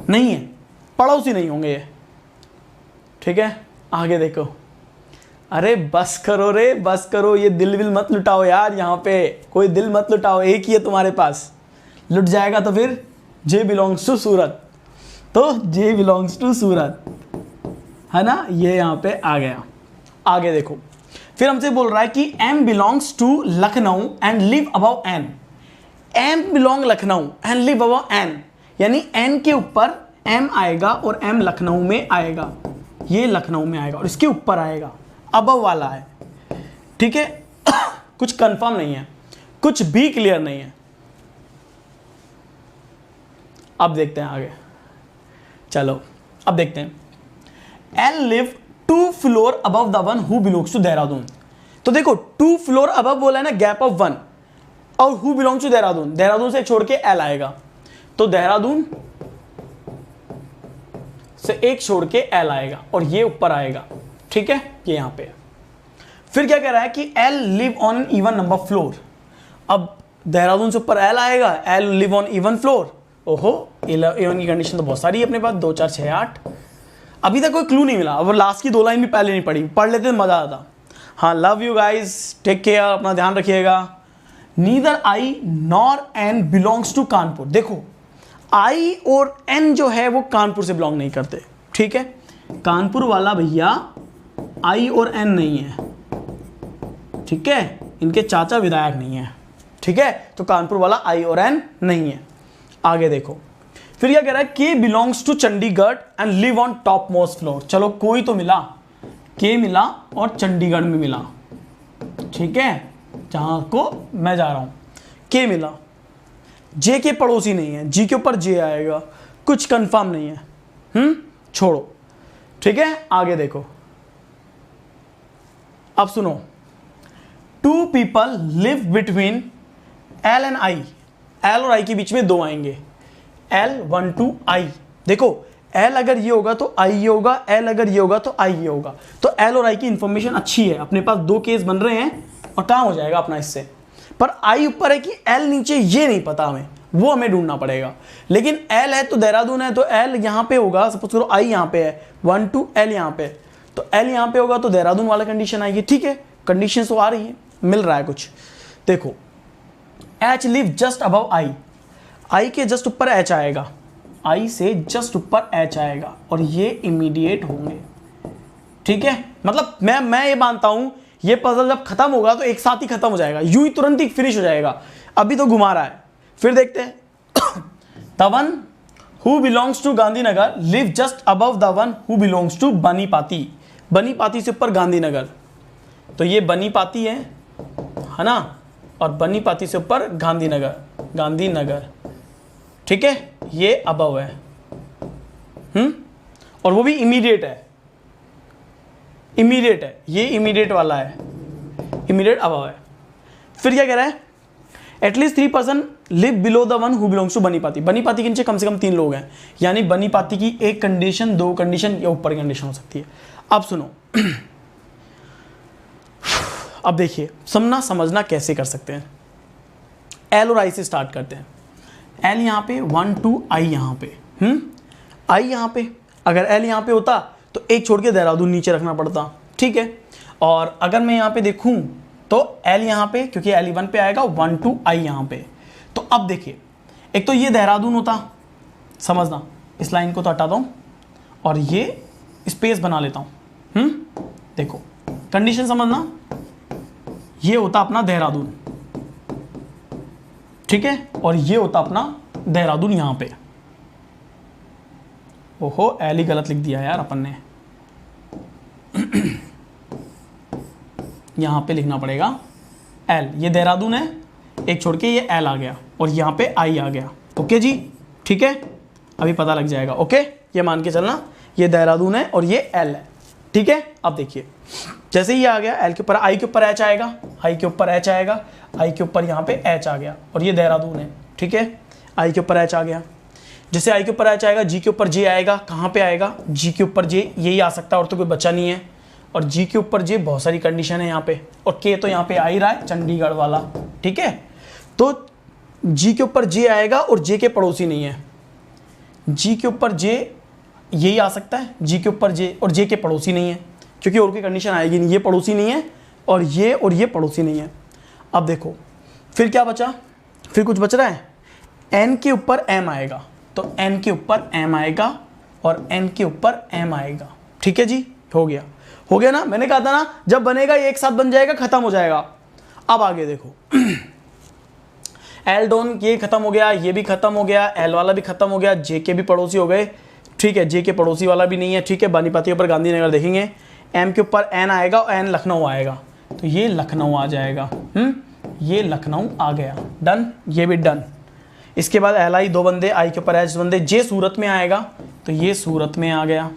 [SPEAKER 1] नहीं है, पड़ोसी नहीं होंगे ये। ठीक है आगे देखो। अरे बस करो रे, बस करो। ये दिल विल मत लुटाओ यार, यहाँ पे कोई दिल मत लुटाओ। एक ही है तुम्हारे पास, लुट जाएगा तो फिर जे बिलोंग्स टू सूरत। तो जे बिलोंग्स टू सूरत है ना, ये यहाँ पे आ गया। आगे देखो, फिर हमसे बोल रहा है कि M belongs to Lucknow and live above N. M belong Lucknow and live above N, यानी एन के ऊपर एम आएगा और एम लखनऊ में आएगा। ये लखनऊ में आएगा और इसके ऊपर आएगा, अबव वाला है। ठीक है कुछ कंफर्म नहीं है, कुछ भी क्लियर नहीं है। अब देखते हैं आगे। चलो अब देखते हैं। L live 2 floor above the one who belongs to Dehradun. तो देखो 2 फ्लोर अबव बोला है ना, गैप ऑफ 1, और who belongs to Dehradun. Dehradun से छोड़ के एल आएगा, तो देहरादून से एक छोड़ के एल आएगा और ये ऊपर आएगा। ठीक है ये यहां पे। फिर क्या कह रहा है कि L live on an even number floor. अब देहरादून से ऊपर एल आएगा, L live on even floor. ओहो, इवन की कंडीशन तो बहुत सारी है अपने पास, 2 4 6 8। अभी तक कोई क्लू नहीं मिला। अब लास्ट की 2 लाइन भी पहले नहीं पढ़ी, पढ़ लेते तो मजा आता। हाँ, love you guys, take care, अपना ध्यान रखिएगा। Neither I nor N belongs to Kanpur. देखो आई और एन जो है वो कानपुर से बिलोंग नहीं करते, ठीक है। कानपुर वाला भैया आई और एन नहीं है, ठीक है, इनके चाचा विधायक नहीं है, ठीक है, तो कानपुर वाला आई और एन नहीं है। आगे देखो फिर क्या कह रहा है, K belongs to Chandigarh and live on top most floor. चलो कोई तो मिला, के मिला और चंडीगढ़ में मिला, ठीक है, जहां को मैं जा रहा हूं के मिला। जे के पड़ोसी नहीं है, जी के ऊपर जे आएगा, कुछ कंफर्म नहीं है, छोड़ो, ठीक है। आगे देखो, अब सुनो, two people live between L and I. L और आई के बीच में दो आएंगे, एल 1 to I। देखो एल अगर ये होगा तो आई ये होगा, एल अगर ये होगा तो आई ये होगा, तो एल और आई की इंफॉर्मेशन अच्छी है, अपने पास दो केस बन रहे हैं और काम हो जाएगा अपना इससे। पर आई ऊपर है कि एल नीचे, ये नहीं पता हमें, वो हमें ढूंढना पड़ेगा। लेकिन एल है तो देहरादून है, तो एल यहाँ पे होगा, सपोज करो आई यहाँ पे है, 1 to L यहाँ पे, तो एल यहाँ पे होगा तो देहरादून वाला कंडीशन आएगी, ठीक है। कंडीशन तो आ रही है, मिल रहा है कुछ। देखो H live just above I, I के जस्ट ऊपर एच आएगा, आई से जस्ट ऊपर एच आएगा और ये इमीडिएट होंगे, ठीक है। मतलब मैं ये मानता हूं ये पजल जब खत्म होगा तो एक साथ ही खत्म हो जाएगा, यूं ही तुरंत ही फिनिश हो जाएगा। अभी तो घुमा रहा है, फिर देखते हैं। The one who belongs to Gandhinagar live just above the one who belongs to Banipati. Banipati से ऊपर गांधीनगर, तो ये बनीपाती है ना, और बनीपाती से ऊपर गांधीनगर, गांधीनगर, ठीक है, ये अबव है, और वो भी इमीडिएट है, इमीडिएट है, ये इमीडिएट वाला है, इमीडिएट अबव है। फिर क्या कह रहा है, at least 3% live below the one who belongs to Banipati. Banipati के नीचे कम से कम 3 लोग हैं, यानी बनीपाती की एक कंडीशन, 2 कंडीशन या ऊपर की कंडीशन हो सकती है। अब सुनो, अब देखिए समझना कैसे कर सकते हैं। एल और आई से स्टार्ट करते हैं। एल यहाँ पे, 1 to I यहाँ पे, आई यहाँ पे। अगर एल यहाँ पे होता तो एक छोड़ के देहरादून नीचे रखना पड़ता, ठीक है। और अगर मैं यहाँ पे देखूँ तो एल यहाँ पे, क्योंकि एल 1 पे आएगा, 1 to I यहाँ पे। तो अब देखिए, एक तो ये देहरादून होता, समझना, इस लाइन को तो हटा दूँ और ये स्पेस बना लेता हूँ। देखो कंडीशन समझना, ये होता अपना देहरादून, ठीक है, और ये होता अपना देहरादून यहाँ पे। ओहो, एल ही गलत लिख दिया यार अपन ने, यहाँ पे लिखना पड़ेगा एल। ये देहरादून है, एक छोड़ के ये एल आ गया और यहाँ पे आई आ गया। ओके जी, ठीक है, अभी पता लग जाएगा। ओके, ये मान के चलना, ये देहरादून है और ये एल है, ठीक है। अब देखिए जैसे ही आ गया एल के ऊपर, आई के ऊपर एच आएगा, आई के ऊपर एच आएगा, आई के ऊपर यहाँ पे एच आ गया और ये देहरादून है, ठीक है। आई के ऊपर एच आ गया, जैसे आई के ऊपर एच आएगा, जी के ऊपर जे आएगा, कहाँ पे आएगा, जी के ऊपर जे, यही आ सकता है और तो कोई बच्चा नहीं है। और जी के ऊपर जे, बहुत सारी कंडीशन है यहाँ पे, और के तो यहाँ पे आ ही रहा है, चंडीगढ़ वाला, ठीक है। तो जी के ऊपर जे आएगा और जे के पड़ोसी नहीं है, जी के ऊपर जे यही आ सकता है, जी के ऊपर जे, और जे के पड़ोसी नहीं है, क्योंकि और कोई कंडीशन आएगी नहीं, ये पड़ोसी नहीं है और ये पड़ोसी नहीं है। अब देखो फिर क्या बचा, फिर कुछ बच रहा है, एन के ऊपर एम आएगा, तो एन के ऊपर एम आएगा और एन के ऊपर एम आएगा, ठीक है जी, हो गया ना। मैंने कहा था ना, जब बनेगा ये एक साथ बन जाएगा, खत्म हो जाएगा। अब आगे देखो, एल डॉन ये खत्म हो गया, ये भी खत्म हो गया, एल वाला भी खत्म हो गया, जे के भी पड़ोसी हो गए, ठीक है, जे के पड़ोसी वाला भी नहीं है, ठीक है। बनीपति के ऊपर गांधीनगर देखेंगे, एम के ऊपर एन आएगा और एन लखनऊ आएगा, तो ये लखनऊ आ जाएगा, ये लखनऊ आ गया, डन, ये भी डन। इसके बाद एल आई 2 बंदे, आई के ऊपर एच बंदे, जे सूरत में आएगा, तो ये सूरत में आ गया,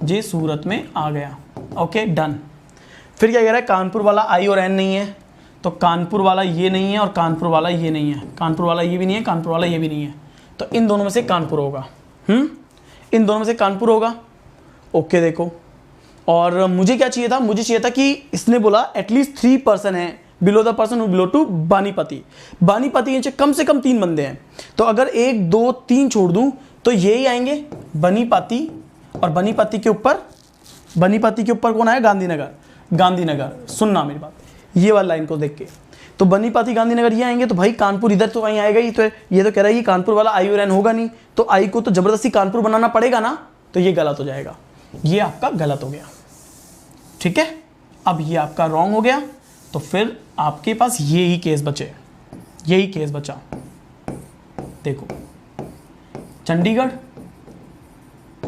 [SPEAKER 1] जे सूरत में आ गया, ओके डन। फिर क्या कह रहा है, कानपुर वाला आई और एन नहीं है, तो कानपुर वाला ये नहीं है और कानपुर वाला ये नहीं है, कानपुर वाला ये भी नहीं है, कानपुर वाला ये भी नहीं है, तो इन दोनों में से कानपुर होगा, इन दोनों में से कानपुर होगा। ओके देखो, और मुझे क्या चाहिए था, मुझे चाहिए था कि इसने बोला एटलीस्ट 3% है below the person who below to Banipati. Banipati के नीचे कम से कम 3 बंदे हैं, तो अगर 1 2 3 छोड़ दूं तो ये ही आएंगे, बनीपति, और बनीपति के ऊपर कौन आया, गांधीनगर। गांधीनगर, सुनना मेरी बात, ये वाली लाइन को देख के, तो बनी पाती गांधीनगर ये आएंगे, तो भाई कानपुर इधर तो वहीं आएगा ही, तो ये तो कह रहा है ये कानपुर वाला आई और एन होगा नहीं, तो आई को तो जबरदस्ती कानपुर बनाना पड़ेगा ना, तो ये गलत हो जाएगा, ये आपका गलत हो गया, ठीक है। अब ये आपका रॉन्ग हो गया, तो फिर आपके पास ये ही केस बचे, यही केस बचा। देखो चंडीगढ़,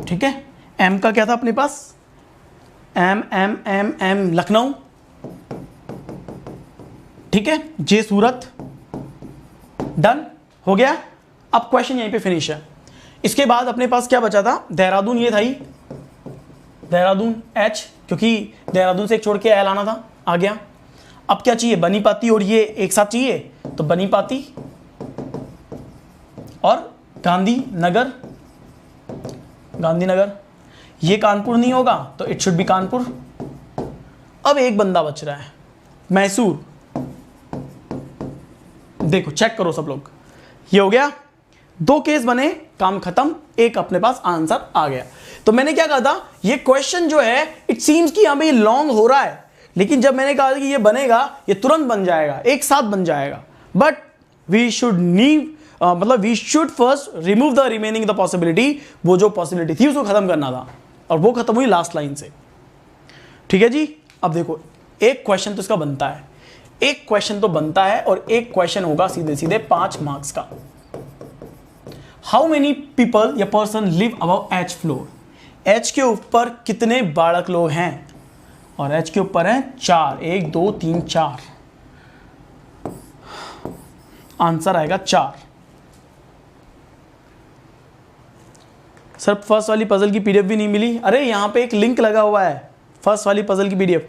[SPEAKER 1] ठीक है, एम का क्या था अपने पास, M M M M Lucknow, ठीक है, जे सूरत, डन हो गया। अब क्वेश्चन यहीं पे फिनिश है। इसके बाद अपने पास क्या बचा था, देहरादून, ये था ही देहरादून एच, क्योंकि देहरादून से एक छोड़ के एल आना था, आ गया। अब क्या चाहिए, बनीपाती और ये एक साथ चाहिए, तो बनीपाती और गांधीनगर, गांधीनगर, ये कानपुर नहीं होगा तो इट शुड बी कानपुर। अब एक बंदा बच रहा है, मैसूर। देखो चेक करो सब लोग, ये हो गया, 2 केस बने, काम खत्म, एक अपने पास आंसर आ गया। तो मैंने क्या कहा था, ये क्वेश्चन जो है इट सीम्स कि यहां पे लॉन्ग हो रहा है, लेकिन जब मैंने कहा कि ये बनेगा, ये तुरंत बन जाएगा, एक साथ बन जाएगा, बट वी शुड नीड मतलब we should first remove the remaining the possibility, वो जो पॉसिबिलिटी थी उसको खत्म करना था, और वो खत्म हुई लास्ट लाइन से, ठीक है जी। अब देखो एक क्वेश्चन तो इसका बनता है, एक क्वेश्चन तो बनता है, और एक क्वेश्चन होगा सीधे सीधे 5 मार्क्स का। हाउ मेनी पीपल या person live above H floor, H के ऊपर कितने बालक लोग हैं, और एच के ऊपर हैं 4, 1 2 3 4, आंसर आएगा 4। सर फर्स्ट वाली पजल की पीडीएफ भी नहीं मिली, अरे यहां पे एक लिंक लगा हुआ है फर्स्ट वाली पजल की पीडीएफ।